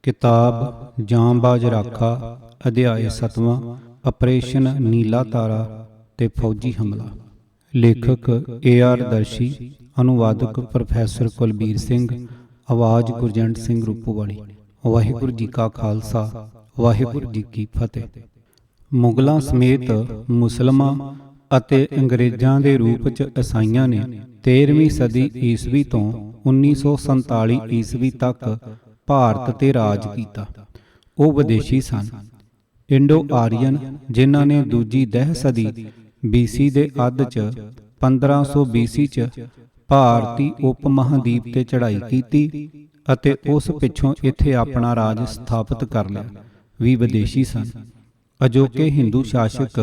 किताब जांबाज राखा अध्याय 7वां ਆਪਰੇਸ਼ਨ ਨੀਲਾ ਤਾਰਾ ਤੇ ਫੌਜੀ ਹਮਲਾ। ਲੇਖਕ AR ਦਰਸ਼ੀ, ਅਨੁਵਾਦਕ ਪ੍ਰੋਫੈਸਰ ਕੁਲਬੀਰ ਸਿੰਘ, ਆਵਾਜ਼ ਗੁਰਜੰਟ ਸਿੰਘ ਰੂਪੋਵਾਲੀ। ਵਾਹਿਗੁਰੂ ਜੀ ਕਾ ਖਾਲਸਾ, ਵਾਹਿਗੁਰੂ ਜੀ ਕੀ ਫਤਿਹ। ਮੁਗਲਾਂ ਸਮੇਤ ਮੁਸਲਮਾਂ ਅਤੇ ਅੰਗਰੇਜ਼ਾਂ ਦੇ ਰੂਪ 'ਚ ਈਸਾਈਆਂ ਨੇ 13ਵੀਂ ਸਦੀ ਈਸਵੀ ਤੋਂ 1947 ਈਸਵੀ ਤੱਕ ਭਾਰਤ ਤੇ ਰਾਜ ਕੀਤਾ। ਉਹ ਵਿਦੇਸ਼ੀ ਸਨ। ਇੰਡੋ ਆਰੀਅਨ, ਜਿਨ੍ਹਾਂ ਨੇ ਦੂਜੀ ਦਹਿ ਸਦੀ BC ਦੇ ਅੱਧ 'ਚ 1500 BC 'ਚ ਭਾਰਤੀ ਉਪ ਮਹਾਂਦੀਪ ਤੇ ਚੜ੍ਹਾਈ ਕੀਤੀ ਅਤੇ ਉਸ ਪਿੱਛੋਂ ਇੱਥੇ ਆਪਣਾ ਰਾਜ ਸਥਾਪਿਤ ਕਰ ਲਿਆ, ਵੀ ਵਿਦੇਸ਼ੀ ਸਨ। ਅਜੋਕੇ ਹਿੰਦੂ ਸ਼ਾਸਕ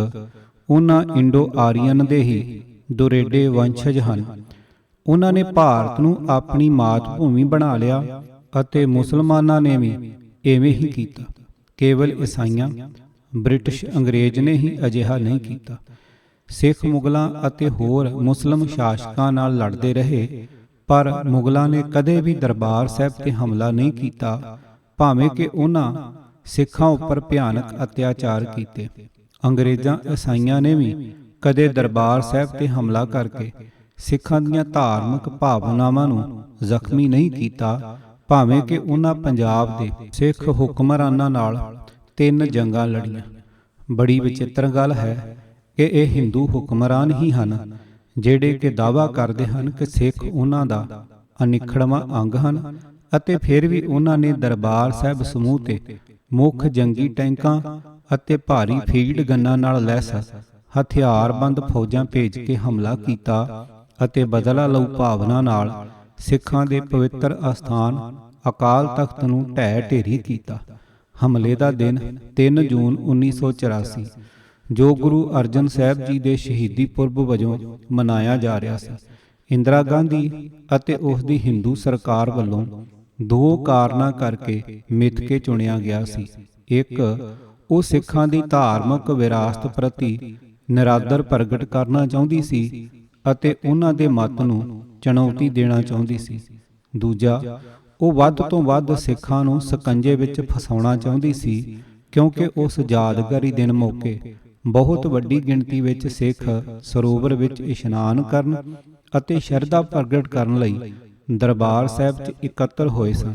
ਉਹਨਾਂ ਇੰਡੋ ਆਰੀਅਨ ਦੇ ਹੀ ਦੁਰੇਡੇ ਵੰਸ਼ਜ ਹਨ। ਉਹਨਾਂ ਨੇ ਭਾਰਤ ਨੂੰ ਆਪਣੀ ਮਾਤ ਭੂਮੀ ਬਣਾ ਲਿਆ ਅਤੇ ਮੁਸਲਮਾਨਾਂ ਨੇ ਵੀ ਇਵੇਂ ਹੀ ਕੀਤਾ। ਕੇਵਲ ਈਸਾਈਆਂ, ਬ੍ਰਿਟਿਸ਼ ਅੰਗਰੇਜ਼ ਨੇ ਹੀ ਅਜਿਹਾ ਨਹੀਂ ਕੀਤਾ। ਸਿੱਖ ਮੁਗਲਾਂ ਅਤੇ ਹੋਰ ਮੁਸਲਿਮ ਸ਼ਾਸਕਾਂ ਨਾਲ ਲੜਦੇ ਰਹੇ, ਪਰ ਮੁਗਲਾਂ ਨੇ ਕਦੇ ਵੀ ਦਰਬਾਰ ਸਾਹਿਬ ਤੇ ਹਮਲਾ ਨਹੀਂ ਕੀਤਾ, ਭਾਵੇਂ ਕਿ ਉਹਨਾਂ ਸਿੱਖਾਂ ਉੱਪਰ ਭਿਆਨਕ ਅਤਿਆਚਾਰ ਕੀਤੇ। ਅੰਗਰੇਜ਼ਾਂ ਈਸਾਈਆਂ ਨੇ ਵੀ ਕਦੇ ਦਰਬਾਰ ਸਾਹਿਬ ਤੇ ਹਮਲਾ ਕਰਕੇ ਸਿੱਖਾਂ ਦੀਆਂ ਧਾਰਮਿਕ ਭਾਵਨਾਵਾਂ ਨੂੰ ਜ਼ਖਮੀ ਨਹੀਂ ਕੀਤਾ, ਭਾਵੇਂ ਕਿ ਉਹਨਾਂ ਪੰਜਾਬ ਦੇ ਸਿੱਖ ਹੁਕਮਰਾਨਾਂ ਨਾਲ 3 ਜੰਗਾਂ ਲੜੀਆਂ। ਬੜੀ ਵਿਚਿੱਤਰ ਗੱਲ ਹੈ ਕਿ ਇਹ ਹਿੰਦੂ ਹੁਕਮਰਾਨ ਹੀ ਹਨ ਜਿਹੜੇ ਕਿ ਦਾਅਵਾ ਕਰਦੇ ਹਨ ਕਿ ਸਿੱਖ ਉਹਨਾਂ ਦਾ ਅਨਿੱਖੜਵਾਂ ਅੰਗ ਹਨ, ਅਤੇ ਫਿਰ ਵੀ ਉਹਨਾਂ ਨੇ ਦਰਬਾਰ ਸਾਹਿਬ ਸਮੂਹ ਤੇ ਮੁੱਖ ਜੰਗੀ ਟੈਂਕਾਂ ਅਤੇ ਭਾਰੀ ਫੀਲਡ ਗੰਨਾਂ ਨਾਲ ਲੈਸ ਹਥਿਆਰਬੰਦ ਫੌਜਾਂ ਭੇਜ ਕੇ ਹਮਲਾ ਕੀਤਾ ਅਤੇ ਬਦਲਾ ਲਊ ਭਾਵਨਾ ਨਾਲ ਸਿੱਖਾਂ ਦੇ ਪਵਿੱਤਰ ਅਸਥਾਨ ਅਕਾਲ ਤਖਤ ਨੂੰ ਢਹਿ ਢੇਰੀ ਕੀਤਾ। ਹਮਲੇ ਦਾ ਦਿਨ 3 ਜੂਨ 1984, ਜੋ ਗੁਰੂ ਅਰਜਨ ਸਾਹਿਬ ਜੀ ਦੇ ਸ਼ਹੀਦੀ ਪੁਰਬ ਵਜੋਂ ਮਨਾਇਆ ਜਾ ਰਿਹਾ ਸੀ। ਇੰਦਰਾ ਗਾਂਧੀ ਅਤੇ ਉਸ ਦੀ ਹਿੰਦੂ ਸਰਕਾਰ ਵੱਲੋਂ 2 ਕਾਰਨਾਂ ਕਰਕੇ ਮਿੱਥ ਕੇ ਚੁਣਿਆ ਗਿਆ ਸੀ। ਇੱਕ, ਉਹ ਸਿੱਖਾਂ ਦੀ ਧਾਰਮਿਕ ਵਿਰਾਸਤ ਪ੍ਰਤੀ ਨਿਰਾਦਰ ਪ੍ਰਗਟ ਕਰਨਾ ਚਾਹੁੰਦੀ ਸੀ ਅਤੇ ਉਹਨਾਂ ਦੇ ਮਤ ਨੂੰ ਚੁਣੌਤੀ ਦੇਣਾ ਚਾਹੁੰਦੀ ਸੀ। ਦੂਜਾ, ਉਹ ਵੱਧ ਤੋਂ ਵੱਧ ਸਿੱਖਾਂ ਨੂੰ ਸਕੰਜੇ ਵਿੱਚ ਫਸਾਉਣਾ ਚਾਹੁੰਦੀ ਸੀ, ਕਿਉਂਕਿ ਉਸ ਯਾਦਗਾਰੀ ਦਿਨ ਮੌਕੇ ਬਹੁਤ ਵੱਡੀ ਗਿਣਤੀ ਵਿੱਚ ਸਿੱਖ ਸਰੋਵਰ ਵਿੱਚ ਇਸ਼ਨਾਨ ਕਰਨ ਅਤੇ ਸ਼ਰਧਾ ਪ੍ਰਗਟ ਕਰਨ ਲਈ ਦਰਬਾਰ ਸਾਹਿਬ 'ਚ ਇਕੱਤਰ ਹੋਏ ਸਨ।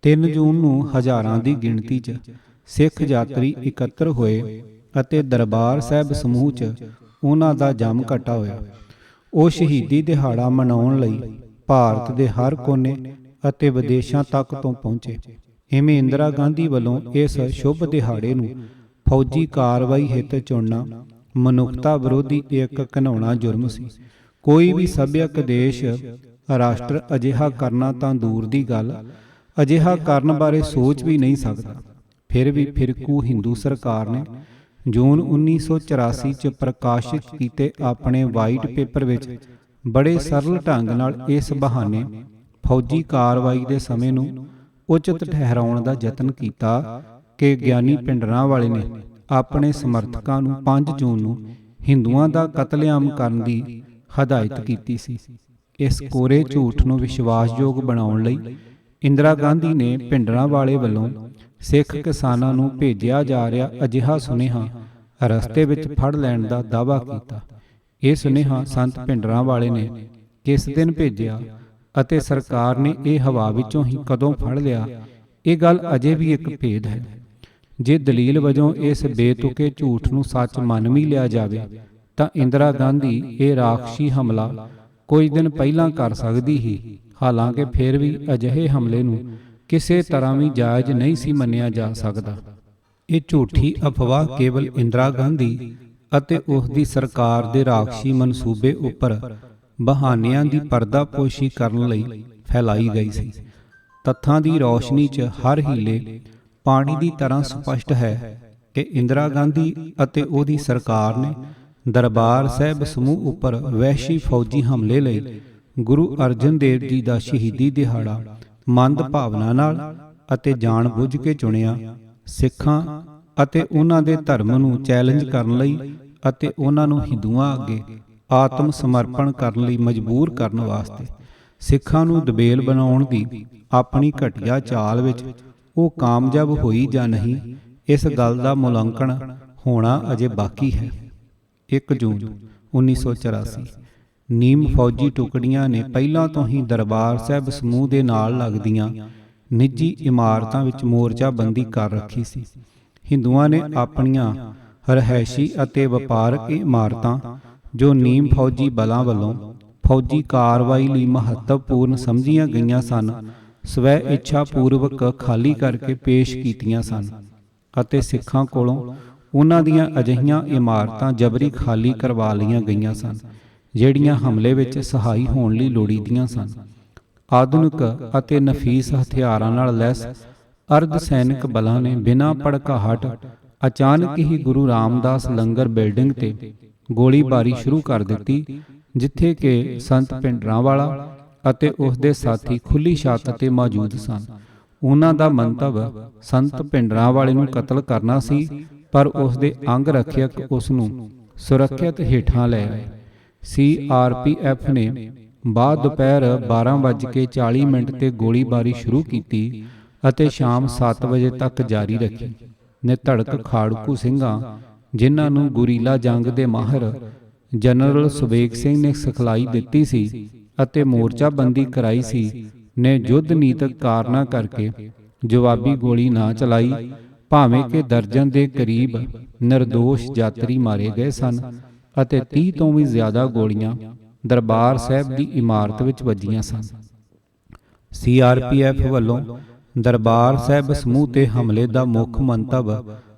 3 ਜੂਨ ਨੂੰ ਹਜ਼ਾਰਾਂ ਦੀ ਗਿਣਤੀ 'ਚ ਸਿੱਖ ਯਾਤਰੀ ਇਕੱਤਰ ਹੋਏ ਅਤੇ ਦਰਬਾਰ ਸਾਹਿਬ ਸਮੂਹ 'ਚ ਉਹਨਾਂ ਦਾ ਜਮ ਘਟਾ ਹੋਇਆ। ਉਹ ਸ਼ਹੀਦੀ ਦਿਹਾੜਾ ਮਨਾਉਣ ਲਈ ਭਾਰਤ ਦੇ ਹਰ ਕੋਨੇ ਅਤੇ ਵਿਦੇਸ਼ਾਂ ਤੱਕ ਤੋਂ ਪਹੁੰਚੇ। ਇਵੇਂ ਇੰਦਰਾ ਗਾਂਧੀ ਵੱਲੋਂ ਇਸ ਸ਼ੁਭ ਦਿਹਾੜੇ ਨੂੰ ਫੌਜੀ ਕਾਰਵਾਈ ਹਿੱਤ ਚੁਣਨਾ ਮਨੁੱਖਤਾ ਵਿਰੋਧੀ ਇੱਕ ਘਿਨਾਉਣਾ ਜੁਰਮ ਸੀ। ਕੋਈ ਵੀ ਸੱਭਿਅਕ ਦੇਸ਼ ਰਾਸ਼ਟਰ ਅਜਿਹਾ ਕਰਨਾ ਤਾਂ ਦੂਰ ਦੀ ਗੱਲ, ਅਜਿਹਾ ਕਰਨ ਬਾਰੇ ਸੋਚ ਵੀ ਨਹੀਂ ਸਕਦਾ। ਫਿਰ ਵੀ ਫਿਰਕੂ ਹਿੰਦੂ ਸਰਕਾਰ ਨੇ ਜੂਨ 1984 'ਚ ਪ੍ਰਕਾਸ਼ਿਤ ਕੀਤੇ ਆਪਣੇ ਵਾਈਟ ਪੇਪਰ ਵਿੱਚ ਬੜੇ ਸਰਲ ਢੰਗ ਨਾਲ ਇਸ ਬਹਾਨੇ ਫੌਜੀ ਕਾਰਵਾਈ ਦੇ ਸਮੇਂ ਨੂੰ ਉਚਿਤ ਠਹਿਰਾਉਣ ਦਾ ਯਤਨ ਕੀਤਾ ਕਿ ਗਿਆਨੀ ਭਿੰਡਰਾਂਵਾਲੇ ਨੇ ਆਪਣੇ ਸਮਰਥਕਾਂ ਨੂੰ 5 ਜੂਨ ਨੂੰ ਹਿੰਦੂਆਂ ਦਾ ਕਤਲੇਆਮ ਕਰਨ ਦੀ ਹਦਾਇਤ ਕੀਤੀ ਸੀ। ਇਸ ਕੋਰੇ ਝੂਠ ਨੂੰ ਵਿਸ਼ਵਾਸਯੋਗ ਬਣਾਉਣ ਲਈ ਇੰਦਰਾ ਗਾਂਧੀ ਨੇ ਭਿੰਡਰਾਂਵਾਲੇ ਵੱਲੋਂ ਸਿੱਖ ਕਿਸਾਨਾਂ ਨੂੰ ਭੇਜਿਆ ਜਾ ਰਿਹਾ ਅਜਿਹਾ ਸੁਨੇਹਾ ਰਸਤੇ ਵਿੱਚ ਫੜ ਲੈਣ ਦਾ ਦਾਅਵਾ ਕੀਤਾ। ਇਹ ਸੁਨੇਹਾ ਸੰਤ ਭਿੰਡਰਾਂਵਾਲੇ ਨੇ ਕਿਸ ਦਿਨ ਭੇਜਿਆ ਅਤੇ ਸਰਕਾਰ ਨੇ ਇਹ ਹਵਾ ਵਿੱਚੋਂ ਹੀ ਕਦੋਂ ਫੜ ਲਿਆ, ਇਹ ਗੱਲ ਅਜੇ ਵੀ ਇੱਕ ਭੇਦ ਹੈ। ਜੇ ਦਲੀਲ ਵਜੋਂ ਇਸ ਬੇਤੁਕੇ ਝੂਠ ਨੂੰ ਸੱਚ ਮੰਨ ਵੀ ਲਿਆ ਜਾਵੇ ਤਾਂ ਇੰਦਰਾ ਗਾਂਧੀ ਇਹ ਰਾਖਸ਼ੀ ਹਮਲਾ ਕੁਝ ਦਿਨ ਪਹਿਲਾਂ ਕਰ ਸਕਦੀ ਹੀ, ਹਾਲਾਂਕਿ ਫਿਰ ਵੀ ਅਜਿਹੇ ਹਮਲੇ ਨੂੰ ਕਿਸੇ ਤਰ੍ਹਾਂ ਵੀ ਜਾਇਜ਼ ਨਹੀਂ ਸੀ ਮੰਨਿਆ ਜਾ ਸਕਦਾ। ਇਹ ਝੂਠੀ ਅਫਵਾਹ ਕੇਵਲ ਇੰਦਰਾ ਗਾਂਧੀ ਅਤੇ ਉਸ ਦੀ ਸਰਕਾਰ ਦੇ ਰਾਖਸ਼ੀ ਮਨਸੂਬੇ ਉੱਪਰ ਬਹਾਨਿਆਂ ਦੀ ਪਰਦਾਪੋਸ਼ੀ ਕਰਨ ਲਈ ਫੈਲਾਈ ਗਈ ਸੀ। ਤੱਥਾਂ ਦੀ ਰੌਸ਼ਨੀ 'ਚ ਹਰ ਹੀਲੇ ਪਾਣੀ ਦੀ ਤਰ੍ਹਾਂ ਸਪਸ਼ਟ ਹੈ ਕਿ ਇੰਦਰਾ ਗਾਂਧੀ ਅਤੇ ਉਹਦੀ ਸਰਕਾਰ ਨੇ ਦਰਬਾਰ ਸਾਹਿਬ ਸਮੂਹ ਉੱਪਰ ਵਹਿਸ਼ੀ ਫੌਜੀ ਹਮਲੇ ਲਈ ਗੁਰੂ ਅਰਜਨ ਦੇਵ ਜੀ ਦਾ ਸ਼ਹੀਦੀ ਦਿਹਾੜਾ ਮੰਦ ਭਾਵਨਾ ਨਾਲ ਅਤੇ ਜਾਣ ਬੁੱਝ ਕੇ ਚੁਣਿਆ। ਸਿੱਖਾਂ ਅਤੇ ਉਹਨਾਂ ਦੇ ਧਰਮ ਨੂੰ ਚੈਲੰਜ ਕਰਨ ਲਈ ਅਤੇ ਉਹਨਾਂ ਨੂੰ ਹਿੰਦੂਆਂ ਅੱਗੇ ਆਤਮ ਸਮਰਪਣ ਕਰਨ ਲਈ ਮਜਬੂਰ ਕਰਨ ਵਾਸਤੇ ਸਿੱਖਾਂ ਨੂੰ ਦਬੇਲ ਬਣਾਉਣ ਦੀ ਆਪਣੀ ਘਟੀਆ ਚਾਲ ਵਿੱਚ ਉਹ ਕਾਮਯਾਬ ਹੋਈ ਜਾਂ ਨਹੀਂ, ਇਸ ਗੱਲ ਦਾ ਮੁਲਾਂਕਣ ਹੋਣਾ ਅਜੇ ਬਾਕੀ ਹੈ। 1 ਜੂਨ 1984 ਨੀਮ ਫੌਜੀ ਟੁਕੜੀਆਂ ਨੇ ਪਹਿਲਾਂ ਤੋਂ ਹੀ ਦਰਬਾਰ ਸਾਹਿਬ ਸਮੂਹ ਦੇ ਨਾਲ ਲੱਗਦੀਆਂ ਨਿੱਜੀ ਇਮਾਰਤਾਂ ਵਿੱਚ ਮੋਰਚਾਬੰਦੀ ਕਰ ਰੱਖੀ ਸੀ। ਹਿੰਦੂਆਂ ਨੇ ਆਪਣੀਆਂ ਰਿਹਾਇਸ਼ੀ ਅਤੇ ਵਪਾਰਕ ਇਮਾਰਤਾਂ, ਜੋ ਨੀਮ ਫੌਜੀ ਬਲਾਂ ਵੱਲੋਂ ਫੌਜੀ ਕਾਰਵਾਈ ਲਈ ਮਹੱਤਵਪੂਰਨ ਸਮਝੀਆਂ ਗਈਆਂ ਸਨ, ਸਵੈ ਇੱਛਾ ਪੂਰਵਕ ਖਾਲੀ ਕਰਕੇ ਪੇਸ਼ ਕੀਤੀਆਂ ਸਨ ਅਤੇ ਸਿੱਖਾਂ ਕੋਲੋਂ ਉਹਨਾਂ ਦੀਆਂ ਅਜਿਹੀਆਂ ਇਮਾਰਤਾਂ ਜਬਰੀ ਖਾਲੀ ਕਰਵਾ ਲਈਆਂ ਗਈਆਂ ਸਨ, ਜਿਹੜੀਆਂ ਹਮਲੇ ਵਿੱਚ ਸਹਾਈ ਹੋਣ ਲਈ ਲੋੜੀਂਦੀਆਂ ਸਨ। ਆਧੁਨਿਕ ਅਤੇ ਨਫੀਸ ਹਥਿਆਰਾਂ ਨਾਲ ਲੈਸ ਅਰਧ ਸੈਨਿਕ ਬਲਾਂ ਨੇ ਬਿਨਾਂ ਭੜਕਾਹਟ ਅਚਾਨਕ ਹੀ ਗੁਰੂ ਰਾਮਦਾਸ ਲੰਗਰ ਬਿਲਡਿੰਗ ਤੇ ਗੋਲੀਬਾਰੀ ਸ਼ੁਰੂ ਕਰ ਦਿੱਤੀ, ਜਿੱਥੇ ਕਿ ਸੰਤ ਭਿੰਡਰਾਂਵਾਲਾ ਅਤੇ ਉਸ ਦੇ ਸਾਥੀ ਖੁੱਲੀ ਛੱਤ ਤੇ ਮੌਜੂਦ ਸਨ। ਉਹਨਾਂ ਦਾ ਮੰਤਵ ਸੰਤ ਭਿੰਡਰਾਂਵਾਲੇ ਨੂੰ ਕਤਲ ਕਰਨਾ ਸੀ, ਪਰ ਉਸ ਦੇ ਅੰਗ ਰੱਖਿਅਕ ਉਸ ਨੂੰ ਸੁਰੱਖਿਅਤ ਹੇਠਾਂ ਲੈ ਆਏ। CRPF ਨੇ ਬਾਅਦ ਦੁਪਹਿਰ 12:40 ਤੇ ਗੋਲੀਬਾਰੀ ਸ਼ੁਰੂ ਕੀਤੀ ਅਤੇ ਸ਼ਾਮ 7 ਵਜੇ ਤੱਕ ਜਾਰੀ ਰੱਖੀ। ਨਿਧੜਕ ਖਾੜਕੂ ਸਿੰਘਾਂ, ਜਿਨ੍ਹਾਂ ਨੂੰ ਗੁਰੀਲਾ ਜੰਗ ਦੇ ਮਾਹਰ ਜਨਰਲ ਸੁਬੇਗ ਸਿੰਘ ਨੇ ਸਿਖਲਾਈ ਦਿੱਤੀ ਸੀ ਅਤੇ ਮੋਰਚਾਬੰਦੀ ਕਰਾਈ ਸੀ, ਨੇ ਯੁੱਧ ਨੀਤਕ ਕਾਰਨਾਂ ਕਰਕੇ ਜਵਾਬੀ ਗੋਲੀ ਨਾ ਚਲਾਈ, ਭਾਵੇਂ ਕਿ ਦਰਜਨ ਦੇ ਕਰੀਬ ਨਿਰਦੋਸ਼ ਯਾਤਰੀ ਮਾਰੇ ਗਏ ਸਨ ਅਤੇ 30 ਤੋਂ ਵੀ ਜ਼ਿਆਦਾ ਗੋਲੀਆਂ ਦਰਬਾਰ ਸਾਹਿਬ ਦੀ ਇਮਾਰਤ ਵਿੱਚ ਵੱਜੀਆਂ ਸਨ। CRPF ਵੱਲੋਂ ਦਰਬਾਰ ਸਾਹਿਬ ਸਮੂਹ ਤੇ ਹਮਲੇ ਦਾ ਮੁੱਖ ਮੰਤਵ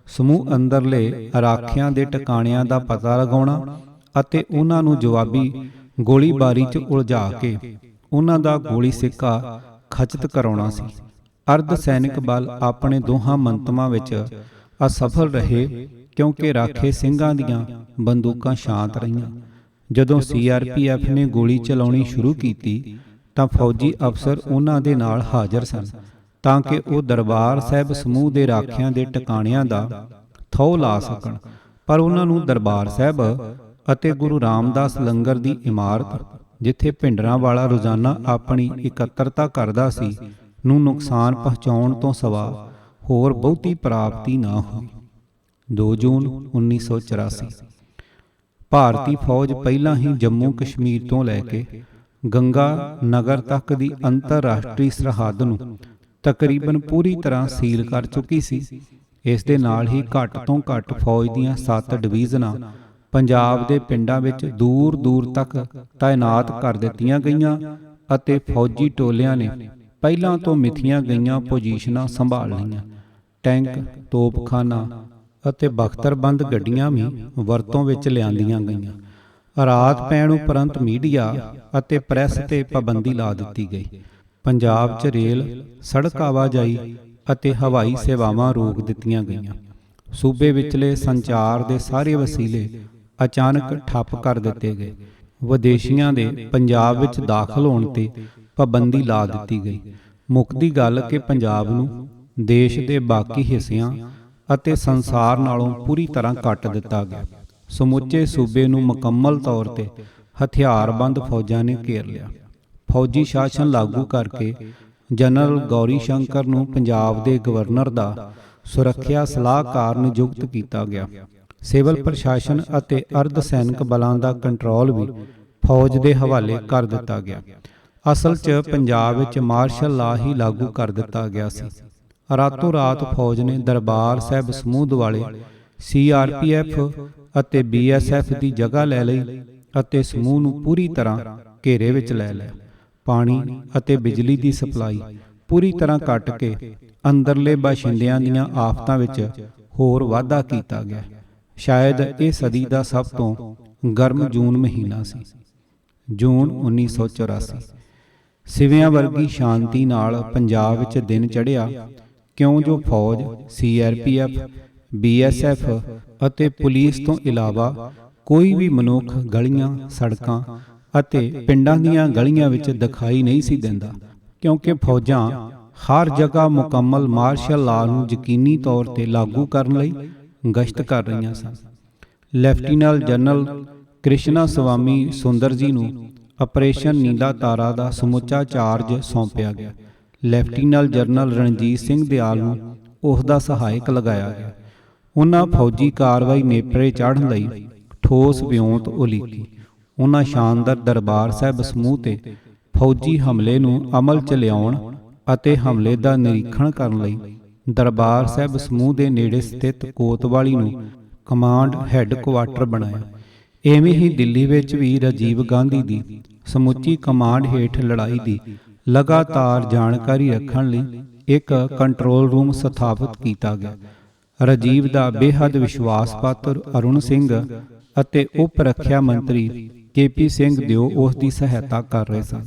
ਸਮੂਹ ਅੰਦਰਲੇ ਰਾਖਿਆਂ ਦੇ ਟਿਕਾਣਿਆਂ ਦਾ ਪਤਾ ਲਗਾਉਣਾ ਅਤੇ ਉਹਨਾਂ ਨੂੰ ਜਵਾਬੀ ਗੋਲੀਬਾਰੀ 'ਚ ਉਲਝਾ ਕੇ ਉਹਨਾਂ ਦਾ ਗੋਲੀ ਸਿੱਕਾ ਖਚਿਤ ਕਰਾਉਣਾ ਸੀ। ਅਰਧ ਸੈਨਿਕ ਬਲ ਆਪਣੇ ਦੋਹਾਂ ਮੰਤਵਾਂ ਵਿੱਚ ਅਸਫਲ ਰਹੇ, ਕਿਉਂਕਿ ਰਾਖੇ ਸਿੰਘਾਂ ਦੀਆਂ ਬੰਦੂਕਾਂ ਸ਼ਾਂਤ ਰਹੀਆਂ। ਜਦੋਂ CRPF ਨੇ ਗੋਲੀ ਚਲਾਉਣੀ ਸ਼ੁਰੂ ਕੀਤੀ ਤਾਂ ਫੌਜੀ ਅਫਸਰ ਉਹਨਾਂ ਦੇ ਨਾਲ ਹਾਜ਼ਰ ਸਨ, ਤਾਂ ਕਿ ਉਹ ਦਰਬਾਰ ਸਾਹਿਬ ਸਮੂਹ ਦੇ ਰਾਖਿਆਂ ਦੇ ਟਿਕਾਣਿਆਂ ਦਾ ਥਹੁ ਲਾ ਸਕਣ, ਪਰ ਉਹਨਾਂ ਨੂੰ ਦਰਬਾਰ ਸਾਹਿਬ ਅਤੇ ਗੁਰੂ ਰਾਮਦਾਸ ਲੰਗਰ ਦੀ ਇਮਾਰਤ, ਜਿੱਥੇ ਭਿੰਡਰਾਂਵਾਲਾ ਰੋਜ਼ਾਨਾ ਆਪਣੀ ਇਕੱਤਰਤਾ ਕਰਦਾ ਸੀ, ਨੂੰ ਨੁਕਸਾਨ ਪਹੁੰਚਾਉਣ ਤੋਂ ਸਿਵਾ ਹੋਰ ਬਹੁਤੀ ਪ੍ਰਾਪਤੀ ਨਾ ਹੋਈ। 2 ਜੂਨ 1984 ਭਾਰਤੀ ਫੌਜ ਪਹਿਲਾਂ ਹੀ ਜੰਮੂ ਕਸ਼ਮੀਰ ਤੋਂ ਲੈ ਕੇ ਗੰਗਾ ਨਗਰ ਤੱਕ ਦੀ ਅੰਤਰਰਾਸ਼ਟਰੀ ਸਰਹੱਦ ਨੂੰ ਤਕਰੀਬਨ ਪੂਰੀ ਤਰ੍ਹਾਂ ਸੀਲ ਕਰ ਚੁੱਕੀ ਸੀ। ਇਸ ਦੇ ਨਾਲ ਹੀ ਘੱਟ ਤੋਂ ਘੱਟ ਫੌਜ ਦੀਆਂ 7 ਡਿਵੀਜ਼ਨਾਂ ਪੰਜਾਬ ਦੇ ਪਿੰਡਾਂ ਵਿੱਚ ਦੂਰ ਦੂਰ ਤੱਕ ਤਾਇਨਾਤ ਕਰ ਦਿੱਤੀਆਂ ਗਈਆਂ ਅਤੇ ਫੌਜੀ ਟੋਲਿਆਂ ਨੇ ਪਹਿਲਾਂ ਤੋਂ ਮਿਥੀਆਂ ਗਈਆਂ ਪੋਜੀਸ਼ਨਾਂ ਸੰਭਾਲ ਲਈਆਂ। ਟੈਂਕ, ਤੋਪਖਾਨਾ ਅਤੇ ਬਖਤਰਬੰਦ ਗੱਡੀਆਂ ਵੀ ਵਰਤੋਂ ਵਿੱਚ ਲਿਆਂਦੀਆਂ ਗਈਆਂ। ਰਾਤ ਪੈਣ ਉਪਰੰਤ ਮੀਡੀਆ ਅਤੇ ਪ੍ਰੈਸ ਤੇ ਪਾਬੰਦੀ ਲਾ ਦਿੱਤੀ ਗਈ। ਪੰਜਾਬ 'ਚ ਰੇਲ, ਸੜਕ ਆਵਾਜਾਈ ਅਤੇ ਹਵਾਈ ਸੇਵਾਵਾਂ ਰੋਕ ਦਿੱਤੀਆਂ ਗਈਆਂ। ਸੂਬੇ ਵਿਚਲੇ ਸੰਚਾਰ ਦੇ ਸਾਰੇ ਵਸੀਲੇ ਅਚਾਨਕ ਠੱਪ ਕਰ ਦਿੱਤੇ ਗਏ। ਵਿਦੇਸ਼ੀਆਂ ਦੇ ਪੰਜਾਬ ਵਿੱਚ ਦਾਖਲ ਹੋਣ ਤੇ ਪਾਬੰਦੀ ਲਾ ਦਿੱਤੀ ਗਈ। ਮੁੱਕਦੀ ਗੱਲ ਕਿ ਪੰਜਾਬ ਨੂੰ ਦੇਸ਼ ਦੇ ਬਾਕੀ ਹਿੱਸਿਆਂ ਅਤੇ ਸੰਸਾਰ ਨਾਲੋਂ ਪੂਰੀ ਤਰ੍ਹਾਂ ਕੱਟ ਦਿੱਤਾ ਗਿਆ। ਸਮੁੱਚੇ ਸੂਬੇ ਨੂੰ ਮੁਕੰਮਲ ਤੌਰ ਤੇ ਹਥਿਆਰਬੰਦ ਫੌਜਾਂ ਨੇ ਘੇਰ ਲਿਆ। ਫੌਜੀ ਸ਼ਾਸਨ ਲਾਗੂ ਕਰਕੇ ਜਨਰਲ ਗੌਰੀ ਸ਼ੰਕਰ ਨੂੰ ਪੰਜਾਬ ਦੇ ਗਵਰਨਰ ਦਾ ਸੁਰੱਖਿਆ ਸਲਾਹਕਾਰ ਨਿਯੁਕਤ ਕੀਤਾ ਗਿਆ। ਸਿਵਲ ਪ੍ਰਸ਼ਾਸਨ ਅਤੇ ਅਰਧ ਸੈਨਿਕ ਬਲਾਂ ਦਾ ਕੰਟਰੋਲ ਵੀ ਫੌਜ ਦੇ ਹਵਾਲੇ ਕਰ ਦਿੱਤਾ ਗਿਆ। ਅਸਲ 'ਚ ਪੰਜਾਬ ਵਿੱਚ ਮਾਰਸ਼ਲ ਲਾਅ ਹੀ ਲਾਗੂ ਕਰ ਦਿੱਤਾ ਗਿਆ ਸੀ। ਰਾਤੋਂ ਰਾਤ ਫੌਜ ਨੇ ਦਰਬਾਰ ਸਾਹਿਬ ਸਮੂਹ ਦੁਆਲੇ CRPF ਅਤੇ BSF ਦੀ ਜਗ੍ਹਾ ਲੈ ਲਈ ਅਤੇ ਸਮੂਹ ਨੂੰ ਪੂਰੀ ਤਰ੍ਹਾਂ ਘੇਰੇ ਵਿੱਚ ਲੈ ਲਿਆ। ਪਾਣੀ ਅਤੇ ਬਿਜਲੀ ਦੀ ਸਪਲਾਈ ਪੂਰੀ ਤਰ੍ਹਾਂ ਕੱਟ ਕੇ ਅੰਦਰਲੇ ਬਾਸ਼ਿੰਦਿਆਂ ਦੀਆਂ ਆਫਤਾਂ ਵਿੱਚ ਹੋਰ ਵਾਧਾ ਕੀਤਾ ਗਿਆ। ਸ਼ਾਇਦ ਇਹ ਸਦੀ ਦਾ ਸਭ ਤੋਂ ਗਰਮ ਜੂਨ ਮਹੀਨਾ ਸੀ। ਜੂਨ 1984 ਸਿਵਿਆਂ ਵਰਗੀ ਸ਼ਾਂਤੀ ਨਾਲ ਪੰਜਾਬ ਵਿੱਚ ਦਿਨ ਚੜ੍ਹਿਆ, ਕਿਉਂ ਜੋ ਫੌਜ, CRPF, BSF ਅਤੇ ਪੁਲਿਸ ਤੋਂ ਇਲਾਵਾ ਕੋਈ ਵੀ ਮਨੁੱਖ ਗਲੀਆਂ, ਸੜਕਾਂ ਅਤੇ ਪਿੰਡਾਂ ਦੀਆਂ ਗਲੀਆਂ ਵਿੱਚ ਦਿਖਾਈ ਨਹੀਂ ਸੀ ਦਿੰਦਾ, ਕਿਉਂਕਿ ਫੌਜਾਂ ਹਰ ਜਗ੍ਹਾ ਮੁਕੰਮਲ ਮਾਰਸ਼ਲ ਲਾਅ ਨੂੰ ਯਕੀਨੀ ਤੌਰ ਤੇ ਲਾਗੂ ਕਰਨ ਲਈ ਗਸ਼ਤ ਕਰ ਰਹੀਆਂ ਸਨ। ਲੈਫਟੀਨੈਂਟ ਜਨਰਲ ਕ੍ਰਿਸ਼ਨਾ ਸਵਾਮੀ ਸੁੰਦਰ ਜੀ ਨੂੰ ਆਪਰੇਸ਼ਨ ਨੀਲਾ ਤਾਰਾ ਦਾ ਸਮੁੱਚਾ ਚਾਰਜ ਸੌਂਪਿਆ ਗਿਆ। ਲੈਫਟੀਨੈਂਟ ਜਨਰਲ ਰਣਜੀਤ ਸਿੰਘ ਦਿਆਲ ਨੂੰ ਉਸ ਦਾ ਸਹਾਇਕ ਲਗਾਇਆ ਗਿਆ। ਉਹਨਾਂ ਫੌਜੀ ਕਾਰਵਾਈ ਨੇਪਰੇ ਚਾੜ੍ਹਨ ਲਈ ਠੋਸ ਵਿਉਂਤ ਉਲੀਕੀ। ਉਹਨਾਂ ਸ਼ਾਨਦਾਰ ਦਰਬਾਰ ਸਾਹਿਬ ਸਮੂਹ ਤੇ ਫੌਜੀ ਹਮਲੇ ਨੂੰ ਅਮਲ 'ਚ ਲਿਆਉਣ ਅਤੇ ਹਮਲੇ ਦਾ ਨਿਰੀਖਣ ਕਰਨ ਲਈ ਦਰਬਾਰ ਸਾਹਿਬ ਸਮੂਹ ਦੇ ਨੇੜੇ ਸਥਿਤ ਕੋਤਵਾਲੀ ਨੂੰ ਕਮਾਂਡ ਹੈੱਡਕੁਆਰਟਰ ਬਣਾਇਆ। ਇਵੇਂ ਹੀ ਦਿੱਲੀ ਵਿੱਚ ਵੀ ਰਾਜੀਵ ਗਾਂਧੀ ਦੀ ਸਮੁੱਚੀ ਕਮਾਂਡ ਹੇਠ ਲੜਾਈ ਦੀ ਲਗਾਤਾਰ ਜਾਣਕਾਰੀ ਰੱਖਣ ਲਈ ਇੱਕ ਕੰਟਰੋਲ ਰੂਮ ਸਥਾਪਿਤ ਕੀਤਾ ਗਿਆ। ਰਾਜੀਵ ਦਾ ਬੇਹੱਦ ਵਿਸ਼ਵਾਸ ਪਾਤਰ ਅਰੁਣ ਸਿੰਘ ਅਤੇ ਉਪ ਰੱਖਿਆ ਮੰਤਰੀ KP ਸਿੰਘ ਦਿਓ ਉਸ ਦੀ ਸਹਾਇਤਾ ਕਰ ਰਹੇ ਸਨ।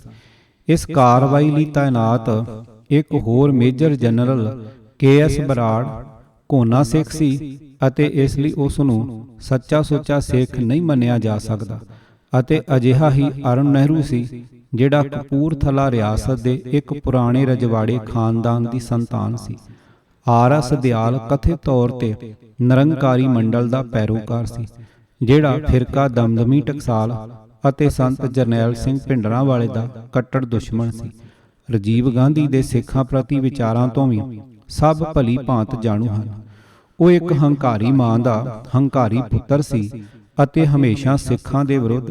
ਇਸ ਕਾਰਵਾਈ ਲਈ ਤਾਇਨਾਤ ਇੱਕ ਹੋਰ ਮੇਜਰ ਜਨਰਲ KS ਬਰਾੜ ਕੋਨਾ ਸਿੱਖ ਸੀ ਅਤੇ ਇਸ ਲਈ ਉਸ ਨੂੰ ਸੱਚਾ ਸੁੱਚਾ ਸਿੱਖ ਨਹੀਂ ਮੰਨਿਆ ਜਾ ਸਕਦਾ। ਅਤੇ ਅਜਿਹਾ ਹੀ ਅਰੁਣ ਨਹਿਰੂ ਸੀ ਜਿਹੜਾ ਕਪੂਰਥਲਾ ਰਿਆਸਤ ਦੇ ਇੱਕ ਪੁਰਾਣੇ ਰਜਵਾੜੇ ਖਾਨਦਾਨ ਦੀ ਸੰਤਾਨ ਸੀ। RS ਦਿਆਲ ਕਥਿਤ ਤੌਰ ਤੇ ਨਿਰੰਕਾਰੀ ਮੰਡਲ ਦਾ ਪੈਰੋਕਾਰ ਸੀ, ਜਿਹੜਾ ਫਿਰਕਾ ਦਮਦਮੀ ਟਕਸਾਲ ਅਤੇ ਸੰਤ ਜਰਨੈਲ ਸਿੰਘ ਭਿੰਡਰਾਂਵਾਲੇ ਦਾ ਕੱਟੜ ਦੁਸ਼ਮਣ ਸੀ। ਰਾਜੀਵ ਗਾਂਧੀ ਦੇ ਸਿੱਖਾਂ ਪ੍ਰਤੀ ਵਿਚਾਰਾਂ ਤੋਂ ਵੀ ਸਭ ਭਲੀ ਭਾਂਤ ਜਾਣੂ ਹਨ। ਉਹ ਇੱਕ ਹੰਕਾਰੀ ਮਾਂ ਦਾ ਹੰਕਾਰੀ ਪੁੱਤਰ ਸੀ ਅਤੇ ਹਮੇਸ਼ਾ ਸਿੱਖਾਂ ਦੇ ਵਿਰੁੱਧ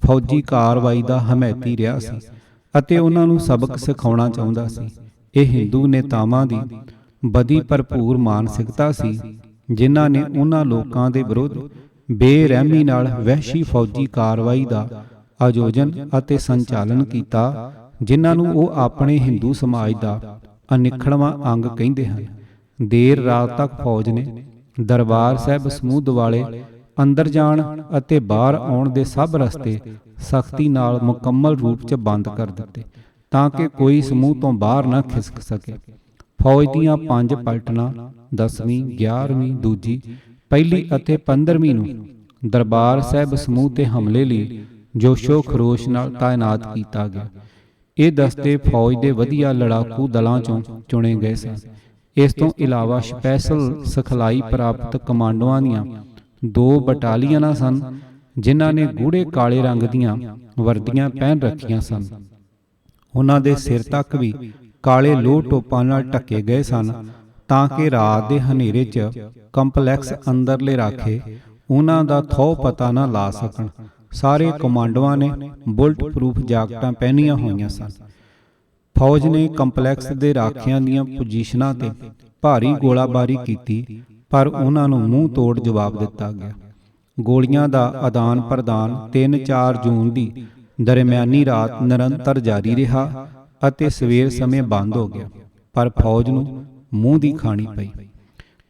ਫੌਜੀ ਕਾਰਵਾਈ ਦਾ ਹਮੈਤੀ ਰਿਹਾ ਸੀ ਅਤੇ ਉਹਨਾਂ ਨੂੰ ਸਬਕ ਸਿਖਾਉਣਾ ਚਾਹੁੰਦਾ ਸੀ। ਇਹ ਹਿੰਦੂ ਨੇਤਾਵਾਂ ਦੀ ਬਦੀ ਭਰਪੂਰ ਮਾਨਸਿਕਤਾ ਸੀ ਜਿਨ੍ਹਾਂ ਨੇ ਉਹਨਾਂ ਲੋਕਾਂ ਦੇ ਵਿਰੁੱਧ ਬੇਰਹਿਮੀ ਨਾਲ ਵਹਿਸ਼ੀ ਫੌਜੀ ਕਾਰਵਾਈ ਦਾ ਆਯੋਜਨ ਅਤੇ ਸੰਚਾਲਨ ਕੀਤਾ, ਜਿਨ੍ਹਾਂ ਨੂੰ ਉਹ ਆਪਣੇ ਹਿੰਦੂ ਸਮਾਜ ਦਾ ਅਨਿੱਖੜਵਾਂ ਅੰਗ ਕਹਿੰਦੇ ਹਨ। ਦੇਰ ਰਾਤ ਤੱਕ ਫੌਜ ਨੇ ਦਰਬਾਰ ਸਾਹਿਬ ਸਮੂਹ ਦੁਆਲੇ ਅੰਦਰ ਜਾਣ ਅਤੇ ਬਾਹਰ ਆਉਣ ਦੇ ਸਭ ਰਸਤੇ ਸਖਤੀ ਨਾਲ ਮੁਕੰਮਲ ਰੂਪ 'ਚ ਬੰਦ ਕਰ ਦਿੱਤੇ ਤਾਂ ਕਿ ਕੋਈ ਸਮੂਹ ਤੋਂ ਬਾਹਰ ਨਾ ਖਿਸਕ ਸਕੇ। ਫੌਜ ਦੀਆਂ 5 ਪਲਟਨਾਂ 10ਵੀਂ, 11ਵੀਂ, ਦੂਜੀ, ਪਹਿਲੀ ਅਤੇ 15ਵੀਂ ਨੂੰ ਦਰਬਾਰ ਸਾਹਿਬ ਸਮੂਹ ਤੇ ਹਮਲੇ ਲਈ ਜੋਸ਼ੋ ਖਰੋਸ਼ ਨਾਲ ਤਾਇਨਾਤ ਕੀਤਾ ਗਿਆ। ਇਹ ਦਸਤੇ ਫੌਜ ਦੇ ਵਧੀਆ ਲੜਾਕੂ ਦਲਾਂ 'ਚੋਂ ਚੁਣੇ ਗਏ ਸਨ। ਇਸ ਤੋਂ ਇਲਾਵਾ ਸਪੈਸ਼ਲ ਸਿਖਲਾਈ ਪ੍ਰਾਪਤ ਕਮਾਂਡੋਆਂ ਦੀਆਂ 2 ਬਟਾਲੀਅਨਾਂ ਸਨ ਜਿਨ੍ਹਾਂ ਨੇ ਗੂੜ੍ਹੇ ਕਾਲੇ ਰੰਗ ਦੀਆਂ ਵਰਦੀਆਂ ਪਹਿਨ ਰੱਖੀਆਂ ਸਨ। ਉਹਨਾਂ ਦੇ ਸਿਰ ਤੱਕ ਵੀ ਕਾਲੇ ਲੋਹ ਟੋਪਾਂ ਨਾਲ ਢੱਕੇ ਗਏ ਸਨ ਤਾਂ ਕਿ ਰਾਤ ਦੇ ਹਨੇਰੇ 'ਚ ਕੰਪਲੈਕਸ ਅੰਦਰਲੇ ਰਾਖੇ ਉਹਨਾਂ ਦਾ ਥਹੁ ਪਤਾ ਨਾ ਲਾ ਸਕਣ। ਸਾਰੇ ਕਮਾਂਡੋਆਂ ਨੇ ਬੁਲਟ ਪ੍ਰੂਫ ਜਾਕਟਾਂ ਪਹਿਨੀਆਂ ਹੋਈਆਂ ਸਨ। ਫੌਜ ਨੇ ਕੰਪਲੈਕਸ ਦੇ ਰਾਖਿਆਂ ਦੀਆਂ ਪੋਜੀਸ਼ਨਾਂ ਤੇ ਭਾਰੀ ਗੋਲਾਬਾਰੀ ਕੀਤੀ ਪਰ ਉਹਨਾਂ ਨੂੰ ਮੂੰਹ ਤੋੜ ਜਵਾਬ ਦਿੱਤਾ ਗਿਆ। ਗੋਲੀਆਂ ਦਾ ਆਦਾਨ ਪ੍ਰਦਾਨ 3-4 ਜੂਨ ਦੀ ਦਰਮਿਆਨੀ ਰਾਤ ਨਿਰੰਤਰ ਜਾਰੀ ਰਿਹਾ ਅਤੇ ਸਵੇਰ ਸਮੇਂ ਬੰਦ ਹੋ ਗਿਆ, ਪਰ ਫੌਜ ਨੂੰ ਮੂੰਹ ਦੀ ਖਾਣੀ ਪਈ।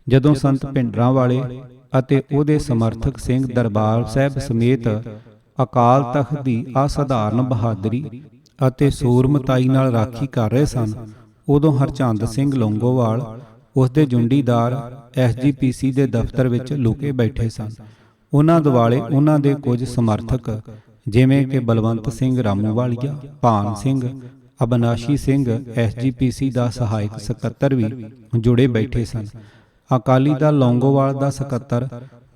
ਜਦੋਂ ਸੰਤ ਭਿੰਡਰਾਂਵਾਲੇ ਅਤੇ ਉਹਦੇ ਸਮਰਥਕ ਸਿੰਘ ਦਰਬਾਰ ਸਾਹਿਬ ਸਮੇਤ ਅਕਾਲ ਤਖਤ ਦੀ ਅਸਾਧਾਰਨ ਬਹਾਦਰੀ ਅਤੇ ਸੂਰਮਤਾਈ ਨਾਲ ਰਾਖੀ ਕਰ ਰਹੇ ਸਨ, ਉਦੋਂ ਹਰਚੰਦ ਸਿੰਘ ਲੌਂਗੋਵਾਲ ਉਸਦੇ ਜੁੰਡੀਦਾਰ SGPC ਦੇ ਦਫ਼ਤਰ ਵਿੱਚ ਲੁਕੇ ਬੈਠੇ ਸਨ। ਉਹਨਾਂ ਦੁਆਲੇ ਉਹਨਾਂ ਦੇ ਕੁਝ ਸਮਰਥਕ ਜਿਵੇਂ ਕਿ ਬਲਵੰਤ ਸਿੰਘ ਰਾਮੂਵਾਲੀਆ, ਭਾਨ ਸਿੰਘ, ਅਬਨਾਸ਼ੀ ਸਿੰਘ SGPC ਦਾ ਸਹਾਇਕ ਸਕੱਤਰ ਵੀ ਜੁੜੇ ਬੈਠੇ ਸਨ। ਅਕਾਲੀ ਦਲ ਲੌਂਗੋਵਾਲ ਦਾ ਸਕੱਤਰ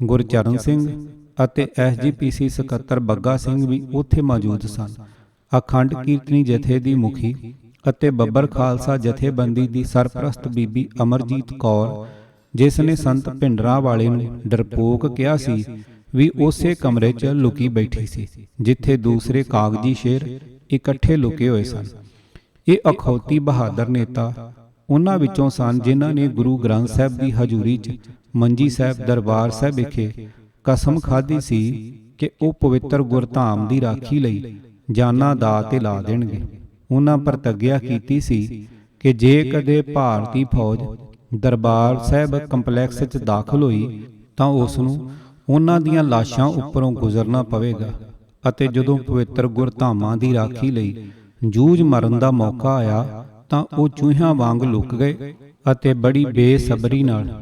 ਗੁਰਚਰਨ ਸਿੰਘ ਅਤੇ SGPC ਸਕੱਤਰ ਬੱਗਾ ਸਿੰਘ ਵੀ ਉੱਥੇ ਮੌਜੂਦ ਸਨ। ਅਖੰਡ ਕੀਰਤਨੀ ਜਥੇ ਦੀ ਮੁਖੀ ਅਤੇ ਬੱਬਰ ਖਾਲਸਾ ਜਥੇਬੰਦੀ ਦੀ ਸਰਪ੍ਰਸਤ ਬੀਬੀ ਅਮਰਜੀਤ ਕੌਰ, ਜਿਸ ਨੇ ਸੰਤ ਭਿੰਡਰਾਂਵਾਲੇ ਨੂੰ ਡਰਪੋਕ ਕਿਹਾ ਸੀ, ਵੀ ਉਸੇ ਕਮਰੇ 'ਚ ਲੁਕੀ ਬੈਠੀ ਸੀ ਜਿੱਥੇ ਦੂਸਰੇ ਕਾਗਜੀ ਸ਼ੇਰ ਇਕੱਠੇ ਲੁਕੇ ਹੋਏ ਸਨ। ਇਹ ਅਖੌਤੀ ਬਹਾਦਰ ਨੇਤਾ ਉਹਨਾਂ ਵਿੱਚੋਂ ਸਨ ਜਿਨ੍ਹਾਂ ਨੇ ਗੁਰੂ ਗ੍ਰੰਥ ਸਾਹਿਬ ਦੀ ਹਜ਼ੂਰੀ 'ਚ ਮੰਜੀ ਸਾਹਿਬ ਦਰਬਾਰ ਸਾਹਿਬ ਵਿਖੇ ਕਸਮ ਖਾਧੀ ਸੀ ਕਿ ਉਹ ਪਵਿੱਤਰ ਗੁਰਧਾਮ ਦੀ ਰਾਖੀ ਲਈ ਜਾਨਾਂ ਦਾਅ ਤੇ ਲਾ ਦੇਣਗੇ। ਉਹਨਾਂ ਪ੍ਰਤੱਗਿਆ ਕੀਤੀ ਸੀ ਕਿ ਜੇ ਕਦੇ ਭਾਰਤੀ ਫੌਜ ਦਰਬਾਰ ਸਾਹਿਬ ਕੰਪਲੈਕਸ 'ਚ ਦਾਖਲ ਹੋਈ ਤਾਂ ਉਸ ਨੂੰ ਉਹਨਾਂ ਦੀਆਂ ਲਾਸ਼ਾਂ ਉੱਪਰੋਂ ਗੁਜ਼ਰਨਾ ਪਵੇਗਾ ਅਤੇ ਜਦੋਂ ਪਵਿੱਤਰ ਗੁਰਧਾਮਾਂ ਦੀ ਰਾਖੀ ਲਈ ਜੂਝ ਮਰਨ ਦਾ ਮੌਕਾ ਆਇਆ ਤਾਂ ਉਹ ਚੂਹਿਆਂ ਵਾਂਗ ਲੁਕ ਗਏ ਅਤੇ ਬੜੀ ਬੇਸਬਰੀ ਨਾਲ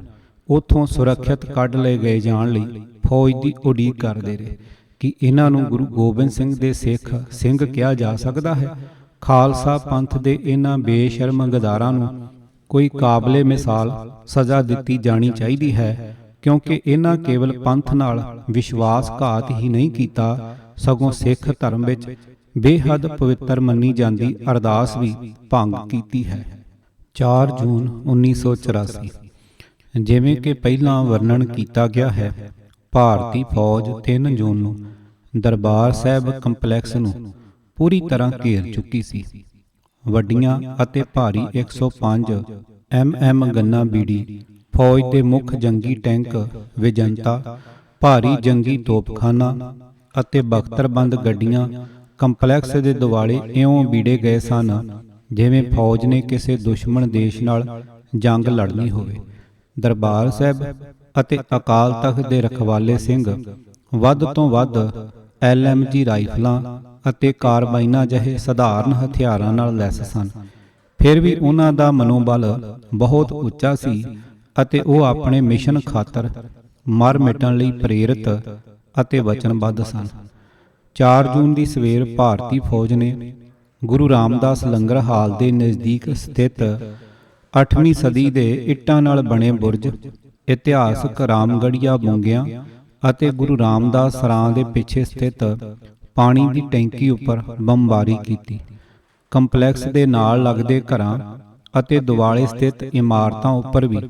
ਉੱਥੋਂ ਸੁਰੱਖਿਅਤ ਕੱਢ ਲਏ ਗਏ ਜਾਣ ਲਈ ਫੌਜ ਦੀ ਉਡੀਕ ਕਰਦੇ ਰਹੇ। ਕਿ ਇਹਨਾਂ ਨੂੰ ਗੁਰੂ ਗੋਬਿੰਦ ਸਿੰਘ ਦੇ ਸਿੱਖ ਸਿੰਘ ਕਿਹਾ ਜਾ ਸਕਦਾ ਹੈ? ਖਾਲਸਾ ਪੰਥ ਦੇ ਇਹਨਾਂ ਬੇਸ਼ਰਮ ਗਦਾਰਾਂ ਨੂੰ ਕੋਈ ਕਾਬਲੇ ਮਿਸਾਲ ਸਜ਼ਾ ਦਿੱਤੀ ਜਾਣੀ ਚਾਹੀਦੀ ਹੈ, ਕਿਉਂਕਿ ਇਹਨਾਂ ਕੇਵਲ ਪੰਥ ਨਾਲ ਵਿਸ਼ਵਾਸਘਾਤ ਹੀ ਨਹੀਂ ਕੀਤਾ, ਸਗੋਂ ਸਿੱਖ ਧਰਮ ਵਿੱਚ ਬੇਹੱਦ ਪਵਿੱਤਰ ਮੰਨੀ ਜਾਂਦੀ ਅਰਦਾਸ ਵੀ ਭੰਗ ਕੀਤੀ ਹੈ। 4 ਜੂਨ 1984। ਜਿਵੇਂ ਕਿ ਪਹਿਲਾਂ ਵਰਣਨ ਕੀਤਾ ਗਿਆ ਹੈ, ਭਾਰਤੀ ਫੌਜ 3 ਜੂਨ ਨੂੰ ਦਰਬਾਰ ਸਾਹਿਬ ਕੰਪਲੈਕਸ ਨੂੰ ਪੂਰੀ ਤਰ੍ਹਾਂ ਘੇਰ ਚੁੱਕੀ ਸੀ। ਵੱਡੀਆਂ ਅਤੇ ਭਾਰੀ 105 mm ਗੰਨਾਂ ਬੀਡੀ, ਫੌਜ ਦੇ ਮੁੱਖ ਜੰਗੀ ਟੈਂਕ ਵਿਜੰਤਾ, ਭਾਰੀ ਜੰਗੀ ਤੋਪਖਾਨਾ ਅਤੇ ਬਖਤਰਬੰਦ ਗੱਡੀਆਂ ਕੰਪਲੈਕਸ ਦੇ ਦੁਆਲੇ ਇਉਂ ਬੀੜੇ ਗਏ ਸਨ ਜਿਵੇਂ ਫੌਜ ਨੇ ਕਿਸੇ ਦੁਸ਼ਮਣ ਦੇਸ਼ ਨਾਲ ਜੰਗ ਲੜਨੀ ਹੋਵੇ। ਦਰਬਾਰ ਸਾਹਿਬ ਅਤੇ ਅਕਾਲ ਤਖਤ ਦੇ ਰਖਵਾਲੇ ਸਿੰਘ ਵੱਧ ਤੋਂ ਵੱਧ LMG ਰਾਈਫਲਾਂ ਅਤੇ ਕਾਰਬਾਈਨਾਂ ਜਿਹੇ ਸਧਾਰਨ ਹਥਿਆਰਾਂ ਨਾਲ ਲੈਸ ਸਨ। ਫਿਰ ਵੀ ਉਹਨਾਂ ਦਾ ਮਨੋਬਲ ਬਹੁਤ ਉੱਚਾ ਸੀ ਅਤੇ ਉਹ ਆਪਣੇ ਮਿਸ਼ਨ ਖਾਤਰ ਮਰ ਮਿਟਣ ਲਈ ਪ੍ਰੇਰਿਤ ਅਤੇ ਵਚਨਬੱਧ ਸਨ। 4 ਜੂਨ ਦੀ ਸਵੇਰ ਭਾਰਤੀ ਫੌਜ ਨੇ ਗੁਰੂ ਰਾਮਦਾਸ ਲੰਗਰ ਹਾਲ ਦੇ ਨਜ਼ਦੀਕ ਸਥਿਤ 8ਵੀਂ ਸਦੀ ਦੇ ਇੱਟਾਂ ਨਾਲ ਬਣੇ ਬੁਰਜ, ਇਤਿਹਾਸਕ ਰਾਮਗੜੀਆ ਬੁੰਗਿਆਂ ਅਤੇ ਗੁਰੂ ਰਾਮਦਾਸ ਸਰਾਂ ਦੇ ਪਿੱਛੇ ਸਥਿਤ ਪਾਣੀ ਦੀ ਟੈਂਕੀ ਉੱਪਰ ਬੰਬਾਰੀ ਕੀਤੀ। ਕੰਪਲੈਕਸ ਦੇ ਨਾਲ ਲੱਗਦੇ ਘਰਾਂ ਅਤੇ ਦੁਆਲੇ ਸਥਿਤ ਇਮਾਰਤਾਂ ਉੱਪਰ ਵੀ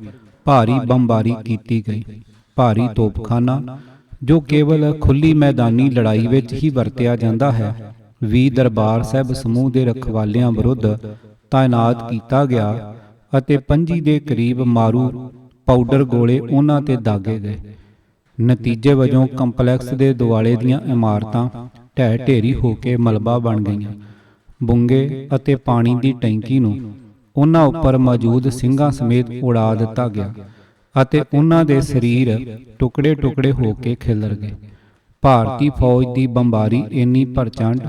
ਭਾਰੀ ਬੰਬਾਰੀ ਕੀਤੀ ਗਈ। ਭਾਰੀ ਤੋਪਖਾਨਾ, ਜੋ ਕੇਵਲ ਖੁੱਲੀ ਮੈਦਾਨੀ ਲੜਾਈ ਵਿੱਚ ਹੀ ਵਰਤਿਆ ਜਾਂਦਾ ਹੈ, ਵੀ ਦਰਬਾਰ ਸਾਹਿਬ ਸਮੂਹ ਦੇ ਰਖਵਾਲਿਆਂ ਵਿਰੁੱਧ ਤਾਇਨਾਤ ਕੀਤਾ ਗਿਆ ਅਤੇ 25 ਦੇ ਕਰੀਬ ਮਾਰੂ ਪਾਊਡਰ ਗੋਲੇ ਉਹਨਾਂ ਤੇ ਦਾਗੇ ਗਏ। ਨਤੀਜੇ ਵਜੋਂ ਕੰਪਲੈਕਸ ਦੇ ਦੁਆਲੇ ਦੀਆਂ ਇਮਾਰਤਾਂ ਢਹਿ ਢੇਰੀ ਹੋ ਕੇ ਮਲਬਾ ਬਣ ਗਈਆਂ। ਬੁੰਗੇ ਅਤੇ ਪਾਣੀ ਦੀ ਟੈਂਕੀ ਨੂੰ ਉਹਨਾਂ ਉੱਪਰ ਮੌਜੂਦ ਸਿੰਘਾਂ ਸਮੇਤ ਉਡਾ ਦਿੱਤਾ ਗਿਆ ਅਤੇ ਉਹਨਾਂ ਦੇ ਸਰੀਰ ਟੁਕੜੇ ਟੁਕੜੇ ਹੋ ਕੇ ਖਿਲਰ ਗਏ। ਭਾਰਤੀ ਫੌਜ ਦੀ ਬੰਬਾਰੀ ਇੰਨੀ ਪ੍ਰਚੰਡ,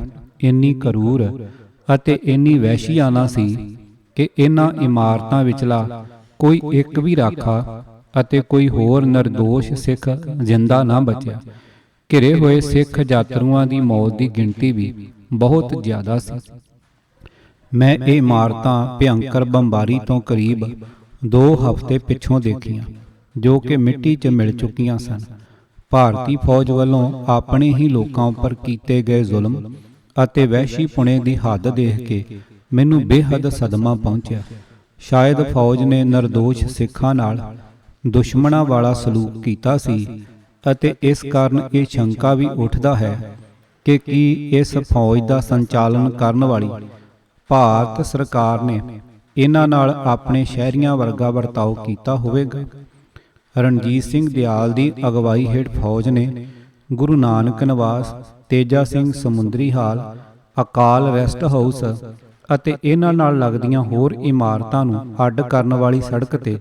ਇੰਨੀ ਕਰੂਰ ਅਤੇ ਇੰਨੀ ਵਹਿਸ਼ੀਆਨਾ ਸੀ ਕਿ ਇਹਨਾਂ ਇਮਾਰਤਾਂ ਵਿਚਲਾ ਕੋਈ ਇੱਕ ਵੀ ਰਾਖਾ ਅਤੇ ਕੋਈ ਹੋਰ ਨਿਰਦੋਸ਼ ਸਿੱਖ ਜਿੰਦਾ ਨਾ ਬਚਿਆ। ਘਿਰੇ ਹੋਏ ਸਿੱਖ ਯਾਤਰੂਆਂ ਦੀ ਮੌਤ ਦੀ ਗਿਣਤੀ ਵੀ ਬਹੁਤ ਜ਼ਿਆਦਾ ਸੀ। ਮੈਂ ਇਹ ਇਮਾਰਤਾਂ ਭਿਅੰਕਰ ਬੰਬਾਰੀ ਤੋਂ ਕਰੀਬ 2 ਹਫ਼ਤੇ ਪਿੱਛੋਂ ਦੇਖੀਆਂ, ਜੋ ਕਿ ਮਿੱਟੀ 'ਚ ਮਿਲ ਚੁੱਕੀਆਂ ਸਨ। ਭਾਰਤੀ ਫੌਜ ਵੱਲੋਂ ਆਪਣੇ ਹੀ ਲੋਕਾਂ ਉੱਪਰ ਕੀਤੇ ਗਏ ਜ਼ੁਲਮ ਅਤੇ ਵਹਿਸ਼ੀਪੁਣੇ ਦੀ ਹੱਦ ਦੇਖ ਕੇ ਮੈਨੂੰ ਬੇਹੱਦ ਸਦਮਾ ਪਹੁੰਚਿਆ। ਸ਼ਾਇਦ ਫੌਜ ਨੇ ਨਿਰਦੋਸ਼ ਸਿੱਖਾਂ ਨਾਲ ਦੁਸ਼ਮਣਾਂ ਵਾਲਾ ਸਲੂਕ ਕੀਤਾ ਸੀ ਅਤੇ ਇਸ ਕਾਰਨ ਇਹ ਸ਼ੰਕਾ ਵੀ ਉੱਠਦਾ ਹੈ ਕਿ ਕੀ ਇਸ ਫੌਜ ਦਾ ਸੰਚਾਲਨ ਕਰਨ ਵਾਲੀ ਭਾਰਤ ਸਰਕਾਰ ਨੇ ਇਹਨਾਂ ਨਾਲ ਆਪਣੇ ਸ਼ਹਿਰੀਆਂ ਵਰਗਾ ਵਰਤਾਓ ਕੀਤਾ ਹੋਵੇਗਾ। ਰਣਜੀਤ ਸਿੰਘ ਦਿਆਲ ਦੀ ਅਗਵਾਈ ਹੇਠ ਫੌਜ ਨੇ ਗੁਰੂ ਨਾਨਕ ਨਿਵਾਸ, ਤੇਜਾ ਸਿੰਘ ਸਮੁੰਦਰੀ ਹਾਲ, ਅਕਾਲ ਰੈਸਟ ਹਾਊਸ ਅਤੇ ਇਹਨਾਂ ਨਾਲ ਲੱਗਦੀਆਂ ਹੋਰ ਇਮਾਰਤਾਂ ਨੂੰ ਅੱਡ ਕਰਨ ਵਾਲੀ ਸੜਕ ਤੇ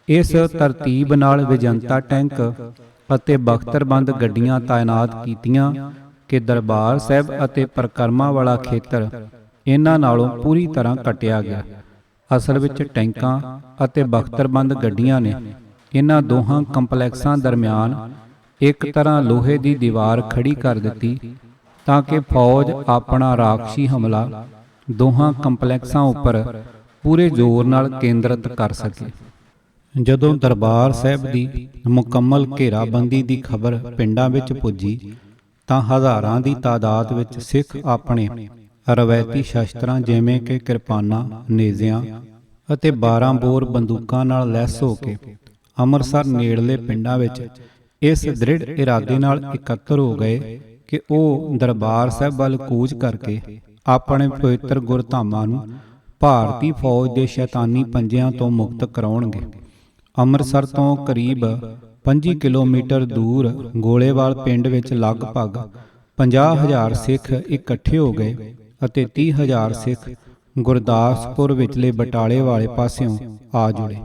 ਇਸ ਤਰਤੀਬ ਨਾਲ ਵਿਜੰਤਾ ਟੈਂਕ ਅਤੇ ਬਖਤਰਬੰਦ ਗੱਡੀਆਂ ਤਾਇਨਾਤ ਕੀਤੀਆਂ ਕਿ ਦਰਬਾਰ ਸਾਹਿਬ ਅਤੇ ਪਰਿਕਰਮਾ ਵਾਲਾ ਖੇਤਰ ਇਹਨਾਂ ਨਾਲੋਂ ਪੂਰੀ ਤਰ੍ਹਾਂ ਕੱਟਿਆ ਗਿਆ। ਅਸਲ ਵਿੱਚ ਟੈਂਕਾਂ ਅਤੇ ਬਖਤਰਬੰਦ ਗੱਡੀਆਂ ਨੇ ਇਹਨਾਂ ਦੋਹਾਂ ਕੰਪਲੈਕਸਾਂ ਦਰਮਿਆਨ ਇੱਕ ਤਰ੍ਹਾਂ ਲੋਹੇ ਦੀ ਦੀਵਾਰ ਖੜੀ ਕਰ ਦਿੱਤੀ ਤਾਂ ਕਿ ਫੌਜ ਆਪਣਾ ਰਾਖਸ਼ੀ ਹਮਲਾ ਦੋਹਾਂ ਕੰਪਲੈਕਸਾਂ ਉੱਪਰ ਪੂਰੇ ਜ਼ੋਰ ਨਾਲ ਕੇਂਦਰਿਤ ਕਰ ਸਕੇ। ਜਦੋਂ ਦਰਬਾਰ ਸਾਹਿਬ ਦੀ ਮੁਕੰਮਲ ਘੇਰਾਬੰਦੀ ਦੀ ਖਬਰ ਪਿੰਡਾਂ ਵਿੱਚ ਪੁੱਜੀ ਤਾਂ ਹਜ਼ਾਰਾਂ ਦੀ ਤਾਦਾਦ ਵਿੱਚ ਸਿੱਖ ਆਪਣੇ ਰਵਾਇਤੀ ਸ਼ਸਤਰਾਂ ਜਿਵੇਂ ਕਿ ਕਿਰਪਾਨਾਂ, ਨੇਜ਼ਿਆਂ ਅਤੇ 12 ਬੋਰ ਬੰਦੂਕਾਂ ਨਾਲ ਲੈਸ ਹੋ ਕੇ ਅੰਮ੍ਰਿਤਸਰ ਨੇੜਲੇ ਪਿੰਡਾਂ ਵਿੱਚ ਇਸ ਦ੍ਰਿੜ ਇਰਾਦੇ ਨਾਲ ਇਕੱਤਰ ਹੋ ਗਏ ਕਿ ਉਹ ਦਰਬਾਰ ਸਾਹਿਬ ਵੱਲ ਕੂਚ ਕਰਕੇ ਆਪਣੇ ਪਵਿੱਤਰ ਗੁਰਧਾਮਾਂ ਨੂੰ ਭਾਰਤੀ ਫੌਜ ਦੇ ਸ਼ੈਤਾਨੀ ਪੰਜਿਆਂ ਤੋਂ ਮੁਕਤ ਕਰਾਉਣਗੇ। ਅੰਮ੍ਰਿਤਸਰ ਤੋਂ ਕਰੀਬ 25 ਕਿਲੋਮੀਟਰ ਦੂਰ ਗੋਲੇਵਾਲ ਪਿੰਡ ਵਿੱਚ ਲਗਭਗ 50,000 ਸਿੱਖ ਇਕੱਠੇ ਹੋ ਗਏ ਅਤੇ 30,000 ਸਿੱਖ ਗੁਰਦਾਸਪੁਰ ਵਿਚਲੇ ਬਟਾਲੇ ਵਾਲੇ ਪਾਸਿਓਂ ਆ ਜੁੜੇ।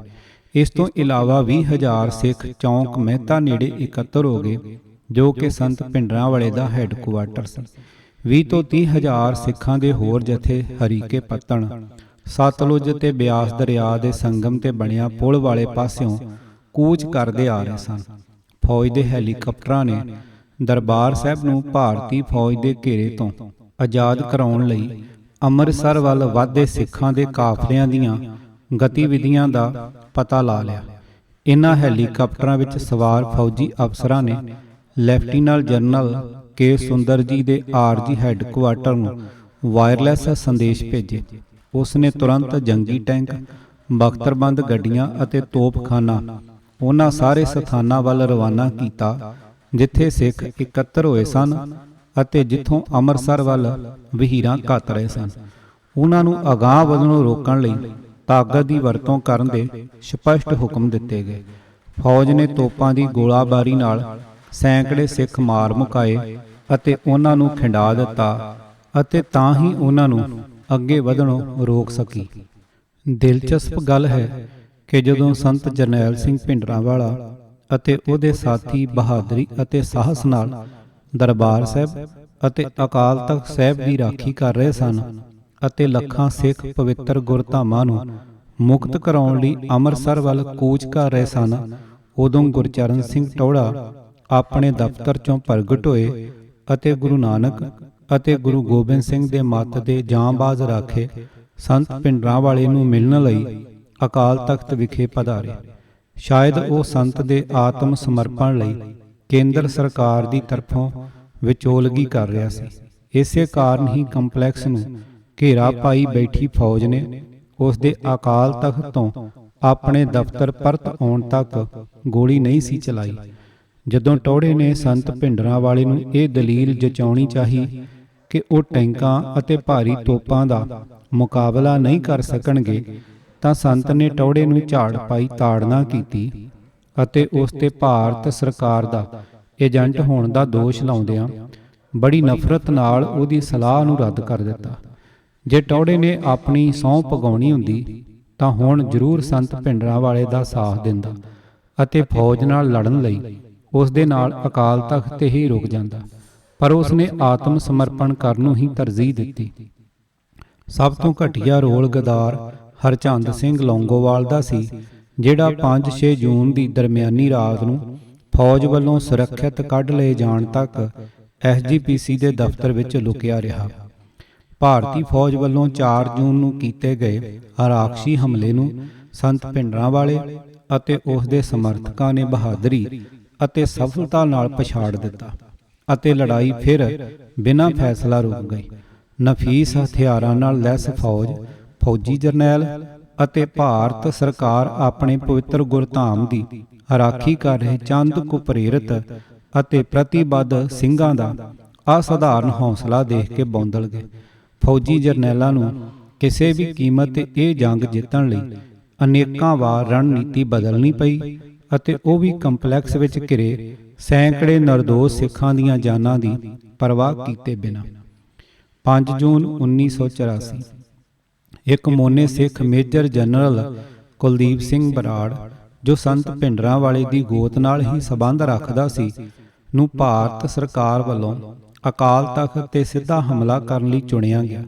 ਇਸ ਤੋਂ ਇਲਾਵਾ 20,000 ਸਿੱਖ ਚੌਂਕ ਮਹਿਤਾ ਨੇੜੇ ਇਕੱਤਰ ਹੋ ਗਏ, ਜੋ ਕਿ ਸੰਤ ਭਿੰਡਰਾਂ ਵਾਲੇ ਦਾ ਹੈੱਡਕੁਆਰਟਰ ਸੀ। 20 ਤੋਂ 30,000 ਸਿੱਖਾਂ ਦੇ ਹੋਰ ਜਥੇ ਹਰੀਕੇ ਪੱਤਣ, ਸਤਲੁਜ ਤੇ ਬਿਆਸ ਦਰਿਆ ਦੇ ਸੰਗਮ ਤੇ ਬਣਿਆ ਪੁਲ ਵਾਲੇ ਪਾਸਿਓਂ ਕੂਚ ਕਰਦੇ ਆ ਰਹੇ ਸਨ। ਫੌਜ ਦੇ ਹੈਲੀਕਾਪਟਰਾਂ ਨੇ ਦਰਬਾਰ ਸਾਹਿਬ ਨੂੰ ਭਾਰਤੀ ਫੌਜ ਦੇ ਘੇਰੇ ਤੋਂ ਆਜ਼ਾਦ ਕਰਾਉਣ ਲਈ ਅੰਮ੍ਰਿਤਸਰ ਵੱਲ ਵਧਦੇ ਸਿੱਖਾਂ ਦੇ ਕਾਫਲਿਆਂ ਦੀਆਂ ਗਤੀਵਿਧੀਆਂ ਦਾ ਪਤਾ ਲਾ ਲਿਆ। ਇਨ੍ਹਾਂ ਹੈਲੀਕਾਪਟਰਾਂ ਵਿੱਚ ਸਵਾਰ ਫੌਜੀ ਅਫਸਰਾਂ ਨੇ ਲੈਫਟੀਨੈਂਟ ਜਨਰਲ ਕੇ ਸੁੰਦਰ ਜੀ ਦੇ ਆਰਜੀ ਹੈੱਡਕੁਆਰਟਰ ਨੂੰ ਵਾਇਰਲੈਸ ਸੰਦੇਸ਼ ਭੇਜੇ। ਉਸ ਨੇ ਤੁਰੰਤ ਜੰਗੀ ਟੈਂਕ, ਬਖਤਰਬੰਦ ਗੱਡੀਆਂ ਅਤੇ ਤੋਪਖਾਨਾ ਉਹਨਾਂ ਸਾਰੇ ਸਥਾਨਾਂ ਵੱਲ ਰਵਾਨਾ ਕੀਤਾ ਜਿੱਥੇ ਸਿੱਖ ਇਕੱਤਰ ਹੋਏ ਸਨ ਅਤੇ ਜਿੱਥੋਂ ਅੰਮ੍ਰਿਤਸਰ ਵੱਲ ਵਹੀਰਾਂ ਘੱਤ ਰਹੇ ਸਨ। ਉਹਨਾਂ ਨੂੰ ਅਗਾਂਹ ਵਧਣੋਂ ਰੋਕਣ ਲਈ ਤਾਕਤ ਦੀ ਵਰਤੋਂ ਕਰਨ ਦੇ ਸਪਸ਼ਟ ਹੁਕਮ ਦਿੱਤੇ ਗਏ। ਫੌਜ ਨੇ ਤੋਪਾਂ ਦੀ ਗੋਲਾਬਾਰੀ ਨਾਲ ਸੈਂਕੜੇ ਸਿੱਖ ਮਾਰ ਮੁਕਾਏ ਅਤੇ ਉਹਨਾਂ ਨੂੰ ਖਿੰਡਾ ਦਿੱਤਾ ਅਤੇ ਤਾਂ ਹੀ ਉਹਨਾਂ ਨੂੰ ਅੱਗੇ ਵਧਣੋਂ ਰੋਕ ਸਕੀ। ਦਿਲਚਸਪ ਗੱਲ ਹੈ ਕਿ ਜਦੋਂ ਸੰਤ ਜਰਨੈਲ ਸਿੰਘ ਭਿੰਡਰਾਂਵਾਲਾ ਅਤੇ ਉਹਦੇ ਸਾਥੀ ਬਹਾਦਰੀ ਅਤੇ ਸਾਹਸ ਨਾਲ ਦਰਬਾਰ ਸਾਹਿਬ ਅਤੇ ਅਕਾਲ ਤਖਤ ਸਾਹਿਬ ਦੀ ਰਾਖੀ ਕਰ ਰਹੇ ਸਨ ਅਤੇ ਲੱਖਾਂ ਸਿੱਖ ਪਵਿੱਤਰ ਗੁਰਧਾਮਾਂ ਨੂੰ ਮੁਕਤ ਕਰਾਉਣ ਲਈ ਅੰਮ੍ਰਿਤਸਰ ਵੱਲ ਕੂਚ ਕਰ ਰਹੇ ਸਨ, ਉਦੋਂ ਗੁਰਚਰਨ ਸਿੰਘ ਟੌਹੜਾ ਆਪਣੇ ਦਫ਼ਤਰ 'ਚੋਂ ਪ੍ਰਗਟ ਹੋਏ ਅਤੇ ਗੁਰੂ ਨਾਨਕ ਅਤੇ ਗੁਰੂ ਗੋਬਿੰਦ ਸਿੰਘ ਦੇ ਮੱਤ ਦੇ ਜਾਂਬਾਜ਼ ਰਾਖੇ ਸੰਤ ਭਿੰਡਰਾਂਵਾਲੇ ਨੂੰ ਮਿਲਣ ਲਈ ਅਕਾਲ ਤਖਤ ਵਿਖੇ ਪਧਾਰੇ। ਸ਼ਾਇਦ ਉਹ ਸੰਤ ਦੇ ਆਤਮ ਸਮਰਪਣ ਲਈ ਕੇਂਦਰ ਸਰਕਾਰ ਦੀ ਤਰਫੋਂ ਵਿਚੋਲਗੀ ਕਰ ਰਿਹਾ ਸੀ। ਇਸੇ ਕਾਰਨ ਹੀ ਕੰਪਲੈਕਸ ਨੂੰ ਘੇਰਾ ਪਾਈ ਬੈਠੀ ਫੌਜ ਨੇ ਉਸ ਦੇ ਅਕਾਲ ਤਖਤ ਤੋਂ ਆਪਣੇ ਦਫ਼ਤਰ ਪਰਤ ਆਉਣ ਤੱਕ ਗੋਲੀ ਨਹੀਂ ਸੀ ਚਲਾਈ। ਜਦੋਂ ਟੌਹੜੇ ਨੇ ਸੰਤ ਭਿੰਡਰਾਂਵਾਲੇ ਨੂੰ ਇਹ ਦਲੀਲ ਜਚਾਉਣੀ ਚਾਹੀ ਕਿ ਉਹ ਟੈਂਕਾਂ ਅਤੇ ਭਾਰੀ ਤੋਪਾਂ ਦਾ ਮੁਕਾਬਲਾ ਨਹੀਂ ਕਰ ਸਕਣਗੇ ਤਾਂ ਸੰਤ ਨੇ ਟੌਹੜੇ ਨੂੰ ਝਾੜ ਪਾਈ ਤਾੜਨਾ ਕੀਤੀ ਅਤੇ ਉਸ ਤੇ ਭਾਰਤ ਸਰਕਾਰ ਦਾ ਏਜੰਟ ਹੋਣ ਦਾ ਦੋਸ਼ ਲਾਉਂਦਿਆਂ ਬੜੀ ਨਫ਼ਰਤ ਨਾਲ ਉਹਦੀ ਸਲਾਹ ਨੂੰ ਰੱਦ ਕਰ ਦਿੱਤਾ। ਜੇ ਟੌਹੜੇ ਨੇ ਆਪਣੀ ਸਹੁੰ ਪੁਗਾਉਣੀ ਹੁੰਦੀ ਤਾਂ ਹੁਣ ਜ਼ਰੂਰ ਸੰਤ ਭਿੰਡਰਾਂਵਾਲੇ ਦਾ ਸਾਥ ਦਿੰਦਾ ਅਤੇ ਫੌਜ ਨਾਲ ਲੜਨ ਲਈ ਉਸ ਦੇ ਨਾਲ ਅਕਾਲ ਤਖਤ ਤੇ ਹੀ ਰੁਕ ਜਾਂਦਾ, ਪਰ ਉਸ ਨੇ ਆਤਮ ਸਮਰਪਣ ਕਰਨ ਨੂੰ ਹੀ ਤਰਜੀਹ ਦਿੱਤੀ। ਸਭ ਤੋਂ ਘਟੀਆ ਰੋਲ ਗਦਾਰ ਹਰਚੰਦ ਸਿੰਘ ਲੌਂਗੋਵਾਲ ਦਾ ਸੀ, ਜਿਹੜਾ 5-6 ਜੂਨ ਦੀ ਦਰਮਿਆਨੀ ਰਾਤ ਨੂੰ ਫੌਜ ਵੱਲੋਂ ਸੁਰੱਖਿਅਤ ਕੱਢ ਲਏ ਜਾਣ ਤੱਕ SGPC ਦੇ ਦਫ਼ਤਰ ਵਿੱਚ ਲੁਕਿਆ ਰਿਹਾ। ਭਾਰਤੀ ਫੌਜ ਵੱਲੋਂ 4 ਜੂਨ ਨੂੰ ਕੀਤੇ ਗਏ ਆਰਾਕਸ਼ੀ ਹਮਲੇ ਨੂੰ ਸੰਤ ਭਿੰਡਰਾਂਵਾਲੇ ਅਤੇ ਉਸ ਦੇ ਸਮਰਥਕਾਂ ਨੇ ਬਹਾਦਰੀ ਅਤੇ ਸਫਲਤਾ ਨਾਲ ਪਛਾੜ ਦਿੱਤਾ ਅਤੇ ਲੜਾਈ ਫਿਰ ਬਿਨਾਂ ਫੈਸਲਾ ਰੁਕ ਗਈ। ਨਫੀਸ ਹਥਿਆਰਾਂ ਨਾਲ ਲੈਸ ਫੌਜ, ਫੌਜੀ ਜਰਨੈਲ ਅਤੇ ਭਾਰਤ ਸਰਕਾਰ ਆਪਣੇ ਪਵਿੱਤਰ ਗੁਰਧਾਮ ਦੀ ਰਾਖੀ ਕਰ ਰਹੇ ਚੰਦ ਕੁ ਪ੍ਰੇਰਿਤ ਅਤੇ ਪ੍ਰਤੀਬੱਧ ਸਿੰਘਾਂ ਦਾ ਅਸਾਧਾਰਨ ਹੌਸਲਾ ਦੇਖ ਕੇ ਬੌਂਦਲ ਗਏ। ਫੌਜੀ ਜਰਨੈਲਾਂ ਨੂੰ ਕਿਸੇ ਵੀ ਕੀਮਤ ਤੇ ਇਹ ਜੰਗ ਜਿੱਤਣ ਲਈ ਅਨੇਕਾਂ ਵਾਰ ਰਣਨੀਤੀ ਬਦਲਣੀ ਪਈ ਅਤੇ ਉਹ ਵੀ ਕੰਪਲੈਕਸ ਵਿੱਚ ਘਿਰੇ ਸੈਂਕੜੇ ਨਿਰਦੋਸ਼ ਸਿੱਖਾਂ ਦੀਆਂ ਜਾਨਾਂ ਦੀ ਪਰਵਾਹ ਕੀਤੇ ਬਿਨਾਂ। 5 ਜੂਨ 1984 ਇੱਕ ਮੋਨੇ ਸਿੱਖ ਮੇਜਰ ਜਨਰਲ ਕੁਲਦੀਪ ਸਿੰਘ ਬਰਾੜ, ਜੋ ਸੰਤ ਭਿੰਡਰਾਂਵਾਲੇ ਦੀ ਗੋਤ ਨਾਲ ਹੀ ਸਬੰਧ ਰੱਖਦਾ ਸੀ, ਨੂੰ ਭਾਰਤ ਸਰਕਾਰ ਵੱਲੋਂ ਅਕਾਲ ਤਖਤ ਤੇ ਸਿੱਧਾ ਹਮਲਾ ਕਰਨ ਲਈ ਚੁਣਿਆ ਗਿਆ।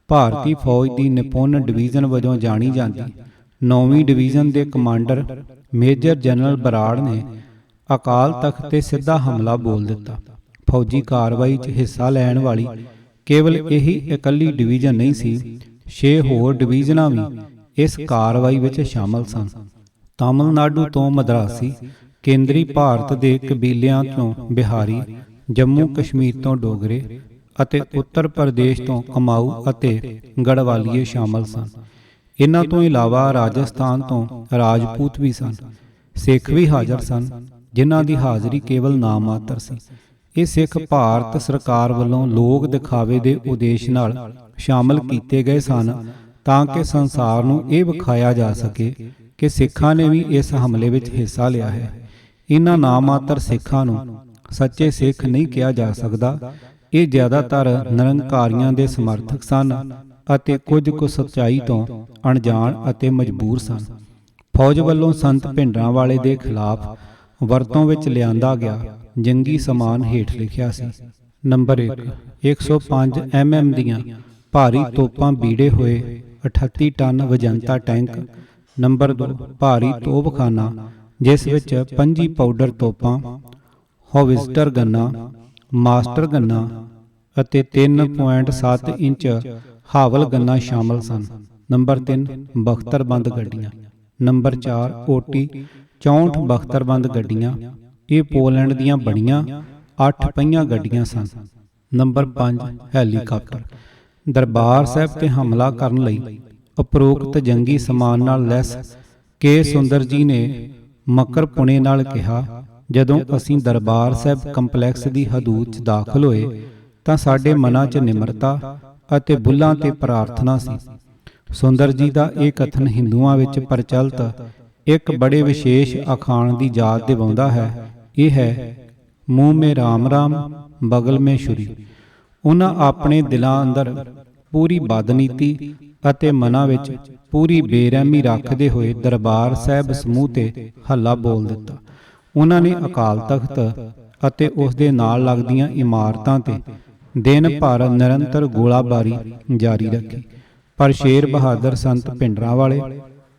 ਭਾਰਤੀ ਫੌਜ ਦੀ ਨਿਪੁੰਨ ਡਿਵੀਜ਼ਨ ਵਜੋਂ ਜਾਣੀ ਜਾਂਦੀ 9ਵੀਂ ਡਿਵੀਜ਼ਨ ਦੇ ਕਮਾਂਡਰ ਮੇਜਰ ਜਨਰਲ ਬਰਾੜ ਨੇ ਅਕਾਲ ਤਖਤ ਤੇ ਸਿੱਧਾ ਹਮਲਾ ਬੋਲ ਦਿੱਤਾ। ਫੌਜੀ ਕਾਰਵਾਈ 'ਚ ਹਿੱਸਾ ਲੈਣ ਵਾਲੀ ਕੇਵਲ ਇਹੀ ਇਕੱਲੀ ਡਿਵੀਜ਼ਨ ਨਹੀਂ ਸੀ, 6 ਹੋਰ ਡਿਵੀਜ਼ਨਾਂ ਵੀ ਇਸ ਕਾਰਵਾਈ ਵਿੱਚ ਸ਼ਾਮਲ ਸਨ। ਤਾਮਿਲਨਾਡੂ ਤੋਂ ਮਦਰਾਸੀ, ਕੇਂਦਰੀ ਭਾਰਤ ਦੇ ਕਬੀਲਿਆਂ ਤੋਂ ਬਿਹਾਰੀ, ਜੰਮੂ ਕਸ਼ਮੀਰ ਤੋਂ ਡੋਗਰੇ ਅਤੇ ਉੱਤਰ ਪ੍ਰਦੇਸ਼ ਤੋਂ ਕਮਾਊ ਅਤੇ ਗੜਵਾਲੀਏ ਸ਼ਾਮਲ ਸਨ। ਇਹਨਾਂ ਤੋਂ ਇਲਾਵਾ ਰਾਜਸਥਾਨ ਤੋਂ ਰਾਜਪੂਤ ਵੀ ਸਨ। ਸਿੱਖ ਵੀ ਹਾਜ਼ਰ ਸਨ, ਜਿਨ੍ਹਾਂ ਦੀ ਹਾਜ਼ਰੀ ਕੇਵਲ ਨਾਮਾਤਰ ਸੀ। ਇਹ ਸਿੱਖ ਭਾਰਤ ਸਰਕਾਰ ਵੱਲੋਂ ਲੋਕ ਦਿਖਾਵੇ ਦੇ ਉਦੇਸ਼ ਨਾਲ ਸ਼ਾਮਲ ਕੀਤੇ ਗਏ ਸਨ ਤਾਂ ਕਿ ਸੰਸਾਰ ਨੂੰ ਇਹ ਵਿਖਾਇਆ ਜਾ ਸਕੇ ਕਿ ਸਿੱਖਾਂ ਨੇ ਵੀ ਇਸ ਹਮਲੇ ਵਿੱਚ ਹਿੱਸਾ ਲਿਆ ਹੈ। ਇਹਨਾਂ ਨਾਮਾਤਰ ਸਿੱਖਾਂ ਨੂੰ ਸੱਚੇ ਸਿੱਖ ਨਹੀਂ ਕਿਹਾ ਜਾ ਸਕਦਾ। ਇਹ ਜ਼ਿਆਦਾਤਰ ਨਿਰੰਕਾਰੀਆਂ ਦੇ ਸਮਰਥਕ ਸਨ ਅਤੇ ਕੁਝ ਕੁ ਸੱਚਾਈ ਤੋਂ ਅਣਜਾਣ ਅਤੇ ਮਜਬੂਰ ਸਨ। ਫੌਜ ਵੱਲੋਂ ਸੰਤ ਭਿੰਡਰਾਂਵਾਲੇ ਦੇ ਖਿਲਾਫ ਵਰਤੋਂ ਵਿੱਚ ਲਿਆਂਦਾ ਗਿਆ ਜੰਗੀ ਸਮਾਨ ਹੇਠ ਲਿਖਿਆ ਸੀ। ਨੰਬਰ 1, 105 mm ਦੀਆਂ ਭਾਰੀ ਤੋਪਾਂ ਬੀੜੇ ਹੋਏ 38 ਟਨ ਵਜੰਤਾ ਟੈਂਕ। ਨੰਬਰ 2, ਭਾਰੀ ਤੋਪਖਾਨਾ ਜਿਸ ਵਿੱਚ 25 ਪਾਊਡਰ ਤੋਪਾਂ, ਹੋਵਿਸਟਰ ਗੰਨਾਂ, ਮਾਸਟਰ ਗੰਨਾਂ ਅਤੇ 3.7 ਇੰਚ ਹਾਵਲ ਗੰਨਾਂ ਸ਼ਾਮਲ ਸਨ। ਨੰਬਰ 3, ਬਖਤਰਬੰਦ ਗੱਡੀਆਂ। ਨੰਬਰ 4, OT 64 ਬਖਤਰਬੰਦ ਗੱਡੀਆਂ। ਇਹ ਪੋਲੈਂਡ ਦੀਆਂ ਬਣੀਆਂ 8 ਪਹੀਆਂ ਗੱਡੀਆਂ ਸਨ। Number 5 helicopter. ਦਰਬਾਰ ਸਾਹਿਬ ਤੇ ਹਮਲਾ ਕਰਨ ਲਈ ਉਪਰੋਕਤ ਜੰਗੀ ਸਮਾਨ ਨਾਲ ਲੈਸ ਕੇ ਸੁੰਦਰ ਜੀ ਨੇ ਮਕਰਪੁਣੇ ਨਾਲ ਕਿਹਾ, ਜਦੋਂ ਅਸੀਂ ਦਰਬਾਰ ਸਾਹਿਬ ਕੰਪਲੈਕਸ ਦੀ ਹਦੂਦ 'ਚ ਦਾਖਲ ਹੋਏ ਤਾਂ ਸਾਡੇ ਮਨਾਂ 'ਚ ਨਿਮਰਤਾ ਅਤੇ ਬੁੱਲ੍ਹਾਂ ਤੇ ਪ੍ਰਾਰਥਨਾ ਸੀ। ਸੁੰਦਰ ਜੀ ਦਾ ਇਹ ਕਥਨ ਹਿੰਦੂਆਂ ਵਿੱਚ ਪ੍ਰਚਲਿਤ ਇੱਕ ਬੜੇ ਵਿਸ਼ੇਸ਼ ਅਖਾਣ ਦੀ ਯਾਦ ਦਿਵਾਉਂਦਾ ਹੈ। ਇਹ ਹੈ, ਮੂੰਹ ਮੇ ਰਾਮ ਰਾਮ ਬਗਲ ਮੇ ਛੁਰੀ। ਉਹਨਾਂ ਆਪਣੇ ਦਿਲਾਂ ਅੰਦਰ ਪੂਰੀ ਬਦਨੀਤੀ ਅਤੇ ਮਨਾਂ ਵਿੱਚ ਪੂਰੀ ਬੇਰਹਿਮੀ ਰੱਖਦੇ ਹੋਏ ਦਰਬਾਰ ਸਾਹਿਬ ਸਮੂਹ ਤੇ ਹੱਲਾ ਬੋਲ ਦਿੱਤਾ। ਉਹਨਾਂ ਨੇ ਅਕਾਲ ਤਖਤ ਅਤੇ ਉਸ ਦੇ ਨਾਲ ਲੱਗਦੀਆਂ ਇਮਾਰਤਾਂ ਤੇ ਦਿਨ ਭਰ ਨਿਰੰਤਰ ਗੋਲਾਬਾਰੀ ਜਾਰੀ ਰੱਖੀ, ਪਰ ਸ਼ੇਰ ਬਹਾਦਰ ਸੰਤ ਭਿੰਡਰਾਂਵਾਲੇ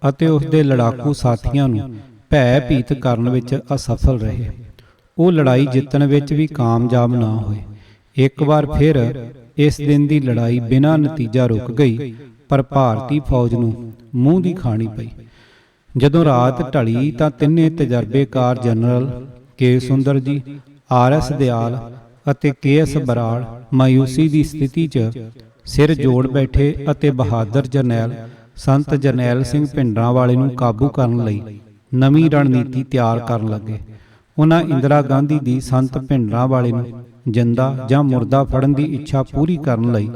ਅਤੇ ਉਸ ਦੇ ਲੜਾਕੂ ਸਾਥੀਆਂ ਨੂੰ ਭੈ ਭੀਤ ਕਰਨ ਵਿੱਚ ਅਸਫਲ ਰਹੇ। ਉਹ ਲੜਾਈ ਜਿੱਤਣ ਵਿੱਚ ਵੀ ਕਾਮਯਾਬ ਨਾ ਹੋਏ। ਇੱਕ ਵਾਰ ਫਿਰ ਇਸ ਦਿਨ ਦੀ ਲੜਾਈ ਬਿਨਾਂ ਨਤੀਜਾ ਰੁਕ ਗਈ, ਪਰ ਭਾਰਤੀ ਫੌਜ ਨੂੰ ਮੂੰਹ ਦੀ ਖਾਣੀ ਪਈ। ਜਦੋਂ ਰਾਤ ਢਲੀ ਤਾਂ ਤਿੰਨੇ ਤਜਰਬੇਕਾਰ ਜਨਰਲ ਕੇ ਸੁੰਦਰ ਜੀ, RS ਦਿਆਲ ਅਤੇ KS ਬਰਾੜ ਮਾਯੂਸੀ ਦੀ ਸਥਿਤੀ 'ਚ ਸਿਰ ਜੋੜ ਬੈਠੇ ਅਤੇ ਬਹਾਦਰ ਜਰਨੈਲ ਸੰਤ ਜਰਨੈਲ ਸਿੰਘ ਭਿੰਡਰਾਂਵਾਲੇ ਨੂੰ ਕਾਬੂ ਕਰਨ ਲਈ ਨਵੀਂ ਰਣਨੀਤੀ ਤਿਆਰ ਕਰਨ ਲੱਗੇ। ਉਹਨਾਂ ਇੰਦਰਾ ਗਾਂਧੀ ਦੀ ਸੰਤ ਭਿੰਡਰਾਂਵਾਲੇ ਨੂੰ ਜਿੰਦਾ ਜਾਂ ਮੁਰਦਾ ਫੜਨ ਦੀ ਇੱਛਾ ਪੂਰੀ ਕਰਨ ਲਈ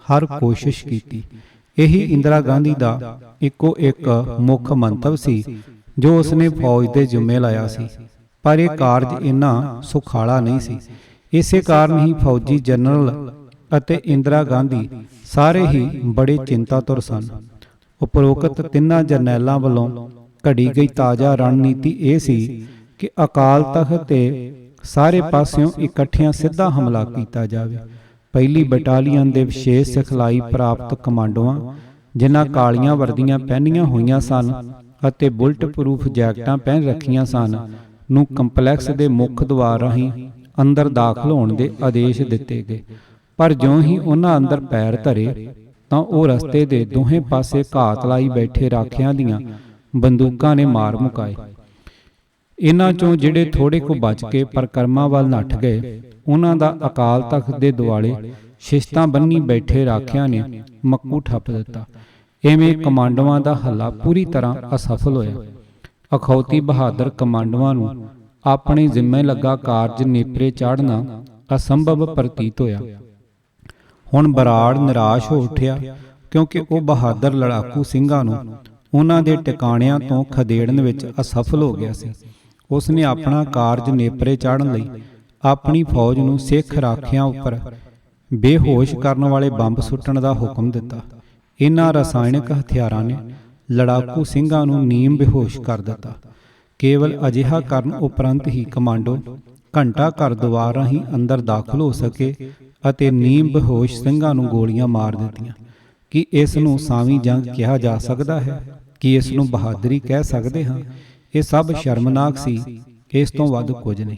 ਹਰ ਕੋਸ਼ਿਸ਼ ਕੀਤੀ। ਇਹੀ ਇੰਦਰਾ ਗਾਂਧੀ ਦਾ ਇੱਕੋ ਇੱਕ ਮੁੱਖ ਮੰਤਵ ਸੀ ਜੋ ਉਸਨੇ ਫੌਜ ਦੇ ਜ਼ਿੰਮੇ ਲਾਇਆ ਸੀ, ਪਰ ਇਹ ਕਾਰਜ ਇੰਨਾ ਸੁਖਾਲਾ ਨਹੀਂ ਸੀ। ਇਸੇ ਕਾਰਨ ਹੀ ਫੌਜੀ ਜਨਰਲ ਅਤੇ ਇੰਦਰਾ ਗਾਂਧੀ ਸਾਰੇ ਹੀ ਬੜੇ ਚਿੰਤਾਤੁਰ ਸਨ। ਉਪਰੋਕਤ ਤਿੰਨਾਂ ਜਰਨੈਲਾਂ ਵੱਲੋਂ ਘੜੀ ਗਈ ਤਾਜ਼ਾ ਰਣਨੀਤੀ ਇਹ ਸੀ ਕਿ ਅਕਾਲ ਤਖਤ ਤੇ ਸਾਰੇ ਪਾਸਿਓਂ ਇਕੱਠਿਆਂ ਸਿੱਧਾ ਹਮਲਾ ਕੀਤਾ ਜਾਵੇ। ਪਹਿਲੀ ਬਟਾਲੀਅਨ ਦੇ ਵਿਸ਼ੇਸ਼ ਸਿਖਲਾਈ ਪ੍ਰਾਪਤ ਕਮਾਂਡੋਆਂ, ਜਿਨ੍ਹਾਂ ਕਾਲੀਆਂ ਵਰਦੀਆਂ ਪਹਿਨੀਆਂ ਹੋਈਆਂ ਸਨ ਅਤੇ ਬੁਲਟ ਪ੍ਰੂਫ ਜੈਕਟਾਂ ਪਹਿਨ ਰੱਖੀਆਂ ਸਨ, ਨੂੰ ਕੰਪਲੈਕਸ ਦੇ ਮੁੱਖ ਦੁਆਰ ਰਾਹੀਂ ਅੰਦਰ ਦਾਖਲ ਹੋਣ ਦੇ ਆਦੇਸ਼ ਦਿੱਤੇ ਗਏ। ਪਰ ਜਿਉਂ ਹੀ ਉਹਨਾਂ ਅੰਦਰ ਪੈਰ ਧਰੇ ਤਾਂ ਉਹ ਰਸਤੇ ਦੇ ਦੋਹੇ ਪਾਸੇ ਘਾਤ ਲਾਈ ਬੈਠੇ ਰਾਖਿਆਂ ਦੀਆਂ ਬੰਦੂਕਾਂ ਨੇ ਮਾਰ ਮੁਕਾਏ। ਇਹਨਾਂ ਚੋਂ ਜਿਹੜੇ ਥੋੜੇ ਕੁ ਬਚ ਕੇ ਪਰਕਰਮਾਂ ਵੱਲ ਨੱਠ ਗਏ, ਉਹਨਾਂ ਦਾ ਅਕਾਲ ਤਖਤ ਦੇ ਦੁਆਲੇ ਸ਼ਿਸ਼ਤਾਂ ਬੰਨੀ ਬੈਠੇ ਰਾਖਿਆਂ ਨੇ ਮੱਕੂ ਠੱਪ ਦਿੱਤਾ। ਐਵੇਂ ਕਮਾਂਡੋਆਂ ਦਾ ਹੱਲਾ ਪੂਰੀ ਤਰ੍ਹਾਂ ਅਸਫਲ ਹੋਇਆ। ਅਖੌਤੀ ਬਹਾਦਰ ਕਮਾਂਡੋਆਂ ਨੂੰ ਆਪਣੇ ਜ਼ਿੰਮੇ ਲੱਗਾ ਕਾਰਜ ਨੇਪਰੇ ਚਾੜ੍ਹਨਾ ਅਸੰਭਵ ਪ੍ਰਤੀਤ ਹੋਇਆ। ਹੁਣ ਬਰਾੜ ਨਿਰਾਸ਼ ਹੋ ਉੱਠਿਆ, ਕਿਉਂਕਿ ਉਹ ਬਹਾਦਰ ਲੜਾਕੂ ਸਿੰਘਾਂ ਨੂੰ ਉਹਨਾਂ ਦੇ ਟਿਕਾਣਿਆਂ ਤੋਂ ਖਦੇੜਨ ਵਿੱਚ ਅਸਫਲ ਹੋ ਗਿਆ ਸੀ। ਉਸ ਨੇ ਆਪਣਾ ਕਾਰਜ ਨੇਪਰੇ ਚਾੜ੍ਹਨ ਲਈ ਆਪਣੀ ਫੌਜ ਨੂੰ ਸਿੱਖ ਰਾਖਿਆਂ ਉੱਪਰ ਬੇਹੋਸ਼ ਕਰਨ ਵਾਲੇ ਬੰਬ ਸੁੱਟਣ ਦਾ ਹੁਕਮ ਦਿੱਤਾ। ਇਹਨਾਂ ਰਸਾਇਣਕ ਹਥਿਆਰਾਂ ਨੇ ਲੜਾਕੂ ਸਿੰਘਾਂ ਨੂੰ ਨੀਮ ਬੇਹੋਸ਼ ਕਰ ਦਿੱਤਾ। ਕੇਵਲ ਅਜਿਹਾ ਕਰਨ ਉਪਰੰਤ ਹੀ ਕਮਾਂਡੋ ਘੰਟਾ ਘਰ ਦੁਆਰ ਰਾਹੀਂ ਅੰਦਰ ਦਾਖਲ ਹੋ ਸਕੇ ਅਤੇ ਨੀਮ ਬੇਹੋਸ਼ ਸਿੰਘਾਂ ਨੂੰ ਗੋਲੀਆਂ ਮਾਰ ਦਿੱਤੀਆਂ। ਕੀ ਇਸ ਨੂੰ ਸਾਵੀਂ ਜੰਗ ਕਿਹਾ ਜਾ ਸਕਦਾ ਹੈ? ਕੀ ਇਸ ਨੂੰ ਬਹਾਦਰੀ ਕਹਿ ਸਕਦੇ ਹਾਂ? ਇਹ ਸਭ ਸ਼ਰਮਨਾਕ ਸੀ, ਇਸ ਤੋਂ ਵੱਧ ਕੁਝ ਨਹੀਂ।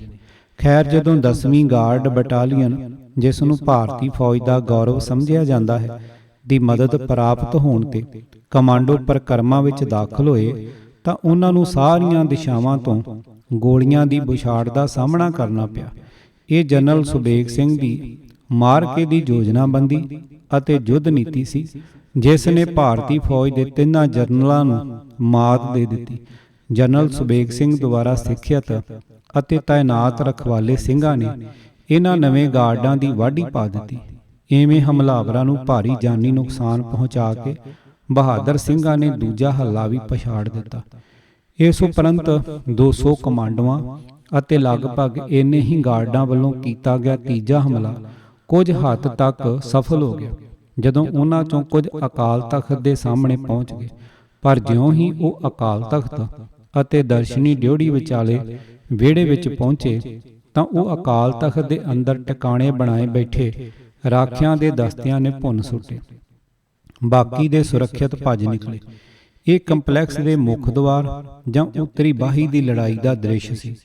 ਖੈਰ, ਜਦੋਂ 10ਵੀਂ ਗਾਰਡ ਬਟਾਲੀਅਨ, ਜਿਸ ਨੂੰ ਭਾਰਤੀ ਫੌਜ ਦਾ ਗੌਰਵ ਸਮਝਿਆ ਜਾਂਦਾ ਹੈ, ਦੀ ਮਦਦ ਪ੍ਰਾਪਤ ਹੋਣ ਤੇ ਕਮਾਂਡੋ ਪਰਕਰਮਾਂ ਵਿੱਚ ਦਾਖਲ ਹੋਏ ਤਾਂ ਉਹਨਾਂ ਨੂੰ ਸਾਰੀਆਂ ਦਿਸ਼ਾਵਾਂ ਤੋਂ ਗੋਲੀਆਂ ਦੀ ਬੁਛਾੜ ਦਾ ਸਾਹਮਣਾ ਕਰਨਾ ਪਿਆ। ਇਹ ਜਨਰਲ ਸੁਬੇਗ ਸਿੰਘ ਦੀ ਮਾਰਕੇ ਦੀ ਯੋਜਨਾਬੰਦੀ ਅਤੇ ਯੁੱਧ ਨੀਤੀ ਸੀ, ਜਿਸ ਨੇ ਭਾਰਤੀ ਫੌਜ ਦੇ ਤਿੰਨਾਂ ਜਨਰਲਾਂ ਨੂੰ ਮਾਤ ਦੇ ਦਿੱਤੀ। ਜਨਰਲ ਸੁਬੇਗ ਸਿੰਘ ਦੁਆਰਾ ਸਿੱਖਿਅਤ ਅਤੇ ਤਾਇਨਾਤ ਰਖਵਾਲੇ ਸਿੰਘਾਂ ਨੇ ਇਹਨਾਂ ਨਵੇਂ ਗਾਰਡਾਂ ਦੀ ਵਾਢੀ ਪਾ ਦਿੱਤੀ। ਇਵੇਂ ਹਮਲਾਵਰਾਂ ਨੂੰ ਭਾਰੀ ਜਾਨੀ ਨੁਕਸਾਨ ਪਹੁੰਚਾ ਕੇ ਬਹਾਦਰ ਸਿੰਘਾਂ ਨੇ ਦੂਜਾ ਹੱਲਾ ਵੀ ਪਛਾੜ ਦਿੱਤਾ। ਇਸ ਉਪਰੰਤ 200 ਕਮਾਂਡੋਆਂ ਅਤੇ ਲਗਭਗ ਇੰਨੇ ਹੀ ਗਾਰਡਾਂ ਵੱਲੋਂ ਕੀਤਾ ਗਿਆ ਤੀਜਾ ਹਮਲਾ ਕੁਝ ਹੱਦ ਤੱਕ ਸਫਲ ਹੋ ਗਿਆ, ਜਦੋਂ ਉਹਨਾਂ ਚੋਂ ਕੁਝ ਅਕਾਲ ਤਖਤ ਦੇ ਸਾਹਮਣੇ ਪਹੁੰਚ ਗਏ। ਪਰ ਜਿਉਂ ਹੀ ਉਹ ਅਕਾਲ ਤਖਤ ਅਤੇ ਦਰਸ਼ਨੀ ਡਿਉੜੀ ਵਿਚਾਲੇ ਵਿਹੜੇ ਵਿੱਚ ਪਹੁੰਚੇ ਤਾਂ ਉਹ ਅਕਾਲ ਤਖਤ ਦੇ ਅੰਦਰ ਟਿਕਾਣੇ ਬਣਾਏ ਬੈਠੇ ਰਾਖਿਆਂ ਦੇ ਦਸਤਿਆਂ ਨੇ ਭੁੰਨ ਸੁੱਟੇ। ਬਾਕੀ ਦੇ ਸੁਰੱਖਿਅਤ ਭੱਜ ਨਿਕਲੇ। ਇਹ ਕੰਪਲੈਕਸ ਦੇ ਮੁੱਖ ਦੁਆਰ ਜਾਂ ਉੱਤਰੀ ਬਾਹੀ ਦੀ ਲੜਾਈ ਦਾ ਦ੍ਰਿਸ਼ ਸੀ।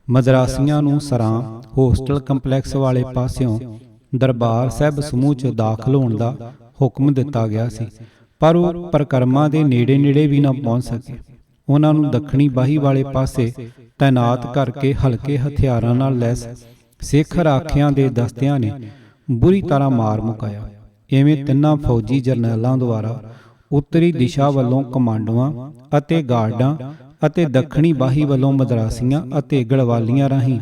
ਮਦਰਾਸੀਆਂ ਨੂੰ ਸਰਾਂ ਹੋਸਟਲ ਕੰਪਲੈਕਸ ਵਾਲੇ ਪਾਸਿਓਂ ਦਰਬਾਰ ਸਾਹਿਬ ਸਮੂਹ 'ਚ ਦਾਖਲ ਹੋਣ ਦਾ ਹੁਕਮ ਦਿੱਤਾ ਗਿਆ ਸੀ, ਪਰ ਉਹ ਪਰਕਰਮਾਂ ਦੇ ਨੇੜੇ ਵੀ ਨਾ ਪਹੁੰਚ ਸਕੇ। ਉਹਨਾਂ ਨੂੰ ਦੱਖਣੀ ਬਾਹੀ ਵਾਲੇ ਪਾਸੇ ਤਾਇਨਾਤ ਕਰਕੇ ਹਲਕੇ ਹਥਿਆਰਾਂ ਨਾਲ ਲੈਸ ਸਿੱਖ ਰਾਖਿਆਂ ਦੇ ਦਸਤਿਆਂ ਨੇ ਬੁਰੀ ਤਰ੍ਹਾਂ ਮਾਰ ਮੁਕਾਇਆ। ਇਵੇਂ ਤਿੰਨਾਂ ਫੌਜੀ ਜਰਨੈਲਾਂ ਦੁਆਰਾ ਉੱਤਰੀ ਦਿਸ਼ਾ ਵੱਲੋਂ ਕਮਾਂਡੋਆਂ ਅਤੇ ਗਾਰਡਾਂ ਅਤੇ ਦੱਖਣੀ ਬਾਹੀ ਵੱਲੋਂ ਮਦਰਾਸੀਆਂ ਅਤੇ ਗੜਵਾਲੀਆਂ ਰਾਹੀਂ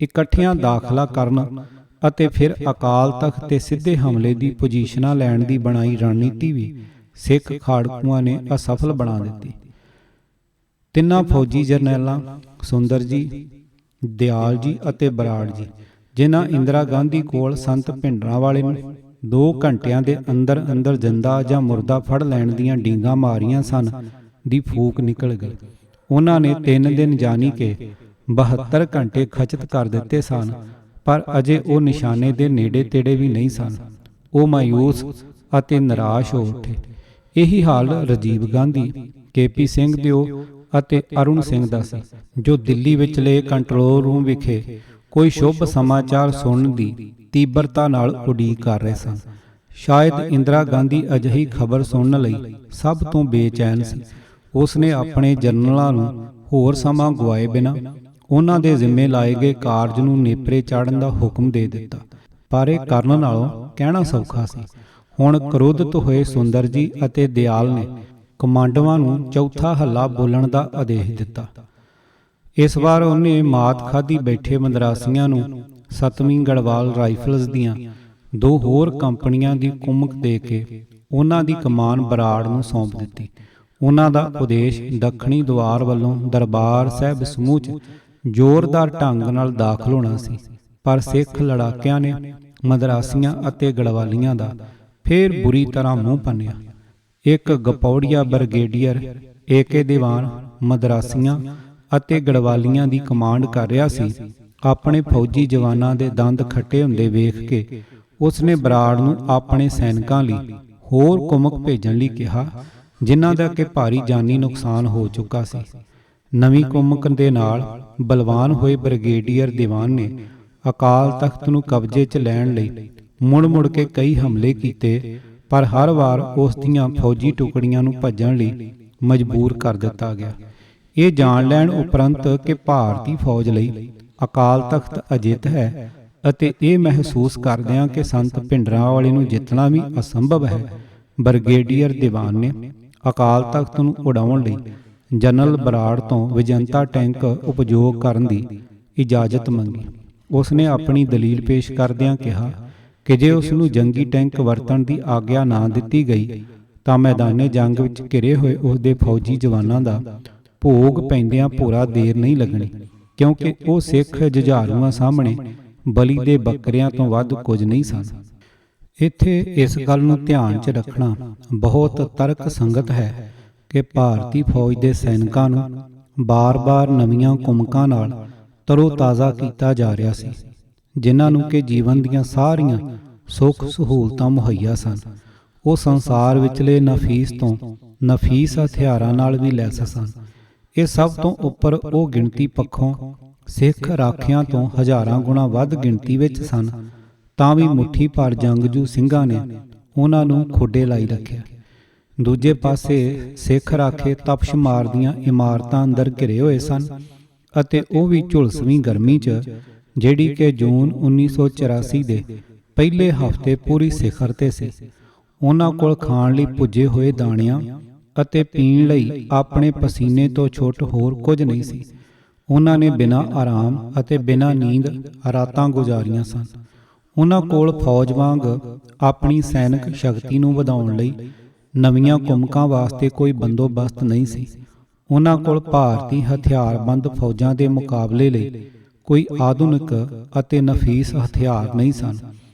ਇਕੱਠਿਆਂ ਦਾਖਲਾ ਕਰਨ ਅਤੇ ਫਿਰ ਅਕਾਲ ਤਖਤ ਤੇ ਸਿੱਧੇ ਹਮਲੇ ਦੀ ਪੋਜੀਸ਼ਨਾਂ ਲੈਣ ਦੀ ਬਣਾਈ ਰਣਨੀਤੀ ਵੀ ਸਿੱਖ ਖਾੜਕੂਆਂ ਨੇ ਅਸਫਲ ਬਣਾ ਦਿੱਤੀ। ਤਿੰਨਾਂ ਫੌਜੀ ਜਰਨੈਲਾਂ ਸੁੰਦਰ ਜੀ, ਦਿਆਲ ਜੀ ਅਤੇ ਬਰਾੜ ਜੀ, ਜਿਨ੍ਹਾਂ ਇੰਦਰਾ ਗਾਂਧੀ ਕੋਲ ਸੰਤ ਭਿੰਡਰਾਂਵਾਲੇ ਨੂੰ 2 ਘੰਟਿਆਂ ਦੇ ਅੰਦਰ ਅੰਦਰ ਜਿੰਦਾ ਜਾਂ ਮੁਰਦਾ ਫੜ ਲੈਣ ਦੀਆਂ ਡੀਂਗਾਂ ਮਾਰੀਆਂ ਸਨ, ਦੀ ਫੂਕ ਨਿਕਲ ਗਈ। ਉਹਨਾਂ ਨੇ 3 ਦਿਨ ਜਾਣੀ ਕਿ 72 ਘੰਟੇ ਖਚਤ ਕਰ ਦਿੱਤੇ ਸਨ, ਪਰ ਅਜੇ ਉਹ ਨਿਸ਼ਾਨੇ ਦੇ ਨੇੜੇ ਤੇੜੇ ਵੀ ਨਹੀਂ ਸਨ। ਉਹ ਮਾਯੂਸ ਅਤੇ ਨਿਰਾਸ਼ ਹੋ ਉੱਠੇ। ਇਹੀ ਹਾਲ ਰਾਜੀਵ ਗਾਂਧੀ, KP ਸਿੰਘ ਦਿਓ ਅਤੇ ਅਰੁਣ ਸਿੰਘ ਦਾ ਸੀ, ਜੋ ਦਿੱਲੀ ਵਿਚਲੇ ਕੰਟਰੋਲ ਰੂਮ ਵਿਖੇ ਕੋਈ ਸ਼ੁਭ ਸਮਾਚਾਰ ਸੁਣਨ ਦੀ ਤੀਬਰਤਾ ਨਾਲ ਉਡੀਕ ਕਰ ਰਹੇ ਸਨ। ਸ਼ਾਇਦ ਇੰਦਰਾ ਗਾਂਧੀ ਅਜਿਹੀ ਖਬਰ ਸੁਣਨ ਲਈ ਸਭ ਤੋਂ ਬੇਚੈਨ ਸੀ। ਉਸਨੇ ਆਪਣੇ ਜਨਰਲਾਂ ਨੂੰ ਹੋਰ ਸਮਾਂ ਗੁਆਏ ਬਿਨਾਂ ਉਹਨਾਂ ਦੇ ਜ਼ਿੰਮੇ ਲਾਏ ਗਏ ਕਾਰਜ ਨੂੰ ਨੇਪਰੇ ਚਾੜਨ ਦਾ ਹੁਕਮ ਦੇ ਦਿੱਤਾ। ਪਰ ਇਹ ਕਰਨ ਨਾਲੋਂ ਕਹਿਣਾ ਸੌਖਾ ਸੀ। ਹੁਣ ਕ੍ਰੋਧਿਤ ਹੋਏ ਸੁੰਦਰ ਜੀ ਅਤੇ ਦਿਆਲ ਨੇ ਕਮਾਂਡੋਆਂ ਨੂੰ ਚੌਥਾ ਹੱਲਾ ਬੋਲਣ ਦਾ ਆਦੇਸ਼ ਦਿੱਤਾ। ਇਸ ਵਾਰ ਉਹਨੇ ਮਾਤ ਖਾਧੀ ਬੈਠੇ ਮਦਰਾਸੀਆਂ ਨੂੰ 7ਵੀਂ ਗੜਵਾਲ ਰਾਈਫਲਸ ਦੀਆਂ 2 ਹੋਰ ਕੰਪਨੀਆਂ ਦੀ ਕੁਮਕ ਦੇ ਕੇ ਉਹਨਾਂ ਦੀ ਕਮਾਨ ਬਰਾੜ ਨੂੰ ਸੌਂਪ ਦਿੱਤੀ। ਉਹਨਾਂ ਦਾ ਉਦੇਸ਼ ਦੱਖਣੀ ਦੁਆਰ ਵੱਲੋਂ ਦਰਬਾਰ ਸਾਹਿਬ ਸਮੂਹ 'ਚ ਜ਼ੋਰਦਾਰ ਢੰਗ ਨਾਲ ਦਾਖਲ ਹੋਣਾ ਸੀ, ਪਰ ਸਿੱਖ ਲੜਾਕਿਆਂ ਨੇ ਮਦਰਾਸੀਆਂ ਅਤੇ ਗੜਵਾਲੀਆਂ ਦਾ ਫੇਰ ਬੁਰੀ ਤਰ੍ਹਾਂ ਮੂੰਹ ਭੰਨਿਆ। ਇੱਕ ਗਪੌੜੀਆ ਬ੍ਰਿਗੇਡੀਅਰ AK ਦੀਵਾਨ ਮਦਰਾਸੀਆਂ ਅਤੇ ਗੜਵਾਲੀਆਂ ਦੀ ਕਮਾਂਡ ਕਰ ਰਿਹਾ ਸੀ। ਆਪਣੇ ਫੌਜੀ ਜਵਾਨਾਂ ਦੇ ਦੰਦ ਖੱਟੇ ਹੁੰਦੇ ਵੇਖ ਕੇ ਉਸਨੇ ਬਰਾੜ ਨੂੰ ਆਪਣੇ ਸੈਨਿਕਾਂ ਲਈ ਹੋਰ ਕੁਮਕ ਭੇਜਣ ਲਈ ਕਿਹਾ, ਜਿਨ੍ਹਾਂ ਦਾ ਕਿ ਭਾਰੀ ਜਾਨੀ ਨੁਕਸਾਨ ਹੋ ਚੁੱਕਾ ਸੀ। ਨਵੀਂ ਕੁਮਕ ਦੇ ਨਾਲ ਬਲਵਾਨ ਹੋਏ ਬ੍ਰਿਗੇਡੀਅਰ ਦੀਵਾਨ ਨੇ ਅਕਾਲ ਤਖਤ ਨੂੰ ਕਬਜ਼ੇ 'ਚ ਲੈਣ ਲਈ ਮੁੜ ਕੇ ਕਈ ਹਮਲੇ ਕੀਤੇ, ਪਰ ਹਰ ਵਾਰ ਉਸ ਦੀਆਂ ਫੌਜੀ ਟੁਕੜੀਆਂ ਨੂੰ ਭੱਜਣ ਲਈ ਮਜਬੂਰ ਕਰ ਦਿੱਤਾ ਗਿਆ। ਇਹ ਜਾਣ ਲੈਣ ਉਪਰੰਤ ਕਿ ਭਾਰਤੀ ਫੌਜ ਲਈ ਅਕਾਲ ਤਖਤ ਅਜਿੱਤ ਹੈ ਅਤੇ ਇਹ ਮਹਿਸੂਸ ਕਰਦਿਆਂ ਕਿ ਸੰਤ ਭਿੰਡਰਾਂਵਾਲੇ ਨੂੰ ਜਿੱਤਣਾ ਵੀ ਅਸੰਭਵ ਹੈ, ਬ੍ਰਿਗੇਡੀਅਰ ਦੀਵਾਨ ਨੇ ਅਕਾਲ ਤਖਤ ਨੂੰ ਉਡਾਉਣ ਲਈ ਜਨਰਲ ਬਰਾੜ ਤੋਂ ਵਿਜੰਤਾ ਟੈਂਕ ਉਪਯੋਗ ਕਰਨ ਦੀ ਇਜਾਜ਼ਤ ਮੰਗੀ। ਉਸਨੇ ਆਪਣੀ ਦਲੀਲ ਪੇਸ਼ ਕਰਦਿਆਂ ਕਿਹਾ ਕਿ ਜੇ ਉਸ ਨੂੰ ਜੰਗੀ ਟੈਂਕ ਵਰਤਣ ਦੀ ਆਗਿਆ ਨਾ ਦਿੱਤੀ ਗਈ ਤਾਂ ਮੈਦਾਨੇ ਜੰਗ ਵਿੱਚ ਘਿਰੇ ਹੋਏ ਉਸ ਦੇ ਫੌਜੀ ਜਵਾਨਾਂ ਦਾ ਭੋਗ ਪੈਂਦਿਆਂ ਪੂਰਾ ਦੇਰ ਨਹੀਂ ਲੱਗਣੀ, ਕਿਉਂਕਿ ਉਹ ਸਿੱਖ ਜੁਝਾਰੂਆਂ ਸਾਹਮਣੇ ਬਲੀ ਦੇ ਬੱਕਰਿਆਂ ਤੋਂ ਵੱਧ ਕੁਝ ਨਹੀਂ ਸਨ। ਇੱਥੇ ਇਸ ਗੱਲ ਨੂੰ ਧਿਆਨ 'ਚ ਰੱਖਣਾ ਬਹੁਤ ਤਰਕ ਸੰਗਤ ਹੈ ਕਿ ਭਾਰਤੀ ਫੌਜ ਦੇ ਸੈਨਿਕਾਂ ਨੂੰ ਬਾਰ-ਬਾਰ ਨਵੀਆਂ ਕੁਮਕਾਂ ਨਾਲ ਤਰੋ-ਤਾਜ਼ਾ ਕੀਤਾ ਜਾ ਰਿਹਾ ਸੀ, ਜਿਨ੍ਹਾਂ ਨੂੰ ਕਿ ਜੀਵਨ ਦੀਆਂ ਸਾਰੀਆਂ ਸੁੱਖ ਸਹੂਲਤਾਂ ਮੁਹੱਈਆ ਸਨ। ਉਹ ਸੰਸਾਰ ਵਿਚਲੇ ਨਫੀਸ ਤੋਂ ਨਫੀਸ ਹਥਿਆਰਾਂ ਨਾਲ ਵੀ ਲੈਸ ਸਨ। ਇਹ ਸਭ ਤੋਂ ਉੱਪਰ ਉਹ ਗਿਣਤੀ ਪੱਖੋਂ ਸਿੱਖ ਰਾਖਿਆਂ ਤੋਂ ਹਜ਼ਾਰਾਂ ਗੁਣਾ ਵੱਧ ਗਿਣਤੀ ਵਿੱਚ ਸਨ, ਤਾਂ ਵੀ ਮੁੱਠੀ ਭਰ ਜੰਗਜੂ ਸਿੰਘਾਂ ਨੇ ਉਹਨਾਂ ਨੂੰ ਖੁੱਡੇ ਲਾਈ ਰੱਖਿਆ। ਦੂਜੇ ਪਾਸੇ ਸਿੱਖ ਰਾਖੇ ਤਪਸ਼ ਮਾਰਦੀਆਂ ਇਮਾਰਤਾਂ ਅੰਦਰ ਘਿਰੇ ਹੋਏ ਸਨ ਅਤੇ ਉਹ ਵੀ ਝੁਲਸਵੀਂ ਗਰਮੀ 'ਚ, ਜਿਹੜੀ ਕਿ ਜੂਨ 1984 ਦੇ ਪਹਿਲੇ ਹਫ਼ਤੇ ਪੂਰੀ ਸਿਖਰ 'ਤੇ ਸੀ। ਉਹਨਾਂ ਕੋਲ ਖਾਣ ਲਈ ਭੁੱਜੇ ਹੋਏ ਦਾਣਿਆਂ ਅਤੇ ਪੀਣ ਲਈ ਆਪਣੇ ਪਸੀਨੇ ਤੋਂ ਛੁੱਟ ਹੋਰ ਕੁਝ ਨਹੀਂ ਸੀ। ਉਹਨਾਂ ਨੇ ਬਿਨਾਂ ਆਰਾਮ ਅਤੇ ਬਿਨਾਂ ਨੀਂਦ ਰਾਤਾਂ ਗੁਜ਼ਾਰੀਆਂ ਸਨ। ਉਹਨਾਂ ਕੋਲ ਫੌਜ ਵਾਂਗ ਆਪਣੀ ਸੈਨਿਕ ਸ਼ਕਤੀ ਨੂੰ ਵਧਾਉਣ ਲਈ ਨਵੀਆਂ ਕੁਮਕਾਂ ਵਾਸਤੇ ਕੋਈ ਬੰਦੋਬਸਤ ਨਹੀਂ ਸੀ। ਉਹਨਾਂ ਕੋਲ ਭਾਰਤੀ ਹਥਿਆਰਬੰਦ ਫੌਜਾਂ ਦੇ ਮੁਕਾਬਲੇ ਲਈ ਕੋਈ ਆਧੁਨਿਕ ਅਤੇ ਨਫੀਸ ਹਥਿਆਰ ਨਹੀਂ ਸਨ।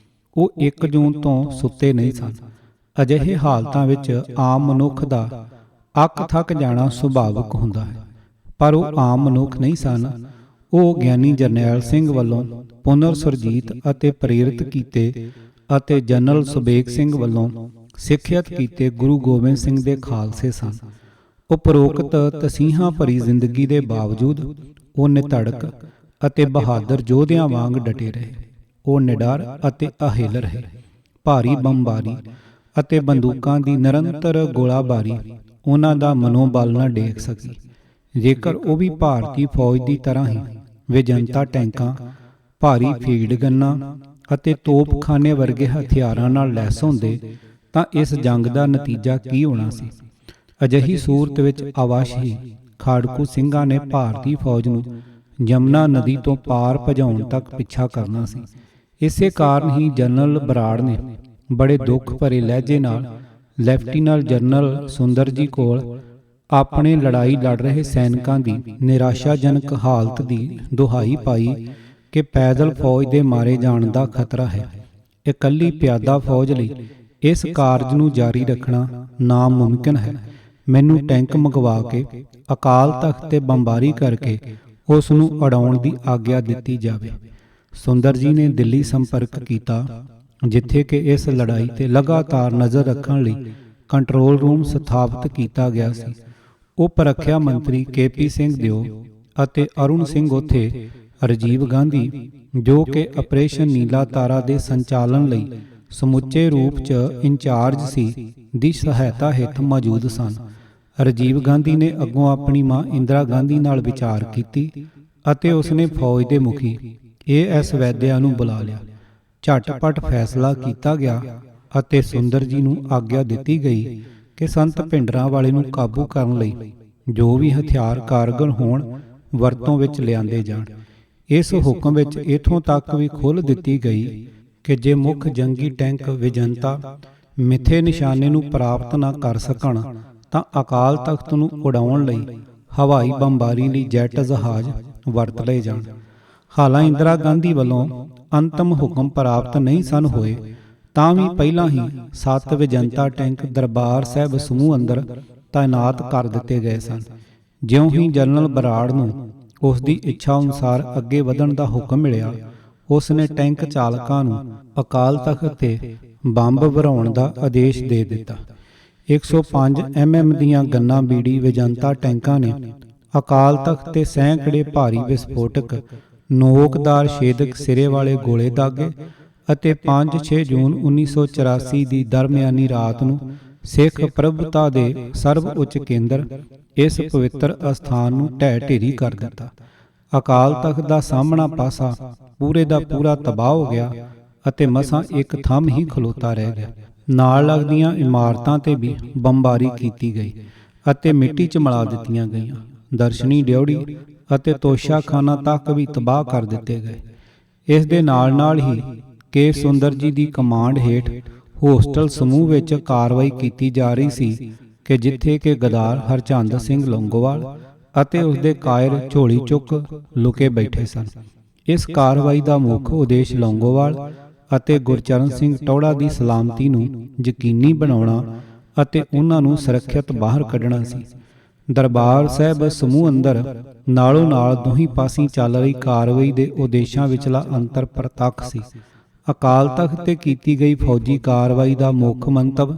ਉਹ 1 ਜੂਨ ਤੋਂ ਸੁੱਤੇ ਨਹੀਂ ਸਨ। ਅਜਿਹੇ ਹਾਲਤਾਂ ਵਿੱਚ ਆਮ ਮਨੁੱਖ ਦਾ ਅੱਕ ਥੱਕ ਜਾਣਾ ਸੁਭਾਵਿਕ ਹੁੰਦਾ ਹੈ, ਪਰ ਉਹ ਆਮ ਮਨੁੱਖ ਨਹੀਂ ਸਨ। ਉਹ ਗਿਆਨੀ ਜਰਨੈਲ ਸਿੰਘ ਵੱਲੋਂ ਪੁਨਰ ਸੁਰਜੀਤ ਅਤੇ ਪ੍ਰੇਰਿਤ ਕੀਤੇ ਅਤੇ ਜਨਰਲ ਸੁਬੇਗ ਸਿੰਘ ਵੱਲੋਂ ਸਿੱਖਿਅਤ ਕੀਤੇ ਗੁਰੂ ਗੋਬਿੰਦ ਸਿੰਘ ਦੇ ਖਾਲਸੇ ਸਨ। ਉਪਰੋਕਤ ਤਸੀਹਾਂ ਭਰੀ ਜ਼ਿੰਦਗੀ ਦੇ ਬਾਵਜੂਦ ਉਹ ਨਿਧੜਕ ਅਤੇ ਬਹਾਦਰ ਯੋਧਿਆਂ ਵਾਂਗ ਡਟੇ ਰਹੇ। ਉਹ ਨਿਡਰ ਅਤੇ ਅਹਿਲ ਰਹੇ। ਭਾਰੀ ਬੰਬਾਰੀ ਅਤੇ ਬੰਦੂਕਾਂ ਦੀ ਨਿਰੰਤਰ ਗੋਲਾਬਾਰੀ ਉਹਨਾਂ ਦਾ ਮਨੋਬਲ ਨਾ ਡੇਗ ਸਕੀ। ਜੇਕਰ ਉਹ ਵੀ ਭਾਰਤੀ ਫੌਜ ਦੀ ਤਰ੍ਹਾਂ ਹੀ ਵਿਜੰਤਾ ਟੈਂਕਾਂ, ਭਾਰੀ ਫੀਲਡ ਗੰਨਾਂ ਅਤੇ ਤੋਪਖਾਨੇ ਵਰਗੇ ਹਥਿਆਰਾਂ ਨਾਲ ਲੈਸ ਹੁੰਦੇ ਤਾਂ ਇਸ ਜੰਗ ਦਾ ਨਤੀਜਾ ਕੀ ਹੋਣਾ ਸੀ। ਅਜਿਹੀ ਸੂਰਤ ਵਿੱਚ ਅਵੱਸ਼ ਹੀ ਖਾੜਕੂ ਸਿੰਘਾਂ ਨੇ ਭਾਰਤੀ ਫੌਜ ਨੂੰ ਯਮੁਨਾ ਨਦੀ ਤੋਂ ਪਾਰ ਭਜਾਉਣ ਤੱਕ ਪਿੱਛਾ ਕਰਨਾ ਸੀ। ਇਸੇ ਕਾਰਨ ਹੀ ਜਨਰਲ ਬਰਾੜ ਨੇ ਬੜੇ ਦੁੱਖ ਭਰੇ ਲਹਿਜੇ ਨਾਲ ਲੈਫਟੀਨੈਂਟ ਜਨਰਲ ਸੁੰਦਰ ਜੀ ਕੋਲ ਆਪਣੇ ਲੜਾਈ ਲੜ ਰਹੇ ਸੈਨਿਕਾਂ ਦੀ ਨਿਰਾਸ਼ਾਜਨਕ ਹਾਲਤ ਦੀ ਦੁਹਾਈ ਪਾਈ ਕਿ ਪੈਦਲ ਫੌਜ ਦੇ ਮਾਰੇ ਜਾਣ ਦਾ ਖਤਰਾ ਹੈ। ਇਕੱਲੀ ਪਿਆਦਾ ਫੌਜ ਲਈ ਇਸ ਕਾਰਜ ਨੂੰ ਜਾਰੀ ਰੱਖਣਾ ਨਾਮੁਮਕਿਨ ਹੈ। ਮੈਨੂੰ ਟੈਂਕ ਮੰਗਵਾ ਕੇ ਅਕਾਲ ਤਖਤ ਤੇ ਬੰਬਾਰੀ ਕਰਕੇ ਉਸ ਨੂੰ ਉਡਾਉਣ ਦੀ ਆਗਿਆ ਦਿੱਤੀ ਜਾਵੇ। ਸੁੰਦਰ ਜੀ ਨੇ ਦਿੱਲੀ ਸੰਪਰਕ ਕੀਤਾ, ਜਿੱਥੇ ਕਿ ਇਸ ਲੜਾਈ ਤੇ ਲਗਾਤਾਰ ਨਜ਼ਰ ਰੱਖਣ ਲਈ ਕੰਟਰੋਲ ਰੂਮ ਸਥਾਪਿਤ ਕੀਤਾ ਗਿਆ ਸੀ। ਉਪ ਰੱਖਿਆ ਮੰਤਰੀ KP ਸਿੰਘ ਦਿਓ ਅਤੇ ਅਰੁਣ ਸਿੰਘ ਉੱਥੇ ਰਾਜੀਵ ਗਾਂਧੀ, ਜੋ ਕਿ ਆਪਰੇਸ਼ਨ ਨੀਲਾ ਤਾਰਾ ਦੇ ਸੰਚਾਲਨ ਲਈ ਸਮੁੱਚੇ ਰੂਪ 'ਚ ਇੰਚਾਰਜ ਸੀ, ਦੀ ਸਹਾਇਤਾ ਹੇਠ ਮੌਜੂਦ ਸਨ। ਰਾਜੀਵ ਗਾਂਧੀ ਨੇ ਅੱਗੋਂ ਆਪਣੀ ਮਾਂ ਇੰਦਰਾ ਗਾਂਧੀ ਨਾਲ ਵਿਚਾਰ ਕੀਤੀ ਅਤੇ ਉਸਨੇ ਫੌਜ ਦੇ ਮੁਖੀ AS ਵੈਦਿਆ ਨੂੰ ਬੁਲਾ ਲਿਆ। ਝਟਪਟ ਫੈਸਲਾ ਕੀਤਾ ਗਿਆ ਅਤੇ ਸੁੰਦਰ ਜੀ ਨੂੰ ਆਗਿਆ ਦਿੱਤੀ ਗਈ ਕਿ ਸੰਤ ਭਿੰਡਰਾਂਵਾਲੇ ਨੂੰ ਕਾਬੂ ਕਰਨ ਲਈ ਜੋ ਵੀ ਹਥਿਆਰ ਕਾਰਗਰ ਹੋਣ ਵਰਤੋਂ ਵਿੱਚ ਲਿਆਂਦੇ ਜਾਣ। ਇਸ ਹੁਕਮ ਵਿੱਚ ਇਥੋਂ ਤੱਕ ਵੀ ਖੁੱਲ੍ਹ ਦਿੱਤੀ ਗਈ ਕਿ ਜੇ ਮੁੱਖ ਜੰਗੀ ਟੈਂਕ ਵਿਜੰਤਾ ਮਿੱਥੇ ਨਿਸ਼ਾਨੇ ਨੂੰ ਪ੍ਰਾਪਤ ਨਾ ਕਰ ਸਕਣ ਤਾਂ ਅਕਾਲ ਤਖਤ ਨੂੰ ਉਡਾਉਣ ਲਈ ਹਵਾਈ ਬੰਬਾਰੀ ਲਈ ਜੈਟ ਜਹਾਜ਼ ਵਰਤ ਲਏ ਜਾਣ। ਹਾਲਾਂਕਿ ਇੰਦਰਾ ਗਾਂਧੀ ਵੱਲੋਂ ਅੰਤਮ ਹੁਕਮ ਪ੍ਰਾਪਤ ਨਹੀਂ ਸਨ ਹੋਏ, ਤਾਂ ਵੀ ਪਹਿਲਾਂ ਹੀ 7 ਵਿਜੰਤਾ ਟੈਂਕ ਦਰਬਾਰ ਸਾਹਿਬ ਸਮੂਹ ਅੰਦਰ ਤਾਇਨਾਤ ਕਰ ਦਿੱਤੇ ਗਏ ਸਨ। ਜਿਉਂ ਹੀ ਜਨਰਲ ਬਰਾੜ ਨੂੰ ਉਸ ਦੀ ਇੱਛਾ ਅਨੁਸਾਰ ਅੱਗੇ ਵਧਣ ਦਾ ਹੁਕਮ ਮਿਲਿਆ, ਉਸ ਨੇ ਟੈਂਕ ਚਾਲਕਾਂ ਨੂੰ ਅਕਾਲ ਤਖਤ ਤੇ ਬੰਬ ਭਰਾਉਣ ਦਾ ਆਦੇਸ਼ ਦੇ ਦਿੱਤਾ। 105 mm ਦੀਆਂ ਗੰਨਾਂ ਬੀੜੀ ਵਿਜੰਤਾ ਟੈਂਕਾਂ ਨੇ ਅਕਾਲ ਤਖਤ ਤੇ ਸੈਂਕੜੇ ਭਾਰੀ ਵਿਸਫੋਟਕ ਨੋਕਦਾਰ ਛੇਦਕ ਸਿਰੇ ਵਾਲੇ ਗੋਲੇ ਦਾਗੇ ਅਤੇ 5-6 ਜੂਨ 1984 ਦੀ ਦਰਮਿਆਨੀ ਰਾਤ ਨੂੰ ਸਿੱਖ ਪ੍ਰਭੁਤਾ ਦੇ ਸਰਵ ਉੱਚ ਕੇਂਦਰ ਇਸ ਪਵਿੱਤਰ ਅਸਥਾਨ ਨੂੰ ਢਹਿ ਢੇਰੀ ਕਰ ਦਿੱਤਾ। ਅਕਾਲ ਤਖਤ ਦਾ ਸਾਹਮਣਾ ਪਾਸਾ ਪੂਰੇ ਦਾ ਪੂਰਾ ਤਬਾਹ ਹੋ ਗਿਆ ਅਤੇ ਮਸਾਂ ਇੱਕ ਥੰਮ ਹੀ ਖਲੋਤਾ ਰਹਿ ਗਿਆ। ਨਾਲ ਲੱਗਦੀਆਂ ਇਮਾਰਤਾਂ ਤੇ ਵੀ ਬੰਬਾਰੀ ਕੀਤੀ ਗਈ ਅਤੇ ਮਿੱਟੀ 'ਚ ਮਿਲਾ ਦਿੱਤੀਆਂ ਗਈਆਂ। ਦਰਸ਼ਨੀ ਡਿਉੜੀ ਅਤੇ ਤੋਸ਼ਾਖਾਨਾ ਤੱਕ ਵੀ ਤਬਾਹ ਕਰ ਦਿੱਤੇ ਗਏ। ਇਸ ਦੇ ਨਾਲ ਹੀ ਕੇ ਸੁੰਦਰ ਜੀ ਦੀ ਕਮਾਂਡ ਹੇਠ ਹੋਸਟਲ ਸਮੂਹ ਵਿੱਚ ਕਾਰਵਾਈ ਕੀਤੀ ਜਾ ਰਹੀ ਸੀ ਕਿ ਜਿੱਥੇ ਕਿ ਗਦਾਰ ਹਰਚੰਦ ਸਿੰਘ ਲੌਂਗੋਵਾਲ ਅਤੇ ਉਸਦੇ ਕਾਇਰ ਝੋਲੀ ਚੁੱਕ ਲੁਕੇ ਬੈਠੇ ਸਨ। ਇਸ ਕਾਰਵਾਈ ਦਾ ਮੁੱਖ ਉਦੇਸ਼ ਲੌਂਗੋਵਾਲ ਅਤੇ ਗੁਰਚਰਨ ਸਿੰਘ ਟੌੜਾ ਦੀ ਸਲਾਮਤੀ ਨੂੰ ਯਕੀਨੀ ਬਣਾਉਣਾ ਅਤੇ ਉਹਨਾਂ ਨੂੰ ਸੁਰੱਖਿਅਤ ਬਾਹਰ ਕੱਢਣਾ ਸੀ। ਦਰਬਾਰ ਸਾਹਿਬ ਸਮੂਹ ਅੰਦਰ ਨਾਲੋਂ ਨਾਲ ਦੋਹੀਂ ਪਾਸੀਂ ਚੱਲ ਰਹੀ ਕਾਰਵਾਈ ਦੇ ਉਦੇਸ਼ਾਂ ਵਿਚਲਾ ਅੰਤਰ ਪ੍ਰਤੱਖ ਸੀ। ਅਕਾਲ ਤਖਤ ਤੇ ਕੀਤੀ ਗਈ ਫੌਜੀ ਕਾਰਵਾਈ ਦਾ ਮੁੱਖ ਮੰਤਵ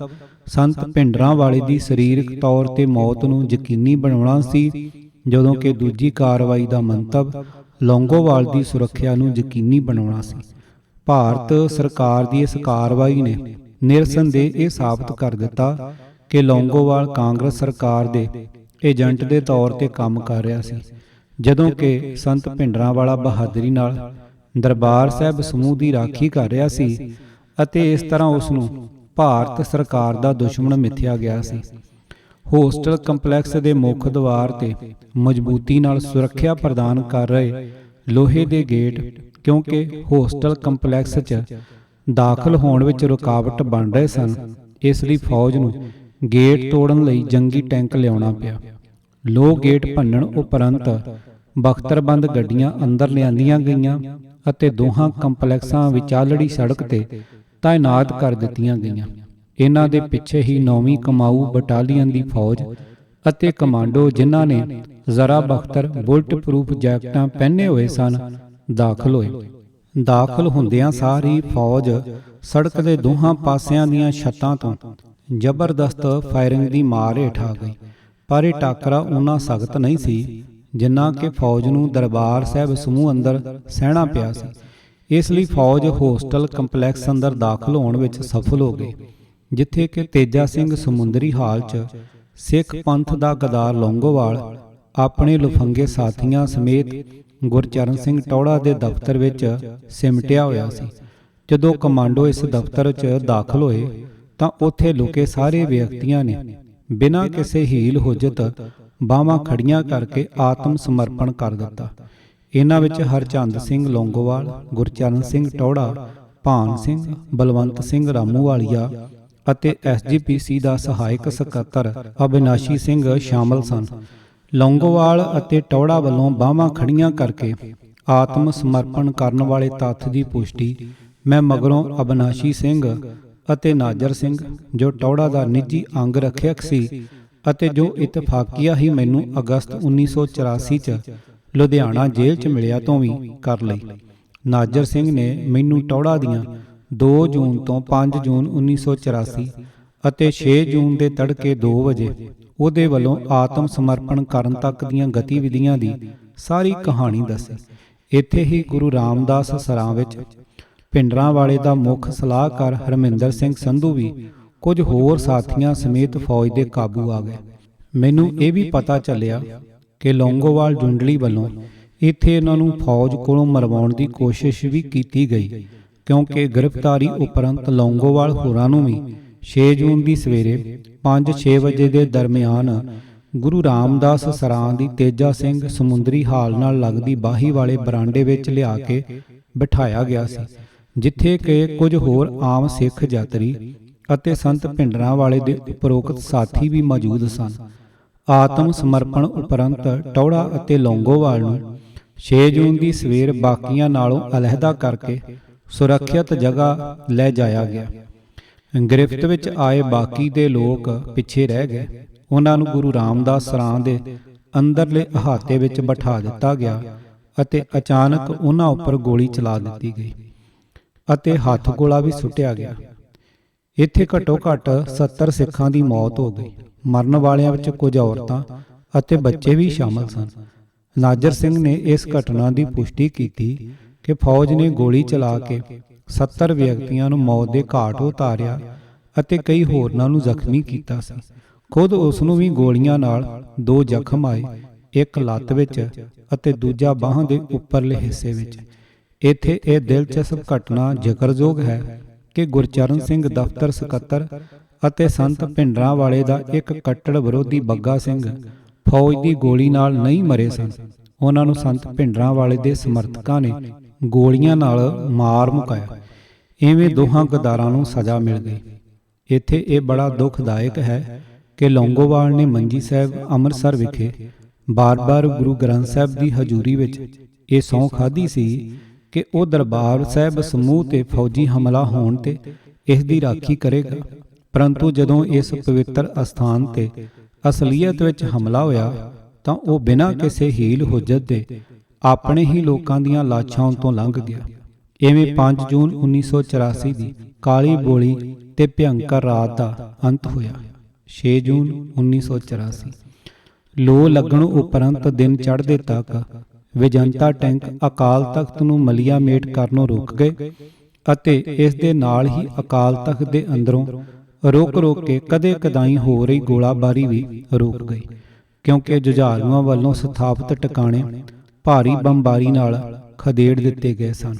ਸੰਤ ਭਿੰਡਰਾਂਵਾਲੇ ਦੀ ਸਰੀਰਕ ਤੌਰ ਤੇ ਮੌਤ ਨੂੰ ਯਕੀਨੀ ਬਣਾਉਣਾ ਸੀ, ਜਦੋਂ ਕਿ ਦੂਜੀ ਕਾਰਵਾਈ ਦਾ ਮੰਤਵ ਲੌਂਗੋਵਾਲ ਦੀ ਸੁਰੱਖਿਆ ਨੂੰ ਯਕੀਨੀ ਬਣਾਉਣਾ ਸੀ। ਭਾਰਤ ਸਰਕਾਰ ਦੀ ਇਸ ਕਾਰਵਾਈ ਨੇ ਨਿਰਸੰਦੇਹ ਇਹ ਸਾਬਤ ਕਰ ਦਿੱਤਾ ਕਿ ਲੌਂਗੋਵਾਲ ਕਾਂਗਰਸ ਸਰਕਾਰ ਦੇ ਏਜੰਟ ਦੇ ਤੌਰ ਤੇ ਕੰਮ ਕਰ ਰਿਹਾ ਸੀ, ਜਦੋਂ ਕਿ ਸੰਤ ਭਿੰਡਰਾਂਵਾਲਾ ਬਹਾਦਰੀ ਨਾਲ ਦਰਬਾਰ ਸਾਹਿਬ ਸਮੂਹ ਦੀ ਰਾਖੀ ਕਰ ਰਿਹਾ ਸੀ ਅਤੇ ਇਸ ਤਰ੍ਹਾਂ ਉਸ ਨੂੰ ਭਾਰਤ ਸਰਕਾਰ ਦਾ ਦੁਸ਼ਮਣ ਮਿਥਿਆ ਗਿਆ ਸੀ। ਹੋਸਟਲ ਕੰਪਲੈਕਸ ਦੇ ਮੁੱਖ ਦੁਆਰ ਤੇ ਮਜ਼ਬੂਤੀ ਨਾਲ ਸੁਰੱਖਿਆ ਪ੍ਰਦਾਨ ਕਰ ਰਹੇ ਲੋਹੇ ਦੇ ਗੇਟ, ਕਿਉਂਕਿ ਹੋਸਟਲ ਕੰਪਲੈਕਸ 'ਚ ਦਾਖਲ ਹੋਣ ਵਿੱਚ ਰੁਕਾਵਟ ਬਣ ਰਹੇ ਸਨ, ਇਸ ਲਈ ਫੌਜ ਨੂੰ ਗੇਟ ਤੋੜਨ ਲਈ ਜੰਗੀ ਟੈਂਕ ਲਿਆਉਣਾ ਪਿਆ। ਲੋਹ ਗੇਟ ਭੰਨਣ ਉਪਰੰਤ ਬਖਤਰਬੰਦ ਗੱਡੀਆਂ ਅੰਦਰ ਲਿਆਂਦੀਆਂ ਗਈਆਂ ਅਤੇ ਦੋਹਾਂ ਕੰਪਲੈਕਸਾਂ ਵਿਚਾਲੜੀ ਸੜਕ ਤੇ ਤਾਇਨਾਤ ਕਰ ਦਿੱਤੀਆਂ ਗਈਆਂ। ਇਹਨਾਂ ਦੇ ਪਿੱਛੇ ਹੀ 9ਵੀਂ ਕਮਾਊ ਬਟਾਲੀਅਨ ਦੀ ਫੌਜ ਅਤੇ ਕਮਾਂਡੋ, ਜਿਨ੍ਹਾਂ ਨੇ ਜ਼ਰਾ ਬਖਤਰ ਬੁਲਟ ਪ੍ਰੂਫ ਜੈਕਟਾਂ ਪਹਿਨੇ ਹੋਏ ਸਨ, ਦਾਖਲ ਹੋਏ। ਦਾਖਲ ਹੁੰਦਿਆਂ ਸਾਰ ਹੀ ਫੌਜ ਸੜਕ ਦੇ ਦੋਹਾਂ ਪਾਸਿਆਂ ਦੀਆਂ ਛੱਤਾਂ ਤੋਂ ਜ਼ਬਰਦਸਤ ਫਾਇਰਿੰਗ ਦੀ ਮਾਰ ਹੇਠ ਆ ਗਈ, ਪਰ ਇਹ ਟਾਕਰਾ ਉਨਾ ਸਖਤ ਨਹੀਂ ਸੀ ਜਿੰਨਾ ਕਿ ਫੌਜ ਨੂੰ ਦਰਬਾਰ ਸਾਹਿਬ ਸਮੂਹ ਅੰਦਰ ਸਹਿਣਾ ਪਿਆ ਸੀ। ਇਸ ਲਈ ਫੌਜ ਹੋਸਟਲ ਕੰਪਲੈਕਸ ਅੰਦਰ ਦਾਖਲ ਹੋਣ ਵਿੱਚ ਸਫਲ ਹੋ ਗਈ, ਜਿੱਥੇ ਕਿ ਤੇਜਾ ਸਿੰਘ ਸਮੁੰਦਰੀ ਹਾਲ 'ਚ ਸਿੱਖ ਪੰਥ ਦਾ ਗਦਾਰ ਲੌਂਗੋਵਾਲ ਆਪਣੇ ਲੁਫੰਗੇ ਸਾਥੀਆਂ ਸਮੇਤ ਗੁਰਚਰਨ ਸਿੰਘ ਟੌੜਾ ਦੇ ਦਫ਼ਤਰ ਵਿੱਚ ਸਿਮਟਿਆ ਹੋਇਆ ਸੀ। ਜਦੋਂ ਕਮਾਂਡੋ ਇਸ ਦਫ਼ਤਰ 'ਚ ਦਾਖਲ ਹੋਏ ਤਾਂ ਉੱਥੇ ਲੁਕੇ ਸਾਰੇ ਵਿਅਕਤੀਆਂ ਨੇ ਬਿਨਾਂ ਕਿਸੇ ਹੀਲ ਹੁਜਤ ਬਾਹਾਂ ਖੜੀਆਂ ਕਰਕੇ ਆਤਮ ਸਮਰਪਣ ਕਰ ਦਿੱਤਾ। ਇਹਨਾਂ ਵਿੱਚ ਹਰਚੰਦ ਸਿੰਘ ਲੌਂਗੋਵਾਲ, ਗੁਰਚਰਨ ਸਿੰਘ ਟੌੜਾ, ਭਾਨ ਸਿੰਘ, ਬਲਵੰਤ ਸਿੰਘ ਰਾਮੂਵਾਲੀਆ ਅਤੇ SGPC ਦਾ ਸਹਾਇਕ ਸਕੱਤਰ ਅਬਿਨਾਸ਼ੀ ਸਿੰਘ ਸ਼ਾਮਲ ਸਨ। ਲੌਂਗੋਵਾਲ ਅਤੇ ਟੌੜਾ ਵੱਲੋਂ ਬਾਹਾਂ ਖੜੀਆਂ ਕਰਕੇ ਆਤਮ ਸਮਰਪਣ ਕਰਨ ਵਾਲੇ ਤੱਥ ਦੀ ਪੁਸ਼ਟੀ ਮੈਂ ਮਗਰੋਂ ਅਬਿਨਾਸ਼ੀ ਸਿੰਘ ਅਤੇ ਨਾਜਰ ਸਿੰਘ, ਜੋ ਟੌੜਾ ਦਾ ਨਿੱਜੀ ਅੰਗ ਰੱਖਿਅਕ ਸੀ ਅਤੇ ਜੋ ਇਤਫਾਕੀਆ ਹੀ ਮੈਨੂੰ ਅਗਸਤ 1984 'ਚ ਲੁਧਿਆਣਾ ਜੇਲ੍ਹ 'ਚ ਮਿਲਿਆ ਤੋਂ ਵੀ ਕਰ ਲਈ। ਨਾਜਰ ਸਿੰਘ ਨੇ ਮੈਨੂੰ ਟੌੜਾ ਦੀਆਂ 2 ਜੂਨ ਤੋਂ 5 ਜੂਨ 1984 ਅਤੇ 6 ਜੂਨ ਦੇ ਤੜਕੇ 2 ਵਜੇ ਉਹਦੇ ਵੱਲੋਂ ਆਤਮ ਸਮਰਪਣ ਕਰਨ ਤੱਕ ਦੀਆਂ ਗਤੀਵਿਧੀਆਂ ਦੀ ਸਾਰੀ ਕਹਾਣੀ ਦੱਸੀ। ਇੱਥੇ ਹੀ ਗੁਰੂ ਰਾਮਦਾਸ ਸਰਾਂ ਵਿੱਚ ਭਿੰਡਰਾਂਵਾਲੇ ਦਾ ਮੁੱਖ ਸਲਾਹਕਾਰ ਹਰਮਿੰਦਰ ਸਿੰਘ ਸੰਧੂ ਵੀ ਕੁਝ ਹੋਰ ਸਾਥੀਆਂ ਸਮੇਤ ਫੌਜ ਦੇ ਕਾਬੂ ਆ ਗਏ। ਮੈਨੂੰ ਇਹ ਵੀ ਪਤਾ ਚੱਲਿਆ ਕਿ ਲੌਂਗੋਵਾਲ ਜੁੰਡਲੀ ਵੱਲੋਂ ਇੱਥੇ ਇਹਨਾਂ ਨੂੰ ਫੌਜ ਕੋਲੋਂ ਮਰਵਾਉਣ ਦੀ ਕੋਸ਼ਿਸ਼ ਵੀ ਕੀਤੀ ਗਈ, ਕਿਉਂਕਿ ਗ੍ਰਿਫਤਾਰੀ ਉਪਰੰਤ ਲੌਂਗੋਵਾਲ ਹੋਰਾਂ ਨੂੰ ਵੀ 6 ਜੂਨ ਦੀ ਸਵੇਰੇ 5-6 ਵਜੇ ਦੇ ਦਰਮਿਆਨ ਗੁਰੂ ਰਾਮਦਾਸ ਸਰਾਂ ਦੀ ਤੇਜਾ ਸਿੰਘ ਸਮੁੰਦਰੀ ਹਾਲ ਨਾਲ ਲੱਗਦੀ ਬਾਹੀ ਵਾਲੇ ਬਰਾਂਡੇ ਵਿੱਚ ਲਿਆ ਕੇ ਬਿਠਾਇਆ ਗਿਆ ਸੀ, ਜਿੱਥੇ ਕਿ ਕੁਝ ਹੋਰ ਆਮ ਸਿੱਖ ਯਾਤਰੀ ਅਤੇ ਸੰਤ ਭਿੰਡਰਾਂਵਾਲੇ ਦੇ ਉਪਰੋਕਤ ਸਾਥੀ ਵੀ ਮੌਜੂਦ ਸਨ। ਆਤਮ ਸਮਰਪਣ ਉਪਰੰਤ ਟੌੜਾ ਅਤੇ ਲੌਂਗੋਵਾਲ ਨੂੰ 6 ਜੂਨ ਦੀ ਸਵੇਰ ਬਾਕੀਆਂ ਨਾਲੋਂ ਅਲੱਹਦਾ ਕਰਕੇ ਸੁਰੱਖਿਅਤ ਜਗ੍ਹਾ ਲੈ ਜਾਇਆ ਗਿਆ। ਗ੍ਰਿਫਤ ਵਿੱਚ ਆਏ ਬਾਕੀ ਦੇ ਲੋਕ ਪਿੱਛੇ ਰਹਿ ਗਏ। ਉਹਨਾਂ ਨੂੰ ਗੁਰੂ ਰਾਮਦਾਸ ਸਰਾਂ ਦੇ ਅੰਦਰਲੇ ਅਹਾਤੇ ਵਿੱਚ ਬਿਠਾ ਦਿੱਤਾ ਗਿਆ ਅਤੇ ਅਚਾਨਕ ਉਹਨਾਂ ਉੱਪਰ ਗੋਲੀ ਚਲਾ ਦਿੱਤੀ ਗਈ ਅਤੇ ਹੱਥ ਗੋਲਾ ਵੀ ਸੁੱਟਿਆ ਗਿਆ। ਇੱਥੇ ਘੱਟੋ ਘੱਟ 70 ਸਿੱਖਾਂ ਦੀ ਮੌਤ ਹੋ ਗਈ। ਮਰਨ ਵਾਲਿਆਂ ਵਿੱਚ ਕੁਝ ਔਰਤਾਂ ਅਤੇ ਬੱਚੇ ਵੀ ਸ਼ਾਮਲ ਸਨ। ਨਾਜਰ ਸਿੰਘ ਨੇ ਇਸ ਘਟਨਾ ਦੀ ਪੁਸ਼ਟੀ ਕੀਤੀ ਕਿ ਫੌਜ ਨੇ ਗੋਲੀ ਚਲਾ ਕੇ 70 ਵਿਅਕਤੀਆਂ ਨੂੰ ਮੌਤ ਦੇ ਘਾਟ ਉਤਾਰਿਆ ਅਤੇ ਕਈ ਹੋਰਨਾਂ ਨੂੰ ਜ਼ਖਮੀ ਕੀਤਾ ਸੀ। ਖੁਦ ਉਸ ਨੂੰ ਵੀ ਗੋਲੀਆਂ ਨਾਲ 2 ਜ਼ਖਮ ਆਏ, ਇੱਕ ਲੱਤ ਵਿੱਚ ਅਤੇ ਦੂਜਾ ਬਾਹਾਂ ਦੇ ਉੱਪਰਲੇ ਹਿੱਸੇ ਵਿੱਚ। ਇੱਥੇ ਇਹ ਦਿਲਚਸਪ ਘਟਨਾ ਜ਼ਿਕਰਯੋਗ ਹੈ ਕਿ ਗੁਰਚਰਨ ਸਿੰਘ ਦਫ਼ਤਰ ਸਕੱਤਰ ਅਤੇ ਸੰਤ ਭਿੰਡਰਾਂਵਾਲੇ ਦਾ ਇੱਕ ਕੱਟੜ ਵਿਰੋਧੀ ਬੱਗਾ ਸਿੰਘ ਫੌਜ ਦੀ ਗੋਲੀ ਨਾਲ ਨਹੀਂ ਮਰੇ ਸਨ। ਉਹਨਾਂ ਨੂੰ ਸੰਤ ਭਿੰਡਰਾਂਵਾਲੇ ਦੇ ਸਮਰਥਕਾਂ ਨੇ ਗੋਲੀਆਂ ਨਾਲ ਮਾਰ ਮੁਕਾਇਆ। ਇਵੇਂ ਦੋਹਾਂ ਗਦਾਰਾਂ ਨੂੰ ਸਜ਼ਾ ਮਿਲ ਗਈ। ਇੱਥੇ ਇਹ ਬੜਾ ਦੁਖਦਾਇਕ ਹੈ ਕਿ ਲੌਂਗੋਵਾਲ ਨੇ ਮੰਜੀ ਸਾਹਿਬ ਅੰਮ੍ਰਿਤਸਰ ਵਿਖੇ ਬਾਰ-ਬਾਰ ਗੁਰੂ ਗ੍ਰੰਥ ਸਾਹਿਬ ਦੀ ਹਜ਼ੂਰੀ ਵਿੱਚ ਇਹ ਸਹੁੰ ਖਾਧੀ ਸੀ ਕਿ ਉਹ ਦਰਬਾਰ ਸਾਹਿਬ ਸਮੂਹ ਤੇ ਫੌਜੀ ਹਮਲਾ ਹੋਣ ਤੇ ਇਸ ਦੀ ਰਾਖੀ ਕਰੇਗਾ, ਪਰੰਤੂ ਜਦੋਂ ਇਸ ਪਵਿੱਤਰ ਅਸਥਾਨ ਤੇ ਅਸਲੀਅਤ ਵਿੱਚ ਹਮਲਾ ਹੋਇਆ ਤਾਂ ਉਹ ਬਿਨਾਂ ਕਿਸੇ ਹੀਲ ਹੁਜਤ ਦੇ ਆਪਣੇ ਹੀ ਲੋਕਾਂ ਦੀਆਂ ਲਾਸ਼ਾਂ ਤੋਂ ਲੰਘ ਗਿਆ। ਇਵੇਂ 5 ਜੂਨ 1984 ਦੀ ਕਾਲੀ ਬੋਲੀ ਤੇ ਭਿਅੰਕਰ ਰਾਤ ਦਾ ਅੰਤ ਹੋਇਆ। 6 ਜੂਨ 1984 ਲੋ ਲੱਗਣ ਉਪਰੰਤ ਦਿਨ ਚੜ੍ਹਦੇ ਤੱਕ ਵਿਜੰਤਾ ਟੈਂਕ ਅਕਾਲ ਤਖਤ ਨੂੰ ਮਲੀਆ ਮੇਟ ਕਰਨੋਂ ਰੁਕ ਗਏ ਅਤੇ ਇਸ ਦੇ ਨਾਲ ਹੀ ਅਕਾਲ ਤਖਤ ਦੇ ਅੰਦਰੋਂ ਰੁਕ ਕੇ ਕਦੇ ਕਦਾਈ ਹੋ ਰਹੀ ਗੋਲਾਬਾਰੀ ਵੀ ਰੁਕ ਗਈ, ਕਿਉਂਕਿ ਜੁਝਾਰੂਆਂ ਵੱਲੋਂ ਸਥਾਪਿਤ ਟਿਕਾਣੇ ਭਾਰੀ ਬੰਬਾਰੀ ਨਾਲ ਖਦੇੜ ਦਿੱਤੇ ਗਏ ਸਨ।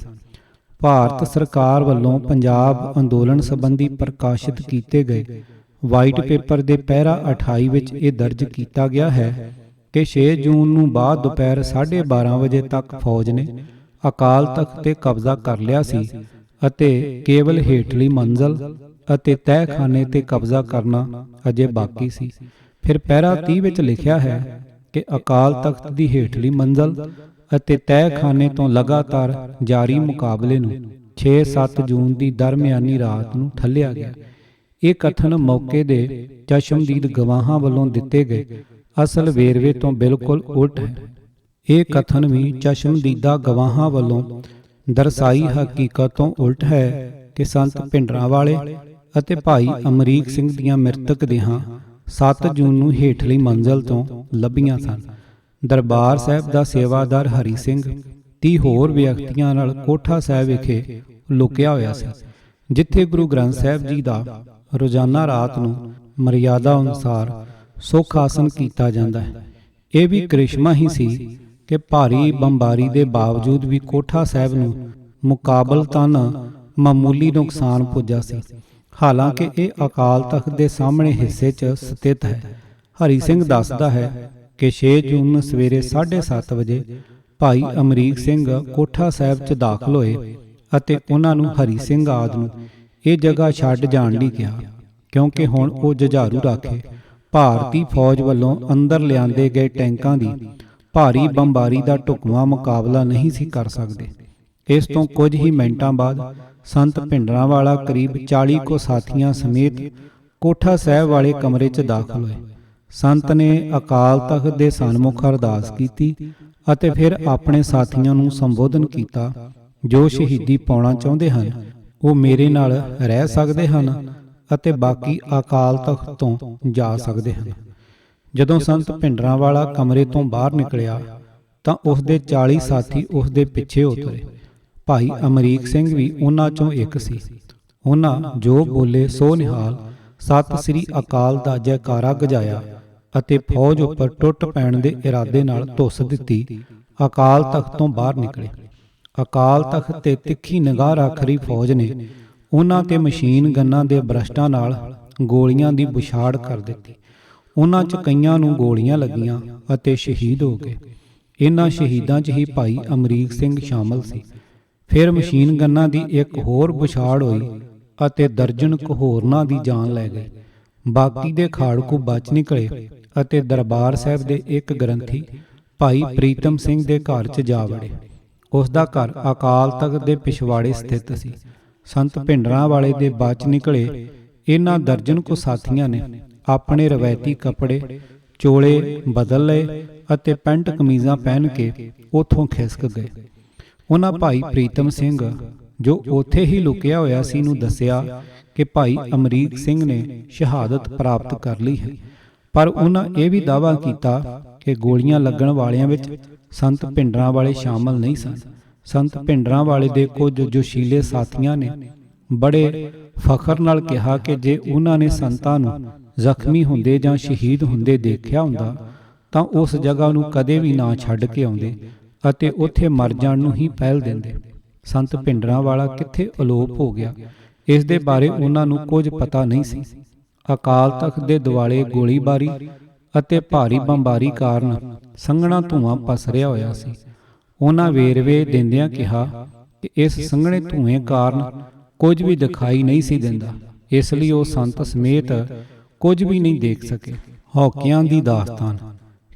ਭਾਰਤ ਸਰਕਾਰ ਵੱਲੋਂ ਪੰਜਾਬ ਅੰਦੋਲਨ ਸੰਬੰਧੀ ਪ੍ਰਕਾਸ਼ਿਤ ਕੀਤੇ ਗਏ ਵਾਈਟ ਪੇਪਰ ਦੇ ਪਹਿਰਾ 28 ਵਿੱਚ ਇਹ ਦਰਜ ਕੀਤਾ ਗਿਆ ਹੈ ਕਿ 6 ਜੂਨ ਨੂੰ ਬਾਅਦ ਦੁਪਹਿਰ 12:30 ਵਜੇ ਤੱਕ ਫੌਜ ਨੇ ਅਕਾਲ ਤਖਤ ਤੇ ਕਬਜ਼ਾ ਕਰ ਲਿਆ ਸੀ ਅਤੇ ਕੇਵਲ ਹੇਠਲੀ ਮੰਜ਼ਲ ਅਤੇ ਤਹਿਖਾਨੇ ਤੇ ਕਬਜ਼ਾ ਕਰਨਾ ਅਜੇ ਬਾਕੀ ਸੀ। ਫਿਰ ਪਹਿਰਾ 30 ਵਿੱਚ ਲਿਖਿਆ ਹੈ ਕਿ ਅਕਾਲ ਤਖਤ ਦੀ ਹੇਠਲੀ ਮੰਜ਼ਲ ਅਤੇ ਤਹਿਖਾਨੇ ਤੋਂ ਲਗਾਤਾਰ ਜਾਰੀ ਮੁਕਾਬਲੇ ਨੂੰ 6-7 ਜੂਨ ਦੀ ਦਰਮਿਆਨੀ ਰਾਤ ਨੂੰ ਠੱਲਿਆ ਗਿਆ। ਇਹ ਕਥਨ ਮੌਕੇ ਦੇ ਚਸ਼ਮਦੀਦ ਗਵਾਹਾਂ ਵੱਲੋਂ ਦਿੱਤੇ ਗਏ ਅਸਲ ਵੇਰਵੇ ਤੋਂ ਬਿਲਕੁਲ ਉਲਟ ਹੈ। ਇਹ ਕਥਨ ਵੀ ਚਸ਼ਮਦੀਦਾ ਗਵਾਹਾਂ ਵੱਲੋਂ ਦਰਸਾਈ ਹਕੀਕਤ ਤੋਂ ਉਲਟ ਹੈ ਕਿ ਸੰਤ ਭਿੰਡਰਾਂਵਾਲੇ ਅਤੇ ਭਾਈ ਅਮਰੀਕ ਸਿੰਘ ਦੀਆਂ ਮ੍ਰਿਤਕ ਦੇਹਾਂ 7 ਜੂਨ ਨੂੰ ਹੇਠਲੀ ਮੰਜ਼ਲ ਤੋਂ ਲੱਭੀਆਂ ਸਨ। ਦਰਬਾਰ ਸਾਹਿਬ ਦਾ ਸੇਵਾਦਾਰ ਹਰੀ ਸਿੰਘ 30 ਹੋਰ ਵਿਅਕਤੀਆਂ ਨਾਲ ਕੋਠਾ ਸਾਹਿਬ ਵਿਖੇ ਲੁਕਿਆ ਹੋਇਆ ਸੀ, ਜਿੱਥੇ ਗੁਰੂ ਗ੍ਰੰਥ ਸਾਹਿਬ ਜੀ ਦਾ ਰੋਜ਼ਾਨਾ ਰਾਤ ਨੂੰ ਮਰਿਆਦਾ ਅਨੁਸਾਰ ਸੁਖ ਆਸਨ ਕੀਤਾ ਜਾਂਦਾ ਹੈ। ਇਹ ਵੀ ਕ੍ਰਿਸ਼ਮਾ ਹੀ ਸੀ ਕਿ ਭਾਰੀ ਬੰਬਾਰੀ ਦੇ ਬਾਵਜੂਦ ਵੀ ਕੋਠਾ ਸਾਹਿਬ ਨੂੰ ਮੁਕਾਬਲਤਨ ਮਾਮੂਲੀ ਨੁਕਸਾਨ ਪੁੱਜਾ ਸੀ। ਹਾਲਾਂਕਿ ਇਹ ਅਕਾਲ ਤਖਤ ਦੇ ਸਾਹਮਣੇ ਹਿੱਸੇ 'ਚ ਸਥਿਤ ਹੈ। ਹਰੀ ਸਿੰਘ ਦੱਸਦਾ ਹੈ ਕਿ 6 ਜੂਨ ਨੂੰ ਸਵੇਰੇ 7:30 ਵਜੇ ਭਾਈ ਅਮਰੀਕ ਸਿੰਘ ਕੋਠਾ ਸਾਹਿਬ 'ਚ ਦਾਖਲ ਹੋਏ ਅਤੇ ਉਹਨਾਂ ਨੂੰ ਹਰੀ ਸਿੰਘ ਆਦਿ ਨੂੰ ਇਹ ਜਗ੍ਹਾ ਛੱਡ ਜਾਣ ਲਈ ਕਿਹਾ, ਕਿਉਂਕਿ ਹੁਣ ਉਹ ਜੁਝਾਰੂ ਰਾਖੇ ਭਾਰਤੀ ਫੌਜ ਵੱਲੋਂ ਅੰਦਰ ਲਿਆਂਦੇ ਗਏ ਟੈਂਕਾਂ ਦੀ ਭਾਰੀ ਬੰਬਾਰੀ ਦਾ ਢੁਕਵਾਂ ਮੁਕਾਬਲਾ ਨਹੀਂ ਸੀ ਕਰ ਸਕਦੇ। ਇਸ ਤੋਂ ਕੁਝ ਹੀ ਮਿੰਟਾਂ ਬਾਅਦ ਸੰਤ ਭਿੰਡਰਾਂਵਾਲਾ ਕਰੀਬ 40 ਕੁ ਸਾਥੀਆਂ ਸਮੇਤ ਕੋਠਾ ਸਾਹਿਬ ਵਾਲੇ ਕਮਰੇ 'ਚ ਦਾਖਲ ਹੋਏ। ਸੰਤ ਨੇ ਅਕਾਲ ਤਖਤ ਦੇ ਸਨਮੁਖ ਅਰਦਾਸ ਕੀਤੀ ਅਤੇ ਫਿਰ ਆਪਣੇ ਸਾਥੀਆਂ ਨੂੰ ਸੰਬੋਧਨ ਕੀਤਾ। ਜੋ ਸ਼ਹੀਦੀ ਪਾਉਣਾ ਚਾਹੁੰਦੇ ਹਨ ਉਹ ਮੇਰੇ ਨਾਲ ਰਹਿ ਸਕਦੇ ਹਨ ਅਤੇ ਬਾਕੀ ਅਕਾਲ ਤਖਤ ਤੋਂ ਜਾ ਸਕਦੇ ਹਨ। ਜਦੋਂ ਸੰਤ ਭਿੰਡਰਾਂਵਾਲਾ ਕਮਰੇ ਤੋਂ ਬਾਹਰ ਨਿਕਲਿਆ ਤਾਂ ਉਸ ਦੇ 40 ਸਾਥੀ ਉਸ ਦੇ ਪਿੱਛੇ ਉਤਰੇ। ਭਾਈ ਅਮਰੀਕ ਸਿੰਘ ਵੀ ਉਹਨਾਂ ਚੋਂ ਇੱਕ ਸੀ। ਉਹਨਾਂ ਜੋ ਬੋਲੇ ਸੋ ਨਿਹਾਲ ਸਤਿ ਸ੍ਰੀ ਅਕਾਲ ਦਾ ਜੈਕਾਰਾ ਗਜਾਇਆ ਅਤੇ ਫੌਜ ਉੱਪਰ ਟੁੱਟ ਪੈਣ ਦੇ ਇਰਾਦੇ ਨਾਲ ਧੁੱਸ ਦਿੱਤੀ ਅਕਾਲ ਤਖਤ ਤੋਂ ਬਾਹਰ ਨਿਕਲੇ। ਅਕਾਲ ਤਖਤ ਤੇ ਤਿੱਖੀ ਨਿਗਾਹ ਰੱਖ ਰਹੀ ਫੌਜ ਨੇ ਉਹਨਾਂ ਤੇ ਮਸ਼ੀਨ ਗੰਨਾਂ ਦੇ ਬਰਸ਼ਟਾਂ ਨਾਲ ਗੋਲੀਆਂ ਦੀ ਬੁਛਾੜ ਕਰ ਦਿੱਤੀ। ਉਹਨਾਂ 'ਚ ਕਈਆਂ ਨੂੰ ਗੋਲੀਆਂ ਲੱਗੀਆਂ ਅਤੇ ਸ਼ਹੀਦ ਹੋ ਗਏ। ਇਹਨਾਂ ਸ਼ਹੀਦਾਂ 'ਚ ਹੀ ਭਾਈ ਅਮਰੀਕ ਸਿੰਘ ਸ਼ਾਮਲ ਸੀ। ਫਿਰ ਮਸ਼ੀਨ ਗੰਨਾਂ ਦੀ ਇੱਕ ਹੋਰ ਬੁਛਾੜ ਹੋਈ ਅਤੇ ਦਰਜਨ ਕੁ ਹੋਰਨਾਂ ਦੀ ਜਾਨ ਲੈ ਗਏ। ਬਾਕੀ ਦੇ ਖਾੜਕੂ ਬਚ ਨਿਕਲੇ ਅਤੇ ਦਰਬਾਰ ਸਾਹਿਬ ਦੇ ਇੱਕ ਗ੍ਰੰਥੀ ਭਾਈ ਪ੍ਰੀਤਮ ਸਿੰਘ ਦੇ ਘਰ 'ਚ ਜਾ ਵੜੇ। ਉਸ ਦਾ ਘਰ ਅਕਾਲ ਤਖਤ ਦੇ ਪਿਛਵਾੜੇ ਸਥਿਤ ਸੀ। ਸੰਤ ਭਿੰਡਰਾਂਵਾਲੇ ਦੇ ਬਚ ਨਿਕਲੇ ਇਹਨਾਂ ਦਰਜਨ ਕੁ ਸਾਥੀਆਂ ਨੇ ਆਪਣੇ ਰਵਾਇਤੀ ਕੱਪੜੇ ਚੋਲੇ ਬਦਲ ਲਏ ਅਤੇ ਪੈਂਟ ਕਮੀਜ਼ਾਂ ਪਹਿਨ ਕੇ ਉੱਥੋਂ ਖਿਸਕ ਗਏ। ਉਹਨਾਂ ਭਾਈ ਪ੍ਰੀਤਮ ਸਿੰਘ ਜੋ ਉੱਥੇ ਹੀ ਲੁਕਿਆ ਹੋਇਆ ਸੀ ਨੂੰ ਦੱਸਿਆ ਕਿ ਭਾਈ ਅਮਰੀਕ ਸਿੰਘ ਨੇ ਸ਼ਹਾਦਤ ਪ੍ਰਾਪਤ ਕਰ ਲਈ ਹੈ, ਪਰ ਉਹਨਾਂ ਇਹ ਵੀ ਦਾਅਵਾ ਕੀਤਾ ਕਿ ਗੋਲੀਆਂ ਲੱਗਣ ਵਾਲਿਆਂ ਵਿੱਚ ਸੰਤ ਭਿੰਡਰਾਂਵਾਲੇ ਸ਼ਾਮਲ ਨਹੀਂ ਸਨ। ਸੰਤ ਭਿੰਡਰਾਂਵਾਲੇ ਦੇ ਕੁਝ ਜੋਸ਼ੀਲੇ ਸਾਥੀਆਂ ਨੇ ਬੜੇ ਫਖਰ ਨਾਲ ਕਿਹਾ ਕਿ ਜੇ ਉਹਨਾਂ ਨੇ ਸੰਤਾਂ ਨੂੰ ਜ਼ਖਮੀ ਹੁੰਦੇ ਜਾਂ ਸ਼ਹੀਦ ਹੁੰਦੇ ਦੇਖਿਆ ਹੁੰਦਾ ਤਾਂ ਉਸ ਜਗ੍ਹਾ ਨੂੰ ਕਦੇ ਵੀ ਨਾ ਛੱਡ ਕੇ ਆਉਂਦੇ ਅਤੇ ਉੱਥੇ ਮਰ ਜਾਣ ਨੂੰ ਹੀ ਪਹਿਲ ਦਿੰਦੇ। ਸੰਤ ਭਿੰਡਰਾਂਵਾਲਾ ਕਿੱਥੇ ਅਲੋਪ ਹੋ ਗਿਆ, ਇਸ ਦੇ ਬਾਰੇ ਉਹਨਾਂ ਨੂੰ ਕੁਝ ਪਤਾ ਨਹੀਂ ਸੀ। ਅਕਾਲ ਤਖਤ ਦੇ ਦੁਆਲੇ ਗੋਲੀਬਾਰੀ ਅਤੇ ਭਾਰੀ ਬੰਬਾਰੀ ਕਾਰਨ ਸੰਘਣਾ ਧੂੰਆਂ ਪਸਰਿਆ ਹੋਇਆ ਸੀ। ਉਹਨਾਂ ਵੇਰਵੇ ਦਿੰਦਿਆਂ ਕਿਹਾ ਕਿ ਇਸ ਸੰਘਣੇ ਧੂਏ ਕਾਰਨ ਕੁਝ ਵੀ ਦਿਖਾਈ ਨਹੀਂ ਸੀ ਦਿੰਦਾ, ਇਸ ਲਈ ਉਹ ਸੰਤ ਸਮੇਤ ਕੁਝ ਵੀ ਨਹੀਂ ਦੇਖ ਸਕੇ। ਹੌਕਿਆਂ ਦੀ ਦਾਸਤਾਨ।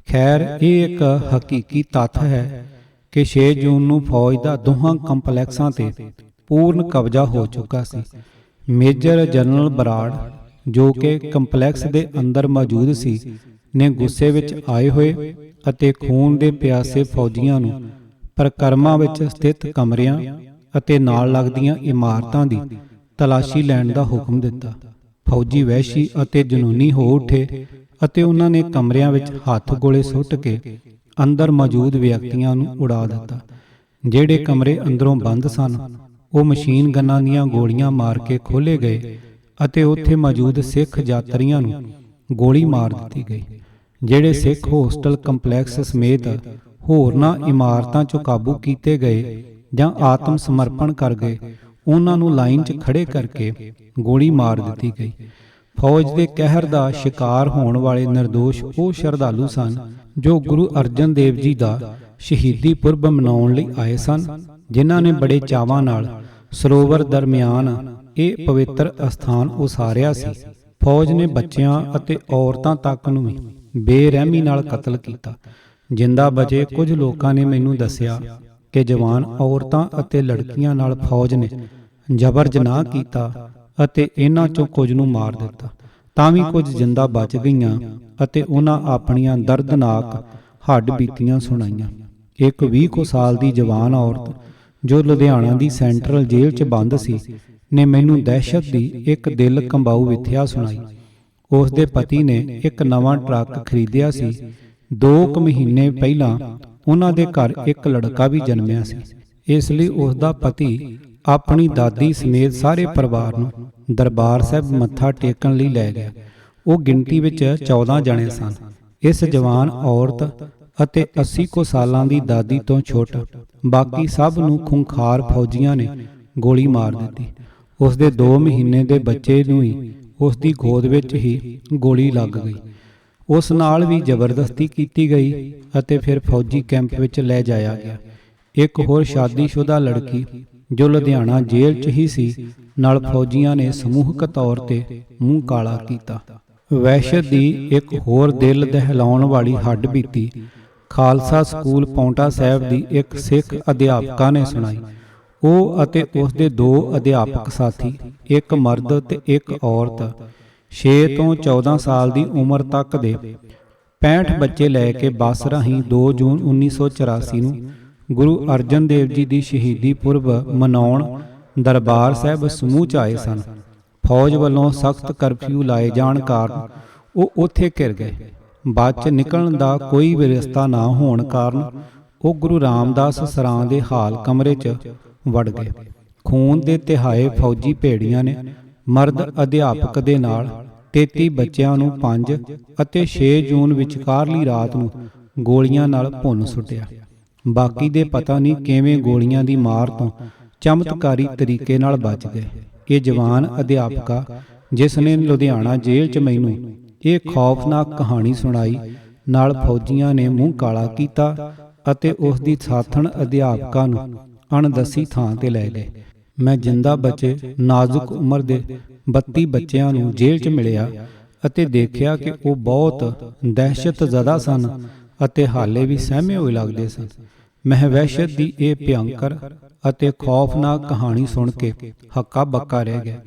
ਖੈਰ, ਇਹ ਇੱਕ ਹਕੀਕੀ ਤੱਥ ਹੈ ਕਿ 6 ਜੂਨ ਨੂੰ ਫੌਜ ਦਾ ਦੋਹਾਂ ਕੰਪਲੈਕਸਾਂ ਤੇ ਪੂਰਨ ਕਬਜ਼ਾ ਹੋ ਚੁੱਕਾ ਸੀ। ਮੇਜਰ ਜਨਰਲ ਬਰਾੜ ਜੋ ਕਿ ਕੰਪਲੈਕਸ ਦੇ ਅੰਦਰ ਮੌਜੂਦ ਸੀ ਨੇ ਗੁੱਸੇ ਵਿੱਚ ਆਏ ਹੋਏ ਅਤੇ ਖੂਨ ਦੇ ਪਿਆਸੇ ਫੌਜੀਆਂ ਨੂੰ ਪ੍ਰਕਰਮਾਂ ਵਿੱਚ ਸਥਿਤ ਕਮਰਿਆਂ ਅਤੇ ਨਾਲ ਲੱਗਦੀਆਂ ਇਮਾਰਤਾਂ ਦੀ ਤਲਾਸ਼ੀ ਲੈਣ ਦਾ ਹੁਕਮ ਦਿੱਤਾ। ਫੌਜੀ ਵਹਿਸ਼ੀ ਅਤੇ ਜਨੂਨੀ ਹੋ ਉੱਠੇ ਅਤੇ ਉਹਨਾਂ ਨੇ ਕਮਰਿਆਂ ਵਿੱਚ ਹੱਥ ਗੋਲੇ ਸੁੱਟ ਕੇ ਅੰਦਰ ਮੌਜੂਦ ਵਿਅਕਤੀਆਂ ਨੂੰ ਉਡਾ ਦਿੱਤਾ। ਜਿਹੜੇ ਕਮਰੇ ਅੰਦਰੋਂ ਬੰਦ ਸਨ ਉਹ ਮਸ਼ੀਨ ਗੰਨਾਂ ਦੀਆਂ ਗੋਲੀਆਂ ਮਾਰ ਕੇ ਖੋਲ੍ਹੇ ਗਏ ਅਤੇ ਉੱਥੇ ਮੌਜੂਦ ਸਿੱਖ ਯਾਤਰੀਆਂ ਨੂੰ ਗੋਲੀ ਮਾਰ ਦਿੱਤੀ ਗਈ। ਜਿਹੜੇ ਸਿੱਖ ਹੋਸਟਲ ਕੰਪਲੈਕਸ ਸਮੇਤ ਹੋਰਨਾਂ ਇਮਾਰਤਾਂ 'ਚੋਂ ਕਾਬੂ ਕੀਤੇ ਗਏ ਜਾਂ ਆਤਮ ਸਮਰਪਣ ਕਰ ਗਏ, ਉਹਨਾਂ ਨੂੰ ਲਾਈਨ 'ਚ ਖੜੇ ਕਰਕੇ ਗੋਲੀ ਮਾਰ ਦਿੱਤੀ ਗਈ। ਫੌਜ ਦੇ ਕਹਿਰ ਦਾ ਸ਼ਿਕਾਰ ਹੋਣ ਵਾਲੇ ਨਿਰਦੋਸ਼ ਉਹ ਸ਼ਰਧਾਲੂ ਸਨ ਜੋ ਗੁਰੂ ਅਰਜਨ ਦੇਵ ਜੀ ਦਾ ਸ਼ਹੀਦੀ ਪੁਰਬ ਮਨਾਉਣ ਲਈ ਆਏ ਸਨ, ਜਿਨ੍ਹਾਂ ਨੇ ਬੜੇ ਚਾਵਾਂ ਨਾਲ ਸਰੋਵਰ ਦਰਮਿਆਨ ਇਹ ਪਵਿੱਤਰ ਅਸਥਾਨ ਉਸਾਰਿਆ ਸੀ। ਫੌਜ ਨੇ ਬੱਚਿਆਂ ਅਤੇ ਔਰਤਾਂ ਤੱਕ ਨੂੰ ਵੀ ਬੇਰਹਿਮੀ ਨਾਲ ਕਤਲ ਕੀਤਾ। ਜਿੰਦਾ ਬਚੇ ਕੁਝ ਲੋਕਾਂ ਨੇ ਮੈਨੂੰ ਦੱਸਿਆ ਕਿ ਜਵਾਨ ਔਰਤਾਂ ਅਤੇ ਲੜਕੀਆਂ ਨਾਲ ਫੌਜ ਨੇ ਜ਼ਬਰ ਜਨਾਹ ਕੀਤਾ ਅਤੇ ਇਹਨਾਂ ਚੋਂ ਕੁਝ ਨੂੰ ਮਾਰ ਦਿੱਤਾ। ਤਾਂ ਵੀ ਕੁਝ ਜਿੰਦਾ ਬਚ ਗਈਆਂ ਅਤੇ ਉਹਨਾਂ ਆਪਣੀਆਂ ਦਰਦਨਾਕ ਹੱਡ ਬੀਤੀਆਂ ਸੁਣਾਈਆਂ। ਇੱਕ 20 ਕੁ ਸਾਲ ਦੀ ਜਵਾਨ ਔਰਤ ਜੋ ਲੁਧਿਆਣਾ ਦੀ ਸੈਂਟਰਲ ਜੇਲ੍ਹ 'ਚ ਬੰਦ ਸੀ ਨੇ ਮੈਨੂੰ ਦਹਿਸ਼ਤ ਦੀ ਇੱਕ ਦਿਲ ਕੰਬਾਊ ਵਿਥਿਆ ਸੁਣਾਈ। ਉਸ ਦੇ ਪਤੀ ਨੇ ਇੱਕ ਨਵਾਂ ਟਰੱਕ ਖਰੀਦਿਆ ਸੀ। 2 ਮਹੀਨੇ ਪਹਿਲਾਂ ਉਹਨਾਂ ਦੇ ਘਰ ਇੱਕ ਲੜਕਾ ਵੀ ਜਨਮਿਆ ਸੀ। ਇਸ ਲਈ ਉਸ ਦਾ ਪਤੀ ਆਪਣੀ ਦਾਦੀ ਸਮੇਤ ਸਾਰੇ ਪਰਿਵਾਰ ਨੂੰ ਦਰਬਾਰ ਸਾਹਿਬ ਮੱਥਾ ਟੇਕਣ ਲਈ ਲੈ ਗਿਆ। ਉਹ ਗਿਣਤੀ ਵਿੱਚ 14 ਜਣੇ ਸਨ। ਇਸ ਜਵਾਨ ਔਰਤ ਅਤੇ 80 ਕੁ ਸਾਲਾਂ ਦੀ ਦਾਦੀ ਤੋਂ ਛੁੱਟ ਬਾਕੀ ਸਭ ਨੂੰ ਖੁੰਖਾਰ ਫੌਜੀਆਂ ਨੇ ਗੋਲੀ ਮਾਰ ਦਿੱਤੀ। ਉਸ ਦੇ 2 ਮਹੀਨੇ ਦੇ ਬੱਚੇ ਨੂੰ ਹੀ ਉਸ ਦੀ ਗੋਦ ਵਿੱਚ ਹੀ ਗੋਲੀ ਲੱਗ ਗਈ। ਉਸ ਨਾਲ ਵੀ ਜ਼ਬਰਦਸਤੀ ਕੀਤੀ ਗਈ ਅਤੇ ਫਿਰ ਫੌਜੀ ਕੈਂਪ ਵਿੱਚ ਲੈ ਜਾਇਆ ਗਿਆ। ਇੱਕ ਹੋਰ ਸ਼ਾਦੀशुदा ਲੜਕੀ ਜੋ ਲੁਧਿਆਣਾ ਜੇਲ੍ਹ 'ਚ ਹੀ ਸੀ ਨਾਲ ਫੌਜੀਆਂ ਨੇ ਸਮੂਹਿਕ ਤੌਰ ਤੇ ਮੂੰਹ ਕਾਲਾ ਕੀਤਾ। ਵਹਿਸ਼ਤ ਦੀ ਇੱਕ ਹੋਰ ਦਿਲ ਦਹਿਲਾਉਣ ਵਾਲੀ ਹੱਡਬੀਤੀ ਖਾਲਸਾ ਸਕੂਲ ਪੌਂਟਾ ਸਾਹਿਬ ਦੀ ਇੱਕ ਸਿੱਖ ਅਧਿਆਪਕਾ ਨੇ ਸੁਣਾਈ। ਉਹ ਅਤੇ ਉਸ ਦੇ 2 ਅਧਿਆਪਕ ਸਾਥੀ, ਇੱਕ ਮਰਦ ਤੇ ਇੱਕ ਔਰਤ, 6 ਤੋਂ 14 ਸਾਲ ਦੀ ਉਮਰ ਤੱਕ ਦੇ 65 ਬੱਚੇ ਲੈ ਕੇ ਬੱਸ ਰਾਹੀਂ 2 ਜੂਨ 1984 ਨੂੰ ਗੁਰੂ ਅਰਜਨ ਦੇਵ ਜੀ ਦੀ ਸ਼ਹੀਦੀ ਪੁਰਬ ਮਨਾਉਣ ਦਰਬਾਰ ਸਾਹਿਬ ਸਮੂਹ 'ਚ ਆਏ ਸਨ। ਫੌਜ ਵੱਲੋਂ ਸਖਤ ਕਰਫਿਊ ਲਾਏ ਜਾਣ ਕਾਰਨ ਉਹ ਉੱਥੇ ਘਿਰ ਗਏ। ਬਾਅਦ 'ਚ ਨਿਕਲਣ ਦਾ ਕੋਈ ਵੀ ਰਸਤਾ ਨਾ ਹੋਣ ਕਾਰਨ ਉਹ ਗੁਰੂ ਰਾਮਦਾਸ ਸਰਾਂ ਦੇ ਹਾਲ ਕਮਰੇ 'ਚ ਵੜ ਗਏ। ਖੂਨ ਦੇ ਤਿਹਾਏ ਫੌਜੀ ਭੇੜੀਆਂ ਨੇ ਮਰਦ ਅਧਿਆਪਕ ਦੇ ਨਾਲ 33 ਬੱਚਿਆਂ ਨੂੰ 5 ਅਤੇ 6 ਜੂਨ ਵਿਚਕਾਰਲੀ ਰਾਤ ਨੂੰ ਗੋਲੀਆਂ ਨਾਲ ਭੁੰਨ ਸੁੱਟਿਆ। ਬਾਕੀ ਦੇ ਪਤਾ ਨਹੀਂ ਕਿਵੇਂ ਗੋਲੀਆਂ ਦੀ ਮਾਰ ਤੋਂ ਚਮਤਕਾਰੀ ਤਰੀਕੇ ਨਾਲ ਬਚ ਗਏ। ਇਹ ਜਵਾਨ ਅਧਿਆਪਕਾ ਜਿਸ ਨੇ ਲੁਧਿਆਣਾ ਜੇਲ੍ਹ 'ਚ ਮੈਨੂੰ ਇਹ ਖੌਫਨਾਕ ਕਹਾਣੀ ਸੁਣਾਈ, ਨਾਲ ਫੌਜੀਆਂ ਨੇ ਮੂੰਹ ਕਾਲਾ ਕੀਤਾ ਅਤੇ ਉਸ ਦੀ ਸਾਥਣ ਅਧਿਆਪਕਾ ਨੂੰ ਅਣਦੱਸੀ ਥਾਂ ਤੇ ਲੈ ਗਏ। ਮੈਂ ਜਿੰਦਾ ਬਚੇ ਨਾਜ਼ੁਕ ਉਮਰ ਦੇ 32 ਬੱਚਿਆਂ ਨੂੰ ਜੇਲ੍ਹ 'ਚ ਮਿਲਿਆ ਅਤੇ ਦੇਖਿਆ ਕਿ ਉਹ ਬਹੁਤ ਦਹਿਸ਼ਤ ਜ਼ਦਾ ਸਨ ਅਤੇ ਹਾਲੇ ਵੀ ਸਹਿਮੇ ਹੋਏ ਲੱਗਦੇ ਸਨ। ਮੈਂ ਵਹਿਸ਼ਤ ਦੀ ਇਹ ਭਿਅੰਕਰ ਅਤੇ ਖੌਫਨਾਕ ਕਹਾਣੀ ਸੁਣ ਕੇ ਹੱਕਾ ਬੱਕਾ ਰਹਿ ਗਿਆ।